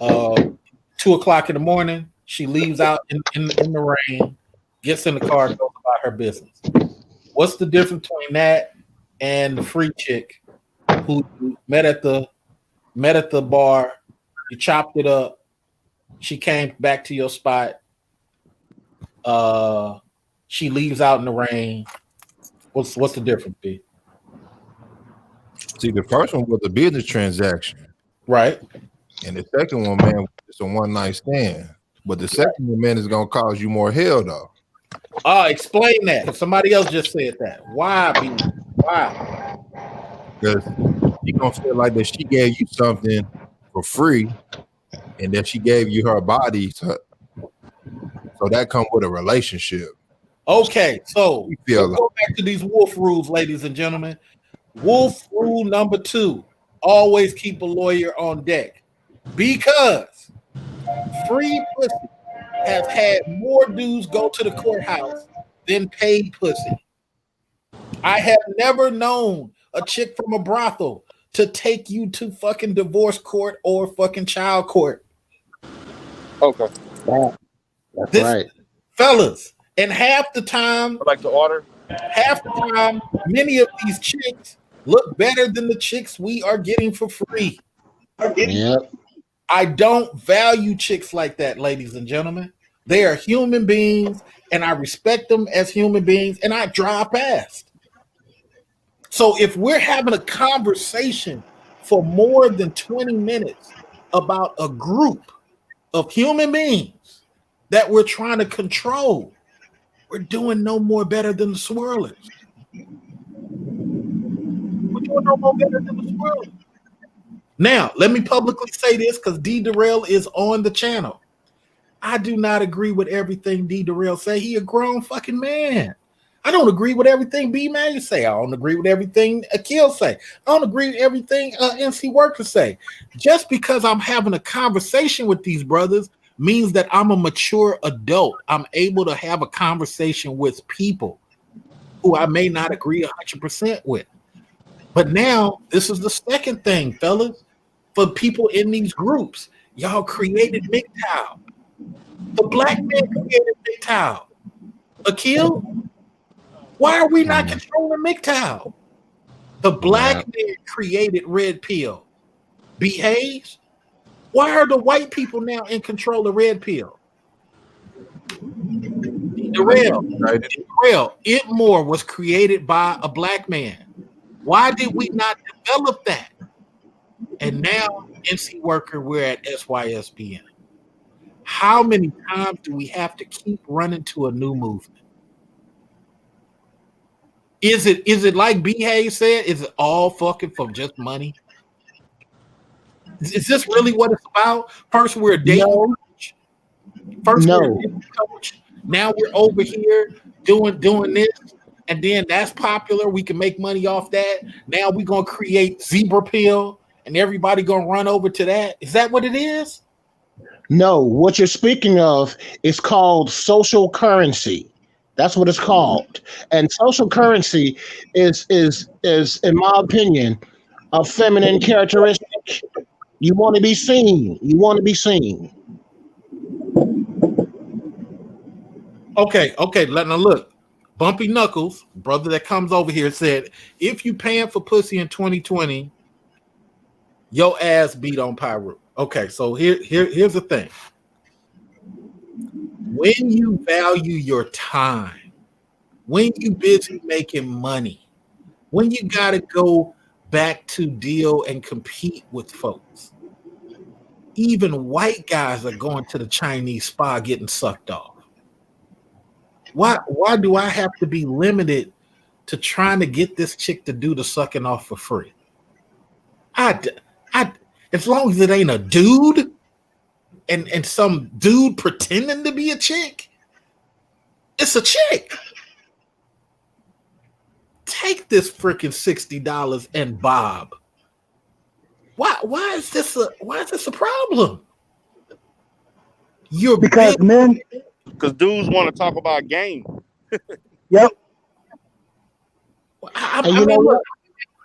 2:00 in the morning, she leaves out in the rain, gets in the car, goes about her business. What's the difference between that and the free chick who met at the bar? You chopped it up. She came back to your spot. She leaves out in the rain. What's the difference, B? See, the first one was a business transaction, right? And the second one, man, it's a one-night stand. But the second one, man, is gonna cause you more hell, though. Explain that. If somebody else just said that, why, B? Why? Because you gonna feel like that she gave you something for free, and that she gave you her body, so that comes with a relationship. Okay, so we'll go back to these wolf rules, ladies and gentlemen. Wolf rule number 2: always keep a lawyer on deck, because free pussy has had more dudes go to the courthouse than paid pussy. I have never known a chick from a brothel to take you to fucking divorce court or fucking child court. Okay. That's right. Fellas, and half the time, I'd like to order. Many of these chicks look better than the chicks we are getting for free. Yep. I don't value chicks like that, ladies and gentlemen. They are human beings, and I respect them as human beings, and I drive past. So if we're having a conversation for more than 20 minutes about a group of human beings that we're trying to control, we're doing no more better than the swirlers. We're doing no more better than the swirlers. Now, let me publicly say this because D. Durrell is on the channel. I do not agree with everything D. Durrell say. He a grown fucking man. I don't agree with everything B. May say. I don't agree with everything Akil say. I don't agree with everything NC Worker say. Just because I'm having a conversation with these brothers means that I'm a mature adult. I'm able to have a conversation with people who I may not agree 100% with. But now, this is the second thing, fellas. For people in these groups, y'all created MGTOW. The black man created MGTOW. Akil, why are we not controlling MGTOW? The black man created Red Pill. Behaves. Why are the white people now in control of Red Pill? Darrell, Itmore was created by a black man. Why did we not develop that? And now, NC Worker, we're at SYSBN. How many times do we have to keep running to a new movement? Is it like B. Hayes said? Is it all fucking for just money? Is this really what it's about? First, we're a dating coach. We're a dating coach. Now we're over here doing this, and then that's popular. We can make money off that. Now we're gonna create Zebra Pill, and everybody gonna run over to that. Is that what it is? No, what you're speaking of is called social currency. That's what it's called. And social currency is in my opinion, a feminine characteristic. You want to be seen. You want to be seen. Okay. Now look, Bumpy Knuckles, brother that comes over here, said, if you paying for pussy in 2020, your ass beat on Pyro. Okay, so here's the thing. When you value your time, when you busy making money, when you gotta go back to deal and compete with folks. Even white guys are going to the Chinese spa getting sucked off. Why do I have to be limited to trying to get this chick to do the sucking off for free? As long as it ain't a dude and some dude pretending to be a chick, it's a chick. Take this freaking $60 and bob. Why is this a problem? Because men. Because dudes want to talk about game. Yep. Look,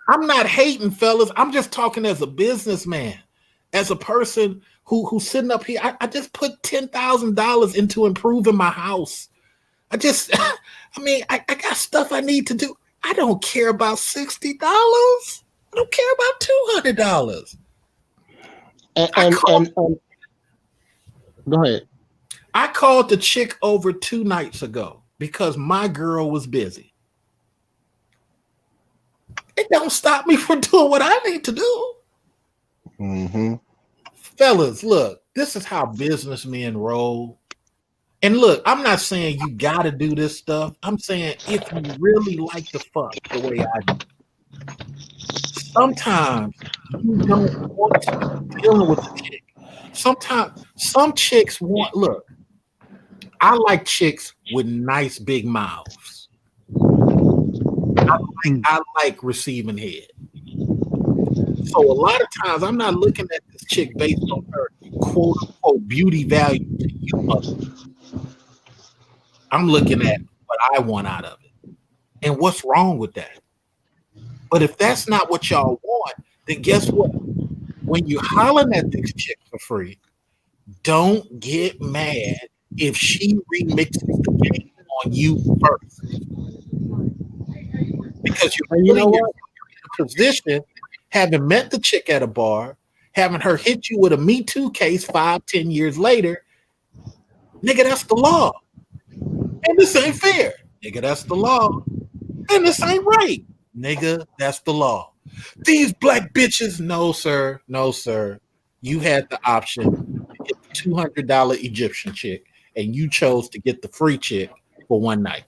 I'm not hating, fellas. I'm just talking as a businessman, as a person who's sitting up here. I just put $10,000 into improving my house. I got stuff I need to do. I don't care about $60. I don't care about $200. Go ahead. I called the chick over 2 nights ago because my girl was busy. It don't stop me from doing what I need to do. Mm-hmm. Fellas, look, this is how businessmen roll. And look, I'm not saying you got to do this stuff. I'm saying if you really like to fuck the way I do, sometimes you don't want to be dealing with the chick. Sometimes some chicks want, look, I like chicks with nice big mouths. I like receiving head. So a lot of times I'm not looking at this chick based on her quote unquote beauty value to you. I'm looking at what I want out of it. And what's wrong with that? But if that's not what y'all want, then guess what? When you're hollering at this chick for free, don't get mad if she remixes the game on you first. Because you're in a position, having met the chick at a bar, having her hit you with a Me Too case 5-10 years later, nigga, that's the law. And this ain't fair. Nigga, that's the law. And this ain't right. Nigga, that's the law. These black bitches, no, sir. No, sir. You had the option to get the $200 Egyptian chick, and you chose to get the free chick for one night.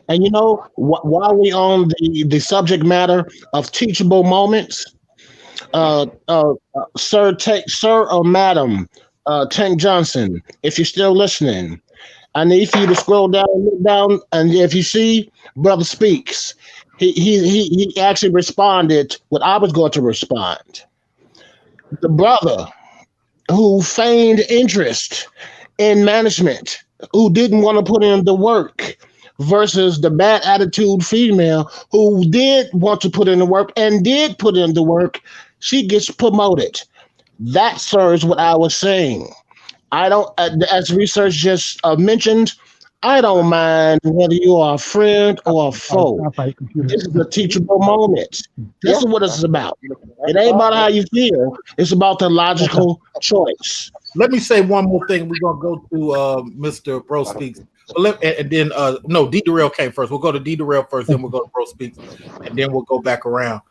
And while we on the subject matter of teachable moments, sir or madam, Tank Johnson, if you're still listening, I need for you to scroll down and look down, and if you see Brother Speaks, he actually responded what I was going to respond. The brother who feigned interest in management, who didn't want to put in the work, versus the bad attitude female who did want to put in the work and did put in the work, she gets promoted. That, sir, is what I was saying. I don't, as research just mentioned, I don't mind whether you are a friend or a foe. This is a teachable moment. This is what it's about. It ain't about how you feel. It's about the logical choice. Let me say one more thing. We're going to go to Mr. Bro Speaks. And then, no, D. Durrell came first. We'll go to D. Durrell first, then we'll go to Bro Speaks, and then we'll go back around.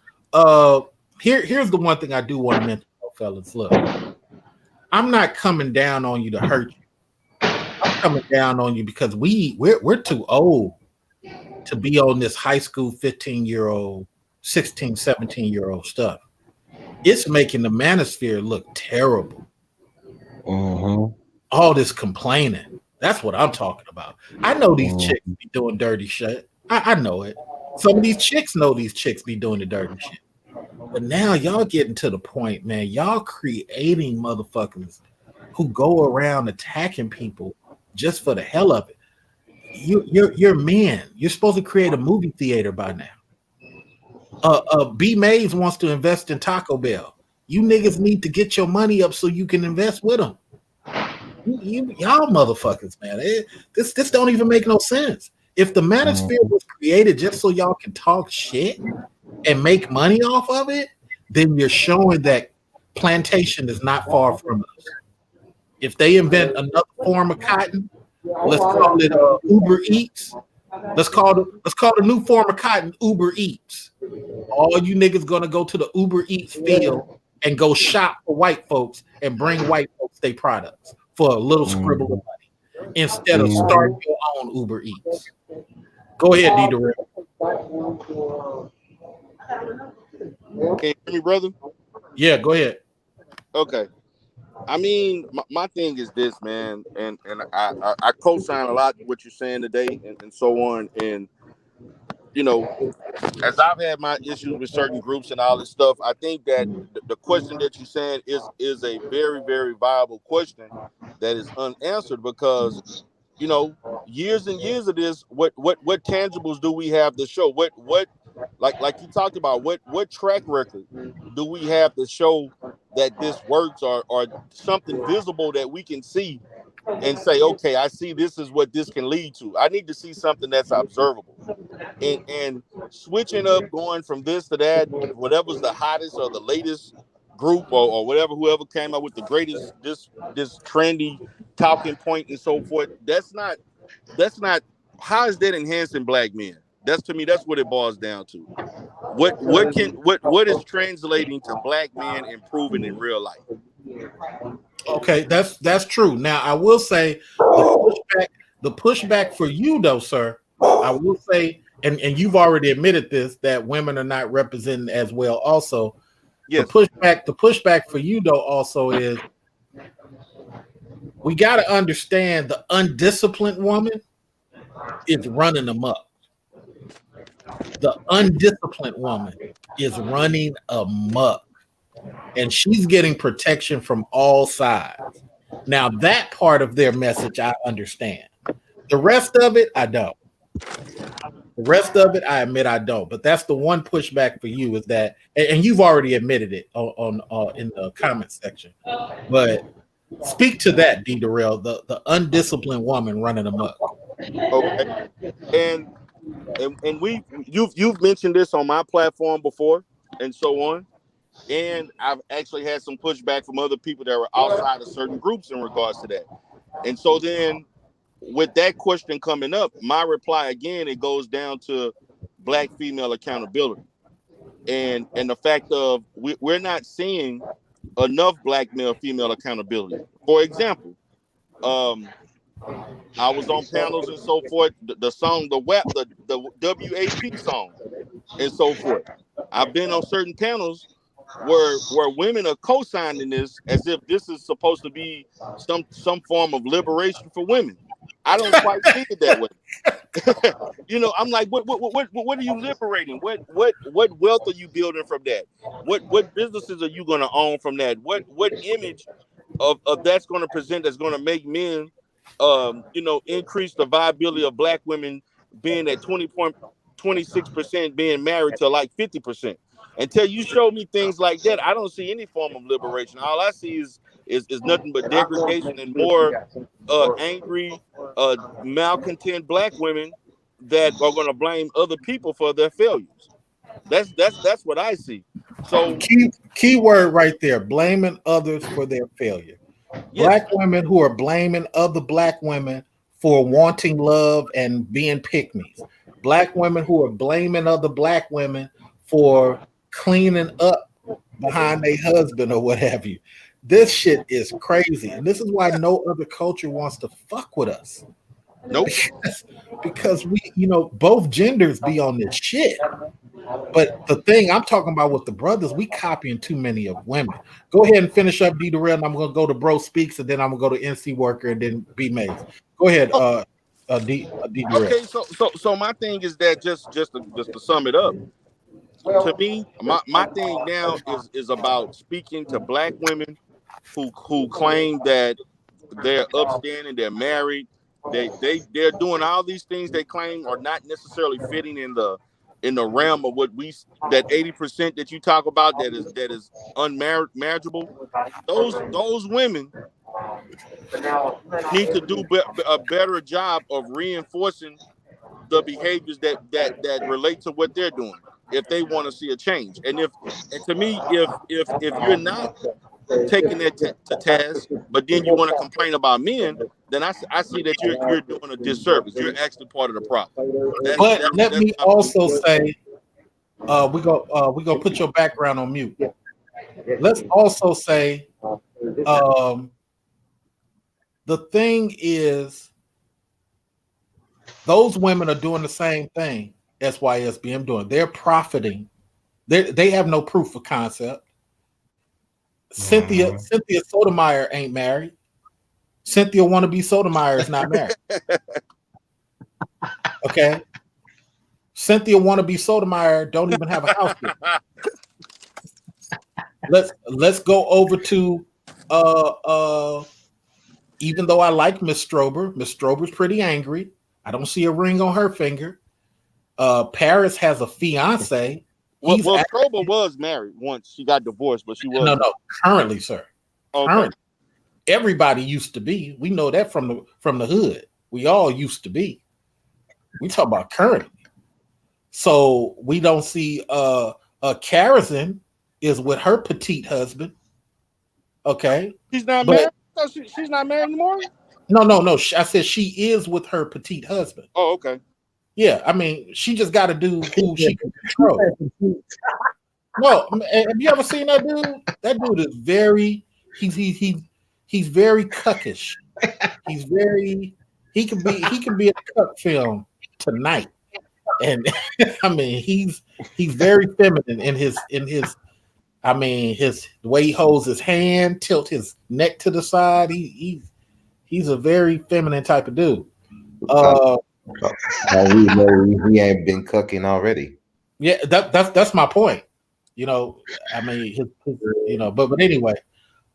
Here's the one thing I do want to mention, fellas. Look, I'm not coming down on you to hurt you. I'm coming down on you because we're too old to be on this high school 15-year-old, 16, 17-year-old stuff. It's making the manosphere look terrible. All this complaining. That's what I'm talking about. I know these chicks be doing dirty shit. I know it. Some of these chicks know these chicks be doing the dirty shit. But now y'all getting to the point, man, y'all creating motherfuckers who go around attacking people just for the hell of it. You're men. You're supposed to create a movie theater by now. B. Mays wants to invest in Taco Bell. You niggas need to get your money up so you can invest with them. Y'all motherfuckers, man. This don't even make no sense. If the manosphere was created just so y'all can talk shit and make money off of it, then you're showing that plantation is not far from us. If they invent another form of cotton, let's call it Uber Eats. Let's call the new form of cotton Uber Eats. All you niggas gonna go to the Uber Eats field and go shop for white folks and bring white folks their products for a little scribble of money instead of starting your own Uber Eats. Go ahead, D. Durrell. Can you hear me, brother? Yeah, go ahead. Okay. I mean, my thing is this, man, and I co-sign a lot what you're saying today and so on. And, you know, as I've had my issues with certain groups and all this stuff, I think that the question that you're saying is a very, very viable question that is unanswered because, you know, years and years of this, what tangibles do we have to show? What like you talked about, what track record do we have to show that this works or something visible that we can see and say, okay, I see this is what this can lead to. I need to see something that's observable. And switching up, going from this to that, whatever's the hottest or the latest group or whatever, whoever came up with the greatest this trendy talking point and so forth, that's not how is that enhancing black men? That's, to me, that's what it boils down to. What is translating to black men improving in real life? Okay, that's true. Now I will say the pushback for you though, sir, I will say, and you've already admitted this, that women are not represented as well also. Yes. The pushback for you though also is we got to understand the undisciplined woman is running amok. The undisciplined woman is running amok, and she's getting protection from all sides. Now, that part of their message, I understand. The rest of it, I don't. The rest of it, I admit I don't. But that's the one pushback for you is that, and you've already admitted it on in the comment section. But speak to that, D. Durrell, the undisciplined woman running amok. Okay, and you've mentioned this on my platform before, and so on. And I've actually had some pushback from other people that were outside of certain groups in regards to that. And so then with that question coming up, my reply again, it goes down to black female accountability. And the fact of we're not seeing enough black male female accountability. For example, I was on panels and so forth, the song, the WAP song and so forth. I've been on certain panels where women are co-signing this as if this is supposed to be some form of liberation for women. I don't quite see it that way. You know, I'm like, what are you liberating? What wealth are you building from that? What businesses are you going to own from that? What image of that's going to present that's going to make men, increase the viability of black women being at 20.26% being married to like 50%. Until you show me things like that, I don't see any form of liberation. All I see is nothing but degradation and more angry, malcontent black women that are going to blame other people for their failures. That's what I see. So key word right there: blaming others for their failure. Yes. Black women who are blaming other black women for wanting love and being pick-me's. Black women who are blaming other black women for cleaning up behind their husband or what have you. This shit is crazy. And this is why no other culture wants to fuck with us. Nope. Because we, both genders be on this shit. But the thing I'm talking about with the brothers, we copying too many of women. Go ahead and finish up D. Durrell, and I'm going to go to Bro Speaks, and then I'm going to go to NC Worker, and then B. Mays. Go ahead, D. Durrell. Okay, so my thing is that just to sum it up, to me, my thing now is about speaking to black women who claim that they're upstanding, they're married, they're doing all these things they claim are not necessarily fitting in the realm of what that 80% that you talk about that is unmarriageable. Those women need to do a better job of reinforcing the behaviors that relate to what they're doing if they want to see a change. And to me, if you're not taking that to task, but then you want to complain about men, then I see that you're doing a disservice. You're actually part of the problem. Let me also say, We go put your background on mute. Let's also say, the thing is, those women are doing the same thing SYSBM doing. They're profiting. They have no proof of concept. Cynthia Sotomayor ain't married. Cynthia wannabe Sotomayor is not married. Okay. Cynthia wannabe Sotomayor don't even have a house yet. Let's go over to even though I like Miss Strober's pretty angry. I don't see a ring on her finger. Paris has a fiance. Well, Strober was married once. She got divorced, but she was no. Currently, sir. Okay. Currently. Everybody used to be. We know that from the hood. We all used to be. We talk about currently. So we don't see Karazin is with her petite husband. Okay. She's not married. No, she's not married anymore. No. I said she is with her petite husband. Oh, okay. Yeah, I mean, she just got to do who she can control. No, have you ever seen that dude? That dude is very he's very cuckish. He can be in a cuck film tonight. And I mean, he's very feminine in his I mean, the way he holds his hand, tilt his neck to the side. He's a very feminine type of dude. We know he ain't been cooking already. Yeah, that's my point. You know, I mean, but anyway,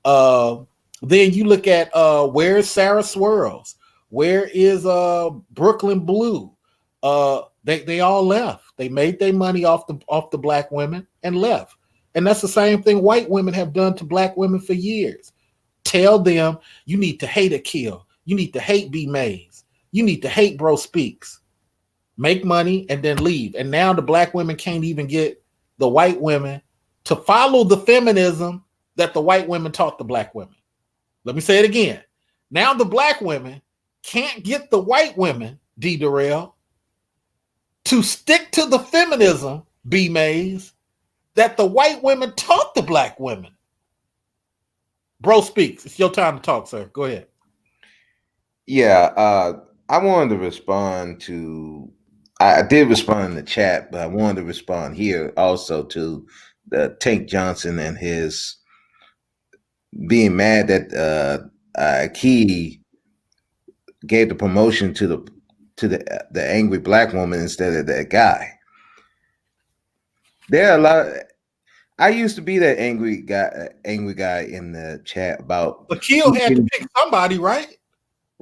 then you look at where's Sarah Swirls? Where is Brooklyn Blue? They all left. They made their money off the black women and left. And that's the same thing white women have done to black women for years. Tell them you need to hate a kill. You need to hate B Mays. You need to hate Bro Speaks. Make money and then leave. And now the black women can't even get the white women to follow the feminism that the white women taught the black women. Let me say it again. Now the black women can't get the white women, D. Durrell, to stick to the feminism, B. Mays, that the white women taught the black women. Bro Speaks. It's your time to talk, sir. Go ahead. Yeah, I wanted to respond to. I did respond in the chat, but I wanted to respond here also to the Tank Johnson and his being mad that Key gave the promotion to the angry black woman instead of that guy. There are a lot. I used to be that angry guy in the chat about. But Keel had to pick somebody, right?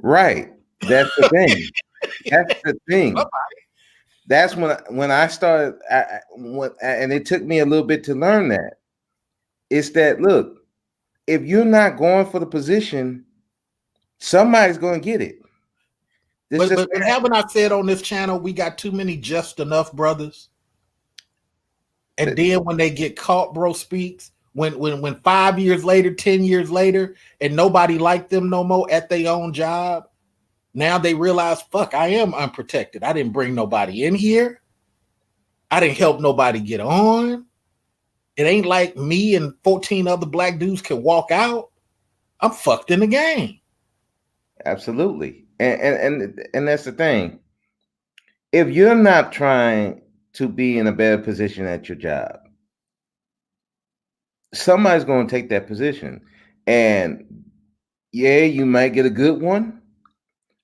Right. That's the thing. That's the thing. That's when I started, and it took me a little bit to learn that. It's that, look, if you're not going for the position, somebody's going to get it. But haven't I said on this channel, we got too many just enough brothers? And then when they get caught, Bro Speaks, when 5 years later, 10 years later, and nobody liked them no more at their own job, now they realize, fuck, I am unprotected. I didn't bring nobody in here. I didn't help nobody get on. It ain't like me and 14 other black dudes can walk out. I'm fucked in the game. Absolutely. And that's the thing. If you're not trying to be in a better position at your job, somebody's going to take that position. And yeah, you might get a good one.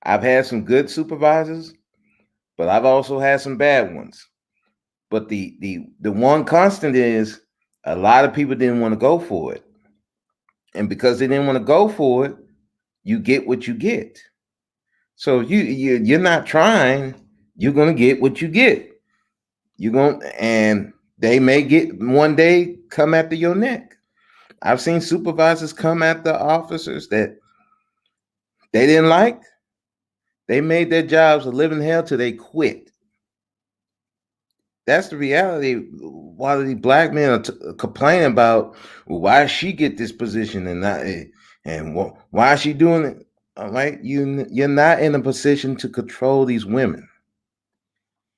I've had some good supervisors, but I've also had some bad ones. But the one constant is a lot of people didn't want to go for it. And because they didn't want to go for it, you get what you get. So you're not trying, you're going to get what you get. And they may get one day come after your neck. I've seen supervisors come after officers that they didn't like. They made their jobs a living hell till they quit. That's the reality. While the black men are complaining about, well, why she get this position and why is she doing it? All right, you're not in a position to control these women.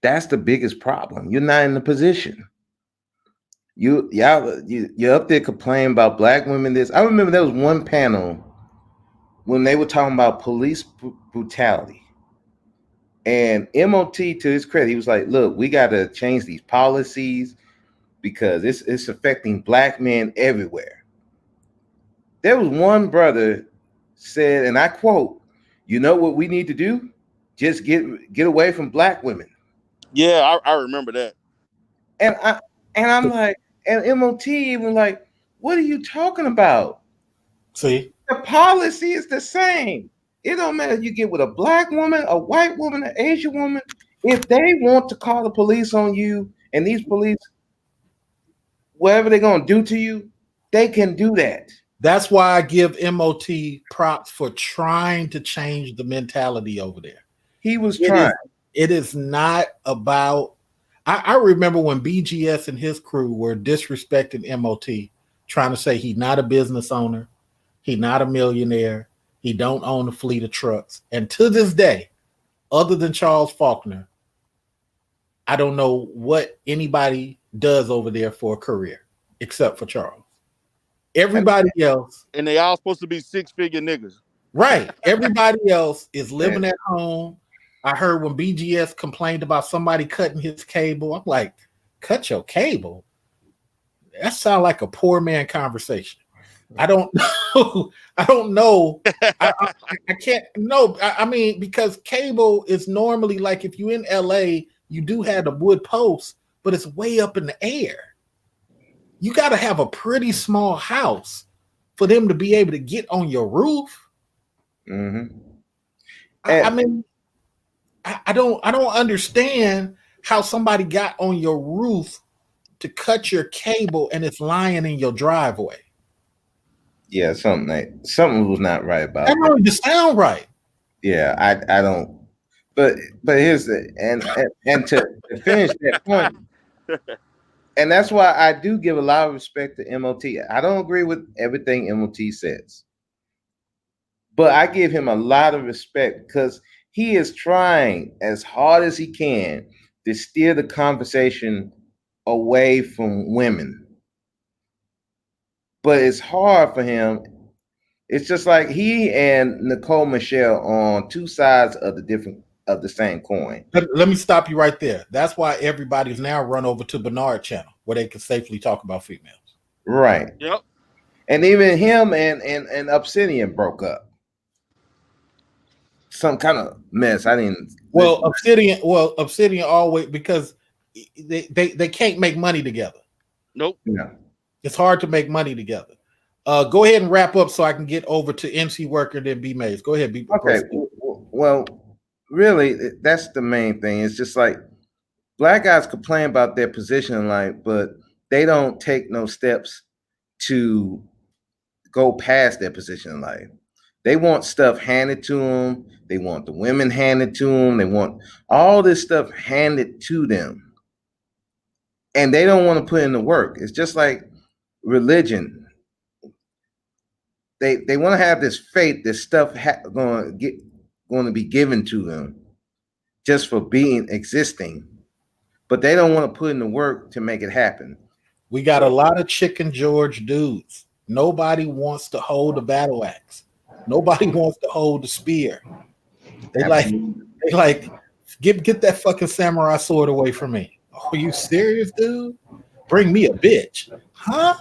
That's the biggest problem. You're not in the position. You're up there complaining about black women. This I remember there was one panel when they were talking about police brutality, and MOT, to his credit, he was like, "Look, we got to change these policies because it's affecting black men everywhere." There was one brother said, and I quote, "You know what we need to do? Just get away from black women." Yeah, I remember that. And I'm like, and MOT even like, "What are you talking about? See, The policy is the same. It don't matter if you get with a black woman, a white woman, an Asian woman. If they want to call the police on you, and these police, whatever they're gonna do to you, they can do that." that's why I give MOT props for trying to change the mentality over there. He was trying. It is not about. I remember when BGS and his crew were disrespecting MOT, trying to say he's not a business owner, he's not a millionaire, he don't own a fleet of trucks. And to this day, other than Charles Faulkner, I don't know what anybody does over there for a career except for Charles. Everybody else, And they all supposed to be 6-figure niggas. right? Everybody else is living at home. I heard when BGS complained about somebody cutting his cable. I'm like, cut your cable? That sounds like a poor man conversation. I don't know. I don't know. I can't. No, I mean, because cable is normally like if you're in LA, you do have the wood post, but it's way up in the air. You got to have a pretty small house for them to be able to get on your roof. Mm-hmm. I mean, I don't understand how somebody got on your roof to cut your cable and it's lying in your driveway. Yeah, something was not right about that. That don't just sound right. Yeah, I don't. But here's the and to finish that point, and that's why I do give a lot of respect to MOT. I don't agree with everything MOT says, but I give him a lot of respect because he is trying as hard as he can to steer the conversation away from women. But it's hard for him. It's just like he and Nicole Michelle on two sides of the same coin. Let me stop you right there. That's why everybody's now run over to Bernard channel where they can safely talk about females. Right. Yep. And even him and Obsidian broke up. Some kind of mess. I didn't. Well, Obsidian always, because they can't make money together. Nope. Yeah. It's hard to make money together. Go ahead and wrap up so I can get over to MC Worker then B Mays. Go ahead, B. Okay. Well, really, that's the main thing. It's just like black guys complain about their position in life, but they don't take no steps to go past their position in life. They want stuff handed to them. They want the women handed to them. They want all this stuff handed to them. And they don't want to put in the work. It's just like religion. They want to have this faith, this stuff going to be given to them just for existing. But they don't want to put in the work to make it happen. We got a lot of Chicken George dudes. Nobody wants to hold a battle axe. Nobody wants to hold the spear. They like get that fucking samurai sword away from me. Are you serious, dude? Bring me a bitch, huh?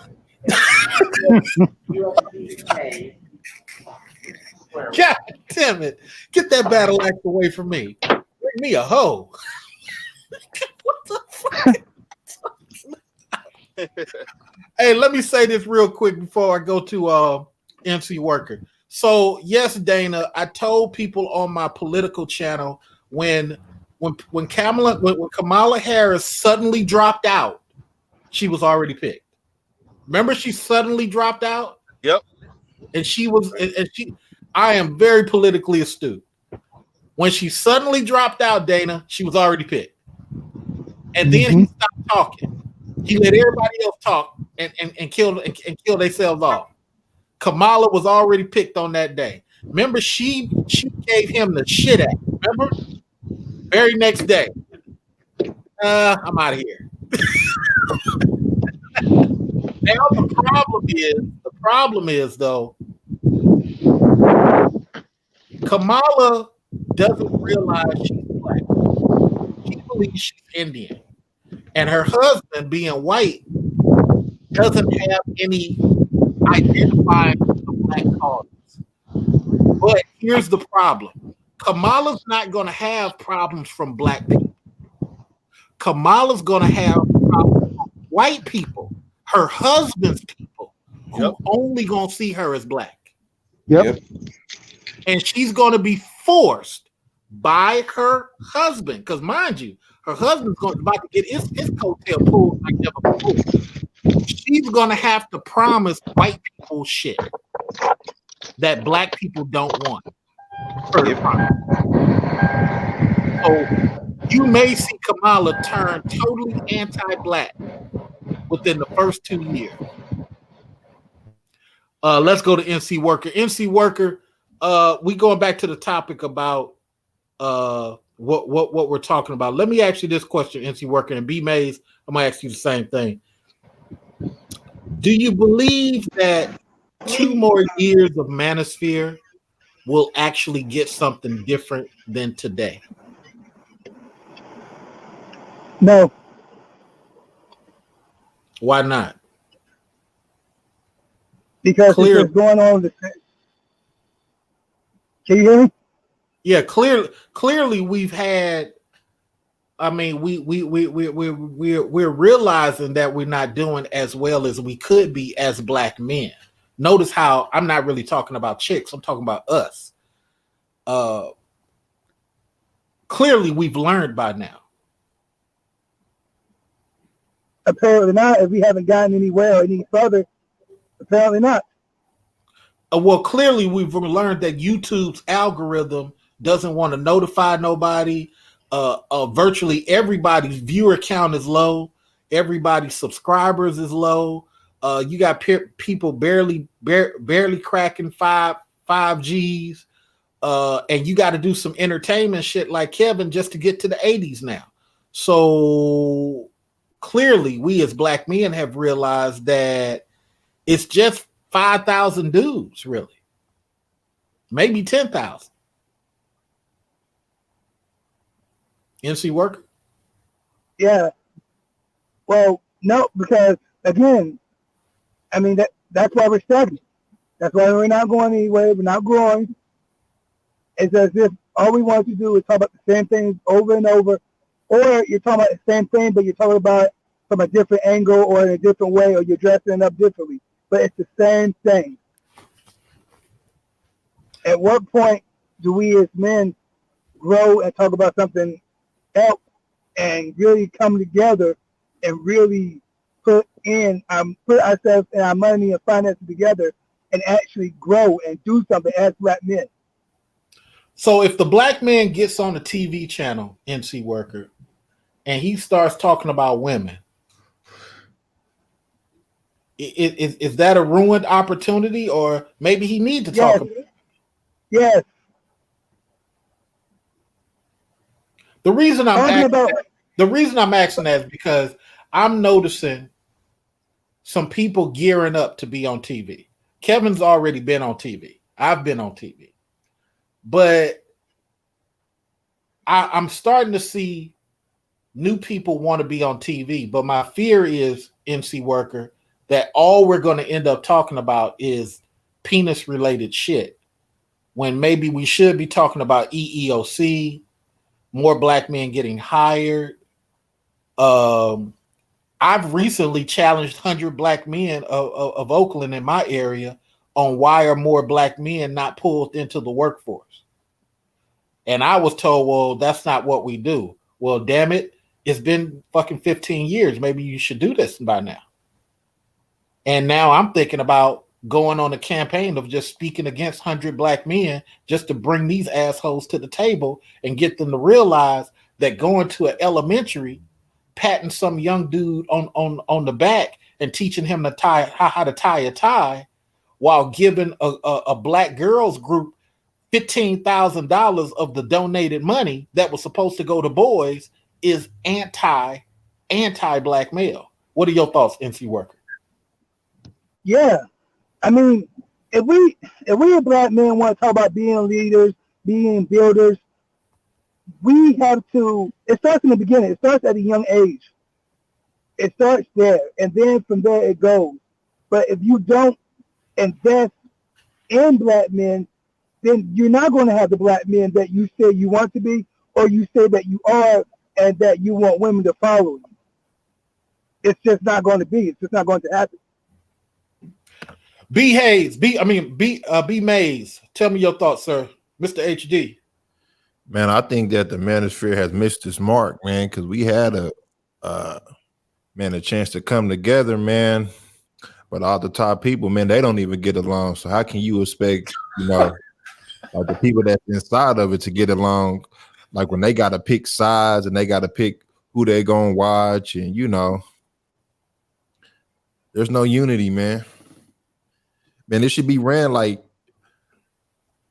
God damn it! Get that battle axe away from me. Bring me a hoe. What the fuck? Hey, let me say this real quick before I go to MC Worker. So yes, Dana, I told people on my political channel when Kamala Harris suddenly dropped out, she was already picked. Remember, she suddenly dropped out. Yep. And I am very politically astute. When she suddenly dropped out, Dana, she was already picked. And then he stopped talking. He let everybody else talk and kill themselves off. Kamala was already picked on that day. Remember, she gave him the shit at. Remember? Very next day. I'm out of here. Now the problem is though, Kamala doesn't realize she's black. She believes she's Indian. And her husband, being white, doesn't have any identifying with the black causes. But here's the problem. Kamala's not going to have problems from black people. Kamala's going to have problems from white people, her husband's people, who only going to see her as black. Yep. And she's going to be forced by her husband, because mind you, her husband's about to get his coattail pulled like never before. She's going to have to promise white people shit that black people don't want. So you may see Kamala turn totally anti-black within the first 2 years. Let's go to NC Worker. NC Worker, we going back to the topic about what we're talking about. Let me ask you this question, NC Worker, and B Mays, I'm gonna ask you the same thing. Do you believe that 2 more years of Manosphere will actually get something different than today? No. Why not? Because it's just going on. Can you hear me? Yeah, clearly we've had. I mean, we're realizing that we're not doing as well as we could be as black men. Notice how I'm not really talking about chicks. I'm talking about us. Clearly, we've learned by now. Apparently not. If we haven't gotten anywhere or any further, apparently not. Well, clearly we've learned that YouTube's algorithm doesn't want to notify nobody. Virtually everybody's viewer count is low. Everybody's subscribers is low. You got people barely cracking 5Gs. And you got to do some entertainment shit like Kevin just to get to the 80s now. So clearly we as black men have realized that it's just 5,000 dudes, really. Maybe 10,000. NC Worker? Yeah. Well, no, because again, I mean that's why we're stagnant. That's why we're not going anywhere. We're not growing. It's as if all we want to do is talk about the same things over and over, or you're talking about the same thing, but you're talking about it from a different angle or in a different way, or you're dressing it up differently. But it's the same thing. At what point do we as men grow and talk about something else and really come together and really put ourselves and our money and finances together and actually grow and do something as black men? So if the black man gets on a TV channel, NC Worker, and he starts talking about women, is that a ruined opportunity, or maybe he needs to talk about it? Yes. The reason I'm asking that is because I'm noticing some people gearing up to be on TV. Kevin's already been on TV. I've been on TV. But I'm starting to see new people want to be on TV. But my fear is, NC Worker, that all we're going to end up talking about is penis-related shit, when maybe we should be talking about EEOC, more black men getting hired. I've recently challenged 100 black men of Oakland in my area on why are more black men not pulled into the workforce. And I was told, well, that's not what we do. Well, damn it, it's been fucking 15 years. Maybe you should do this by now. And now I'm thinking about going on a campaign of just speaking against 100 black men just to bring these assholes to the table and get them to realize that going to an elementary, patting some young dude on the back and teaching him to how to tie a tie while giving a black girls group $15,000 of the donated money that was supposed to go to boys is anti-black male. What are your thoughts, NC Worker? Yeah, I mean, if we as black men want to talk about being leaders, being builders, we have to. It starts in the beginning. It starts at a young age. It starts there, and then from there it goes. But if you don't invest in black men, then you're not going to have the black men that you say you want to be, or you say that you are, and that you want women to follow you. It's just not going to be. It's just not going to happen. B Hayes, B Mays. Tell me your thoughts, sir, Mr. HD. Man, I think that the manosphere has missed its mark, man, because we had a chance to come together, man. But all the top people, man, they don't even get along. So how can you expect, like the people that's inside of it to get along? Like when they got to pick sides and they got to pick who they gonna watch, and there's no unity, man. Man, it should be ran like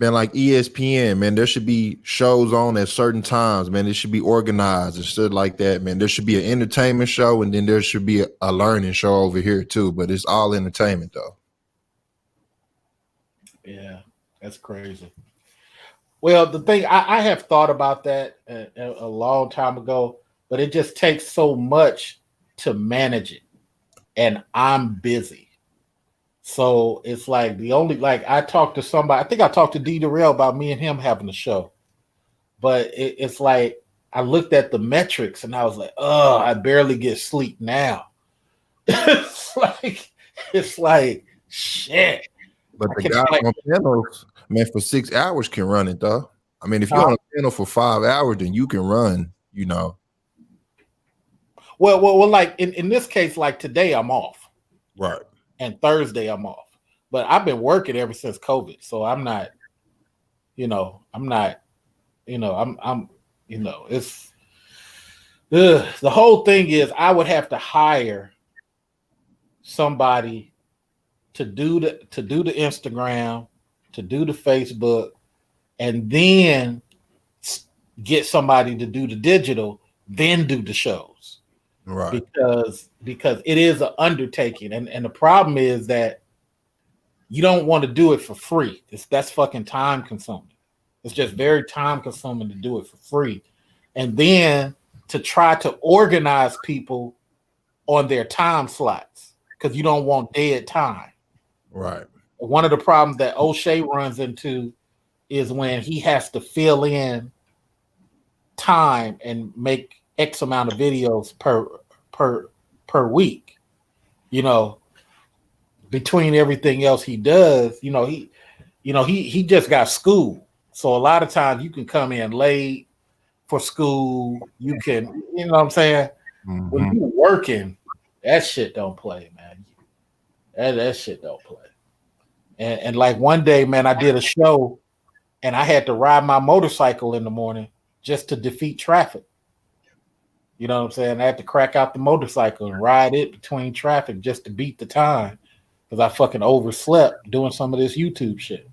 ESPN, man. There should be shows on at certain times, man. It should be organized and shit like that, man. There should be an entertainment show, and then there should be a learning show over here too. But it's all entertainment, though. Yeah, that's crazy. Well, the thing I have thought about that a long time ago, but it just takes so much to manage it, and I'm busy. So it's like I talked to somebody. I think I talked to D Darrell about me and him having a show, but it's like I looked at the metrics and I was like, oh, I barely get sleep now. it's like shit. But the guy on panels, man, for 6 hours can run it, though. I mean, if you're on a panel for 5 hours, then you can run, Well, like in this case, like today I'm off. Right. And Thursday I'm off. But I've been working ever since COVID. So I'm not, it's the whole thing is I would have to hire somebody to do the Instagram, to do the Facebook, and then get somebody to do the digital, then do the shows. Right. Because it is an undertaking. And the problem is that you don't want to do it for free. That's fucking time consuming. It's just very time consuming to do it for free. And then to try to organize people on their time slots because you don't want dead time. Right. One of the problems that OSHAY runs into is when he has to fill in time and make X amount of videos per week, between everything else he does, he just got school. So a lot of times you can come in late for school. You can, you know what I'm saying? Mm-hmm. When you're working, that shit don't play, man. That shit don't play. And like one day, man, I did a show and I had to ride my motorcycle in the morning just to defeat traffic. You know what I'm saying? I had to crack out the motorcycle and ride it between traffic just to beat the time because I fucking overslept doing some of this YouTube shit.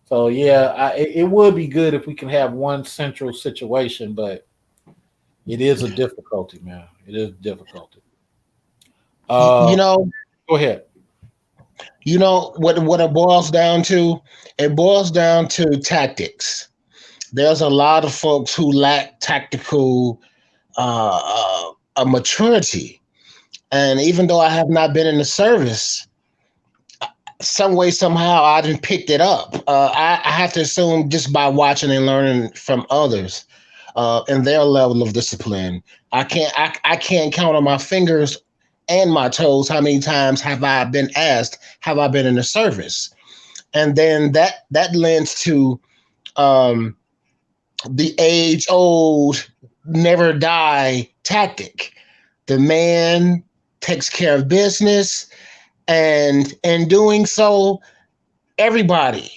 So yeah, it would be good if we can have one central situation, but it is a difficulty, man. It is a difficulty. Go ahead. What it boils down to? It boils down to tactics. There's a lot of folks who lack tactical a maturity. And even though I have not been in the service, some way, somehow, I didn't picked it up. I have to assume just by watching and learning from others and their level of discipline. I can't count on my fingers and my toes how many times have I been asked, have I been in the service? And then that lends to the age-old never die tactic. The man takes care of business, and in doing so, everybody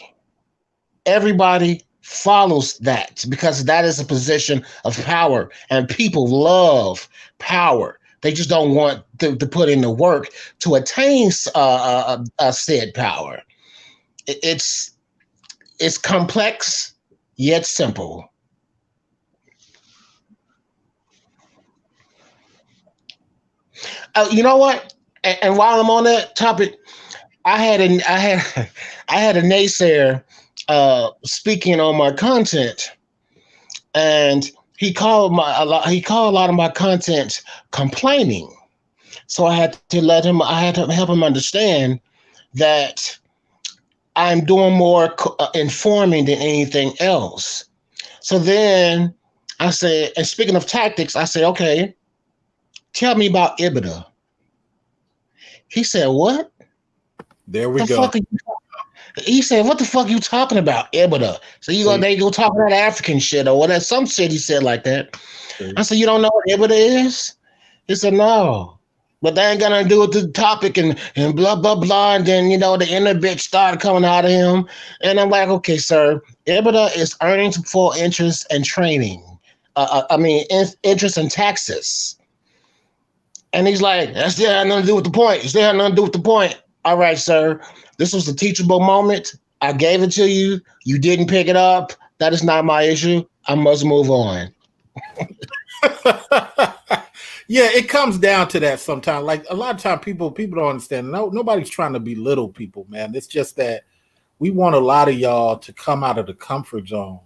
follows that because that is a position of power, and people love power. They just don't want to put in the work to attain said power. It's complex yet simple. You know what? And while I'm on that topic, I had a naysayer speaking on my content, and he called a lot of my content complaining. So I had to help him understand that I'm doing more informing than anything else. So then I said, and speaking of tactics, I said, okay, tell me about EBITDA. He said, what? There we go. He said, what the fuck are you talking about, EBITDA? So they go talking that African shit or whatever. Some shit he said like that. I said, you don't know what EBITDA is? He said, no. But they ain't gonna do with the topic and blah, blah, blah. And then, the inner bitch started coming out of him. And I'm like, okay, sir, EBITDA is earnings before interest and training. Interest and taxes. And he's like, that still had nothing to do with the point. It still had nothing to do with the point. All right, sir. This was a teachable moment. I gave it to you. You didn't pick it up. That is not my issue. I must move on. Yeah, it comes down to that sometimes. Like a lot of times people don't understand. No, nobody's trying to belittle people, man. It's just that we want a lot of y'all to come out of the comfort zone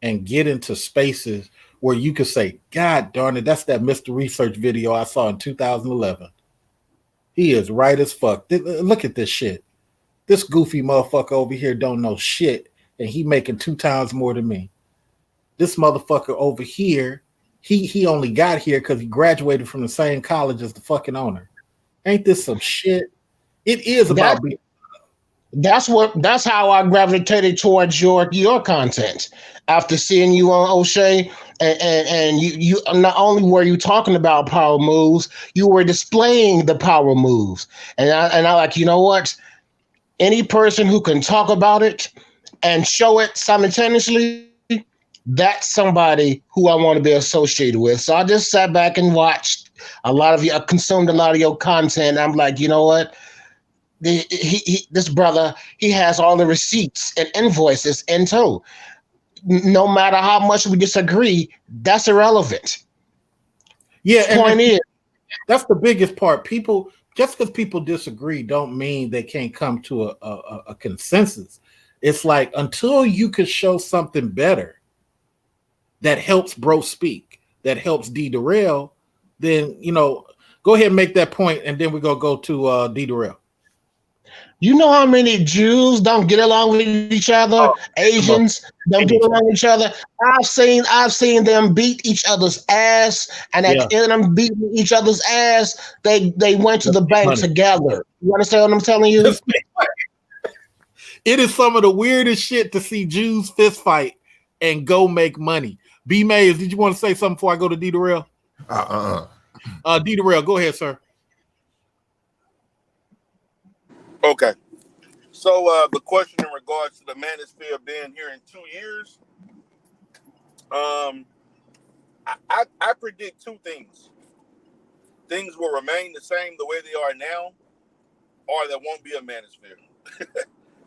and get into spaces where you could say, God darn it, that's that Mr. Research video I saw in 2011. He is right as fuck. Look at this shit. This goofy motherfucker over here don't know shit, and he making 2 times more than me. This motherfucker over here, he only got here because he graduated from the same college as the fucking owner. Ain't this some shit? It is about being. That's how I gravitated towards your content after seeing you on OSHAY, and you not only were you talking about power moves, you were displaying the power moves, and I like, you know what? Any person who can talk about it and show it simultaneously, that's somebody who I want to be associated with. So I just sat back and watched a lot of you. I consumed a lot of your content. I'm like, you know what? This brother, he has all the receipts and invoices in tow. No matter how much we disagree, that's irrelevant. Yeah, the point is, that's the biggest part. People, just because people disagree, don't mean they can't come to a consensus. It's like until you can show something better that helps bro speak, that helps D Darrell, then go ahead and make that point, and then we're gonna go to D Darrell. You know how many Jews don't get along with each other? Asians don't get along with each other. I've seen them beat each other's ass, and at the end of them beating each other's ass, they went to the bank together. You understand what I'm telling you? It is some of the weirdest shit to see Jews fist fight and go make money. B Mays, did you want to say something before I go to D Darrell? D Darrell, go ahead, sir. Okay. So the question in regards to the manosphere being here in 2 years, I predict 2 things. Things will remain the same the way they are now, or there won't be a manosphere.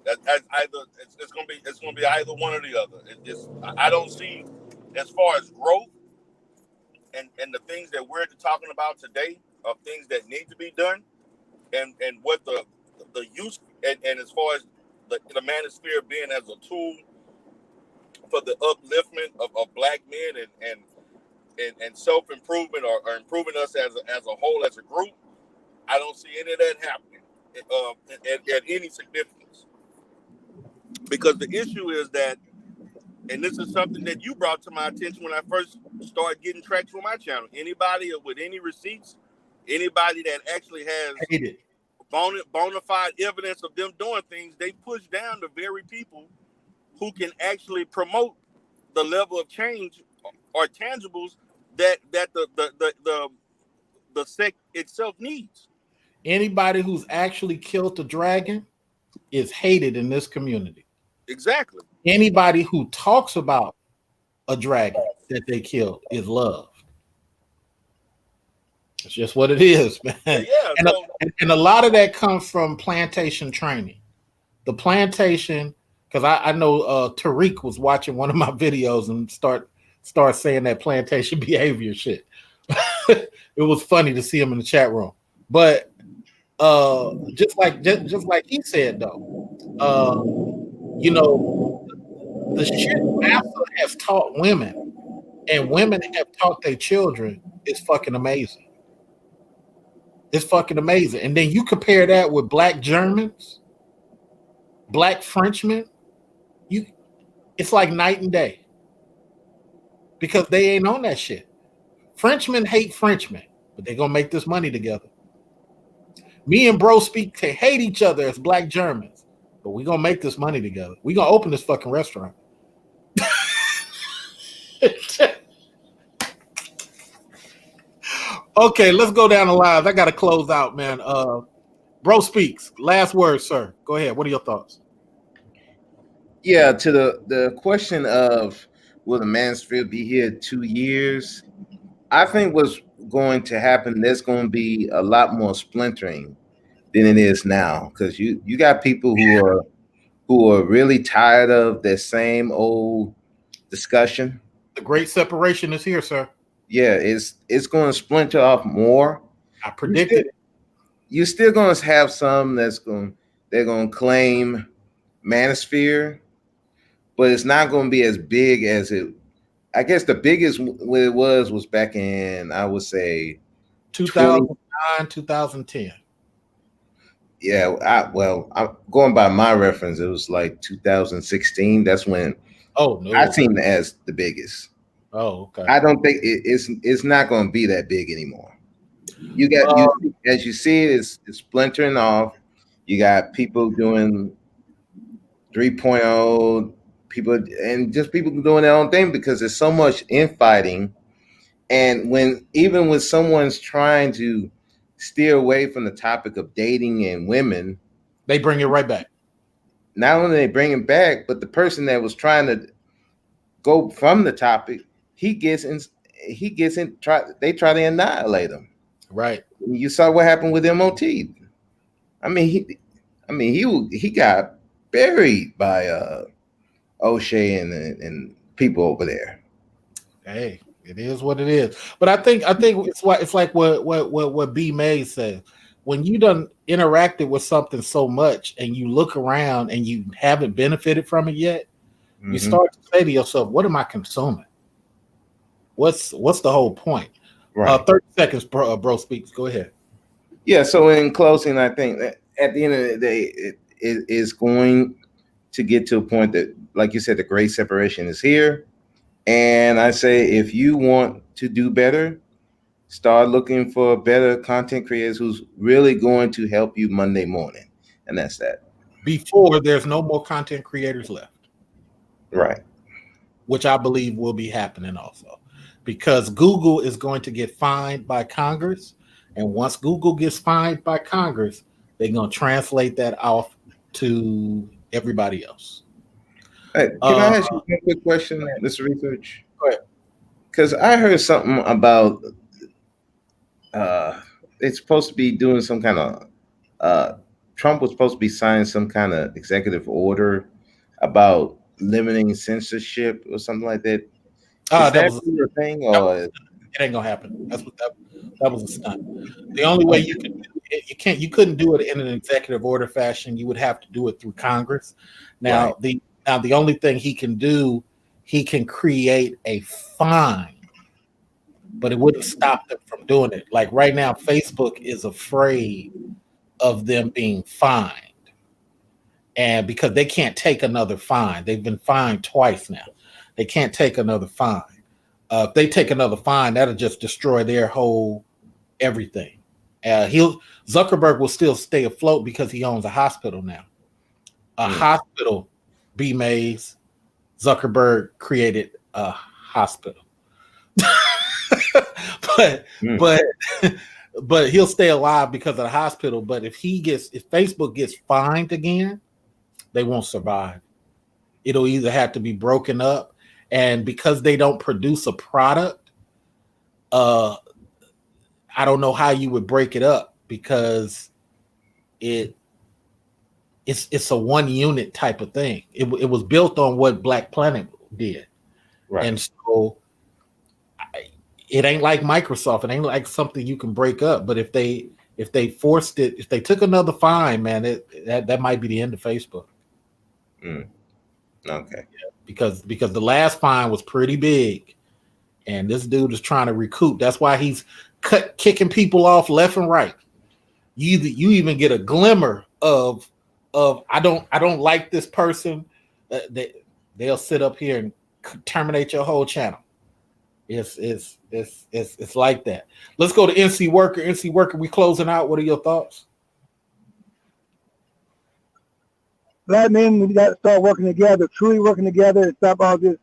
It's gonna be either one or the other. I don't see, as far as growth and the things that we're talking about today of things that need to be done, and what the use and as far as the manosphere being as a tool for the upliftment of black men and self-improvement or improving us as a whole, as a group, I don't see any of that happening at any significance. Because the issue is that, and this is something that you brought to my attention when I first started getting traction on my channel, anybody with any receipts, anybody that actually has bona fide evidence of them doing things, they push down the very people who can actually promote the level of change or tangibles that the sect itself needs. Anybody who's actually killed the dragon is hated in this community. Exactly. Anybody who talks about a dragon that they killed is loved. It's just what it is, man. Yeah, and a lot of that comes from plantation training. The plantation, because I know Tariq was watching one of my videos and start saying that plantation behavior shit. It was funny to see him in the chat room. But just like he said though, you know, the shit NASA has taught women and women have taught their children is fucking amazing. It's fucking amazing. And then you compare that with black Germans, black Frenchmen, it's like night and day. Because they ain't on that shit. Frenchmen hate Frenchmen, but they're gonna make this money together. Me and bro speak to hate each other as black Germans, but we're gonna make this money together. We're gonna open this fucking restaurant. Okay, let's go down the lines. I gotta close out, man. Bro speaks. Last word, sir. Go ahead. What are your thoughts? Yeah, to the question of will the Manosphere be here 2 years? I think what's going to happen, there's going to be a lot more splintering than it is now, because you got people who are really tired of the same old discussion. The great separation is here, sir. Yeah, it's going to splinter off more. I predicted it. You're still going to have some they're going to claim Manosphere, but it's not going to be as big as it. I guess the biggest what it was back in, I would say, 2009, 2010. Yeah, I'm going by my reference. It was like 2016. That's when I seen it as the biggest. Oh, okay. I don't think it's not going to be that big anymore. You got as you see it's splintering off. You got people doing 3.0, people and just people doing their own thing because there's so much infighting. And even when someone's trying to steer away from the topic of dating and women, they bring it right back. Not only they bring it back, but the person that was trying to go from the topic, they try to annihilate him. Right. You saw what happened with MOT. I mean, he got buried by OSHAY and people over there. Hey, it is what it is. But I think it's like what B May said. When you done interacted with something so much and you look around and you haven't benefited from it yet, you start to say to yourself, what am I consuming? What's the whole point? Right. 30 seconds, bro speaks. Go ahead. Yeah, so in closing, I think that at the end of the day, it is going to get to a point that, like you said, the great separation is here. And I say, if you want to do better, start looking for better content creators who's really going to help you Monday morning. And that's that. Before there's no more content creators left. Right. Which I believe will be happening also. Because Google is going to get fined by Congress. And once Google gets fined by Congress, they're going to translate that off to everybody else. Hey, can I ask you a quick question, Mr. Research? Go ahead. Because I heard something about it's supposed to be doing some kind of Trump was supposed to be signing some kind of executive order about limiting censorship or something like that. That was a thing, or it ain't gonna happen. That's what that was a stunt. The only way you couldn't do it in an executive order fashion. You would have to do it through Congress. Now the only thing he can do, he can create a fine, but it wouldn't stop them from doing it. Like right now, Facebook is afraid of them being fined, and because they can't take another fine, they've been fined twice now. They can't take another fine. If they take another fine, that'll just destroy their whole everything. Zuckerberg will still stay afloat because he owns a hospital now. Hospital, B. Mays, Zuckerberg created a hospital. but he'll stay alive because of the hospital. But if Facebook gets fined again, they won't survive. It'll either have to be broken up. And because they don't produce a product, I don't know how you would break it up because it's a one unit type of thing. It was built on what Black Planet did, right? And so it ain't like Microsoft. It ain't like something you can break up. But if they if they forced it, if they took another fine, man, that might be the end of Facebook. Okay. Because the last fine was pretty big, and this dude is trying to recoup. That's why he's kicking people off left and right. You even get a glimmer of I don't like this person. They'll sit up here and terminate your whole channel. It's like that. Let's go to NC Worker. NC Worker, we closing out. What are your thoughts? Black men, we got to start working together, truly working together, and stop all this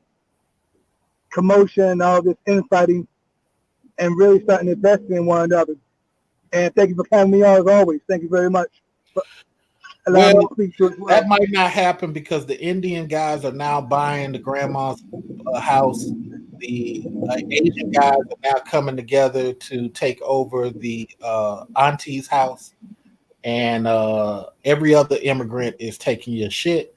commotion, all this infighting, and really starting investing in one another. And thank you for having me on as always. Thank you very much. Well, that might not happen because the Indian guys are now buying the grandma's house. The Asian guys are now coming together to take over the auntie's house. And every other immigrant is taking your shit.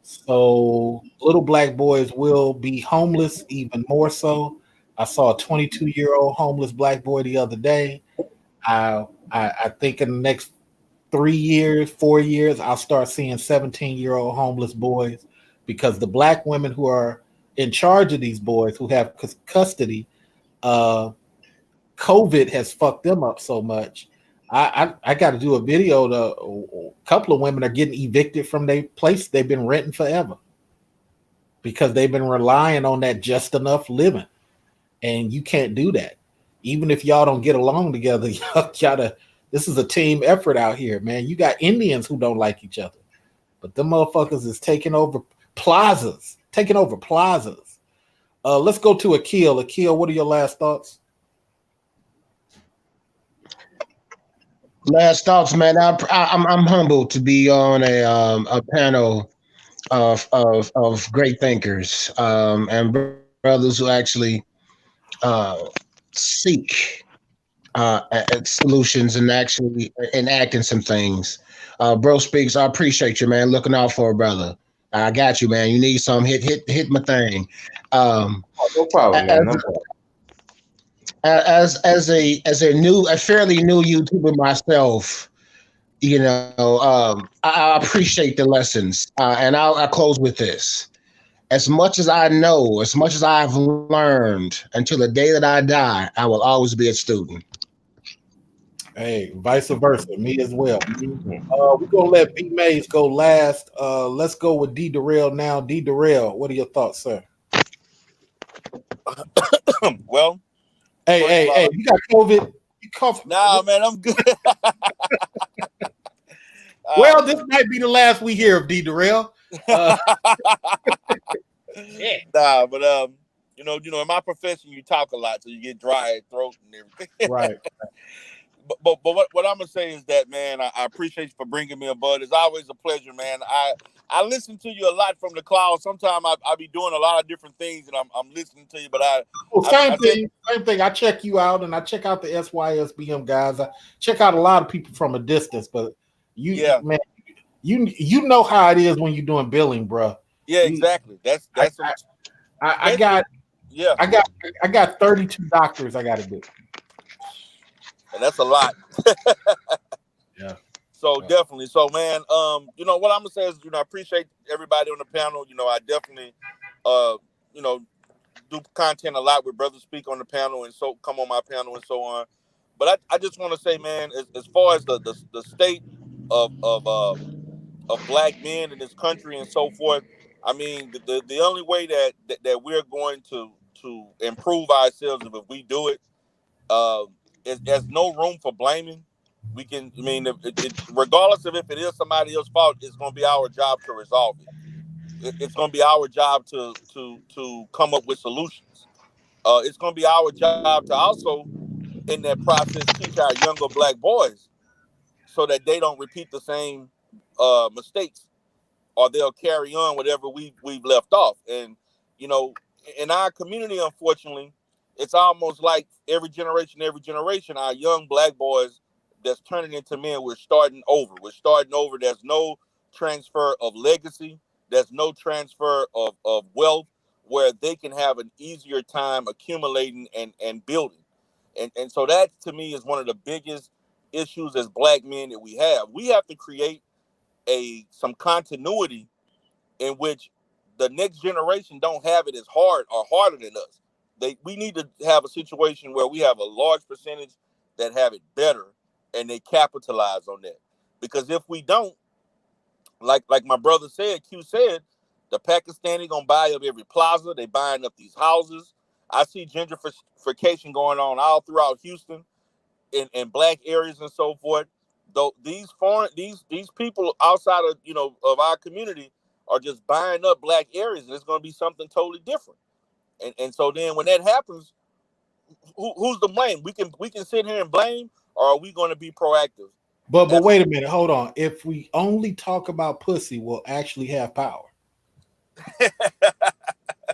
So little black boys will be homeless even more so. I saw a 22-year-old homeless black boy the other day. I think in the next 3 years, 4 years, I'll start seeing 17-year-old homeless boys because the black women who are in charge of these boys who have custody, COVID has fucked them up so much. I got to do a video. A couple of women are getting evicted from their place they've been renting forever because they've been relying on that just enough living, and you can't do that. Even if y'all don't get along together, y'all gotta. This is a team effort out here, man. You got Indians who don't like each other, but them motherfuckers is taking over plazas. Let's go to Akil. Akil, what are your last thoughts? Last thoughts, man. I'm humbled to be on a panel of great thinkers and brothers who actually seek solutions and actually enacting some things. Bro Speaks, I appreciate you, man. Looking out for a brother. I got you, man. You need some hit my thing. No problem, man. No problem. As a fairly new YouTuber myself, you know, I appreciate the lessons, and I'll close with this. As much as I know, as much as I've learned, until the day that I die, I will always be a student. Hey, vice versa, me as well. We're gonna let B Mays go last. Let's go with D Darrell now. D Darrell, what are your thoughts, sir? Well, hey, you got COVID? You cough? Nah, man, I'm good. Well, this might be the last we hear of D Darrell. Yeah. Nah, but you know, in my profession, you talk a lot, so you get dry throat and everything. Right. But what I'm gonna say is that, man, I appreciate you for bringing me a bud. It's always a pleasure, man. I listen to you a lot from the cloud. Sometimes I be doing a lot of different things, and I'm listening to you. But same thing. I check you out, and I check out the SYSBM guys. I check out a lot of people from a distance. But man, you know how it is when you're doing billing, bro. Yeah, exactly. That's I got 32 doctors I got to do. And that's a lot. Yeah. So definitely. So, man, you know, what I'm gonna say is, you know, I appreciate everybody on the panel. You know, I definitely you know, do content a lot with Brother Speak on the panel and so come on my panel and so on. But I just want to say, man, as far as the state of black men in this country and so forth, I mean, the only way that we're going to improve ourselves if we do it, there's no room for blaming. We can, I mean, regardless of if it is somebody else's fault, it's going to be our job to resolve it. It's going to be our job to come up with solutions. It's going to be our job to also, in that process, teach our younger black boys so that they don't repeat the same mistakes, or they'll carry on whatever we've left off. And, you know, in our community, unfortunately, it's almost like every generation, our young black boys that's turning into men, we're starting over. There's no transfer of legacy. There's no transfer of wealth where they can have an easier time accumulating and building. And so that, to me, is one of the biggest issues as black men that we have to create some continuity in which the next generation don't have it as hard or harder than us. We need to have a situation where we have a large percentage that have it better and they capitalize on that. Because if we don't, like my brother said, Q said, the Pakistani gonna buy up every plaza. They buying up these houses. I see gentrification going on all throughout Houston in black areas and so forth. Though these people outside of of our community are just buying up black areas, and it's going to be something totally different. And so then when that happens, who's to blame? We can sit here and blame, or are we going to be proactive? But wait a minute, hold on. If we only talk about pussy, we'll actually have power.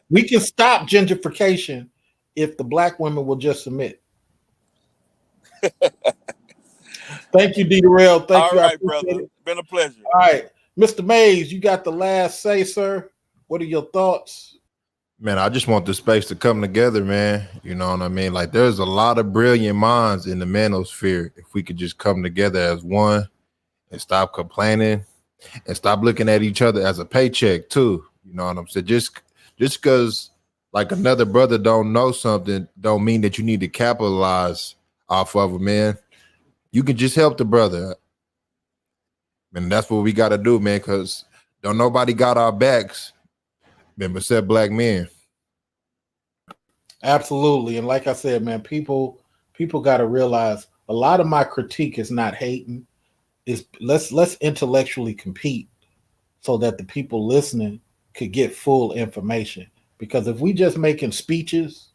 We can stop gentrification if the black women will just submit. Thank you, D. Darrell. Thank you. All right, brother. It. Been a pleasure. All right. Mr. Mays, you got the last say, sir. What are your thoughts? Man, I just want the space to come together, man. You know what I mean? Like, there's a lot of brilliant minds in the manosphere. If we could just come together as one and stop complaining and stop looking at each other as a paycheck too. You know what I'm saying? Just because like another brother don't know something don't mean that you need to capitalize off of it, man. You can just help the brother. And that's what we got to do, man, because don't nobody got our backs, man, except black men. Absolutely. And like I said, man, people got to realize a lot of my critique is not hating. Is let's intellectually compete so that the people listening could get full information. Because if we just making speeches,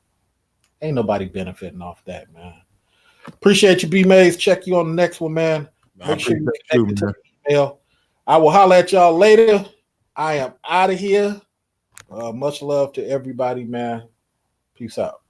ain't nobody benefiting off that, man. Appreciate you, B Mays. Check you on the next one, man. Make sure you connect to the email. I will holler at y'all later. I am out of here. Much love to everybody, man. Peace out.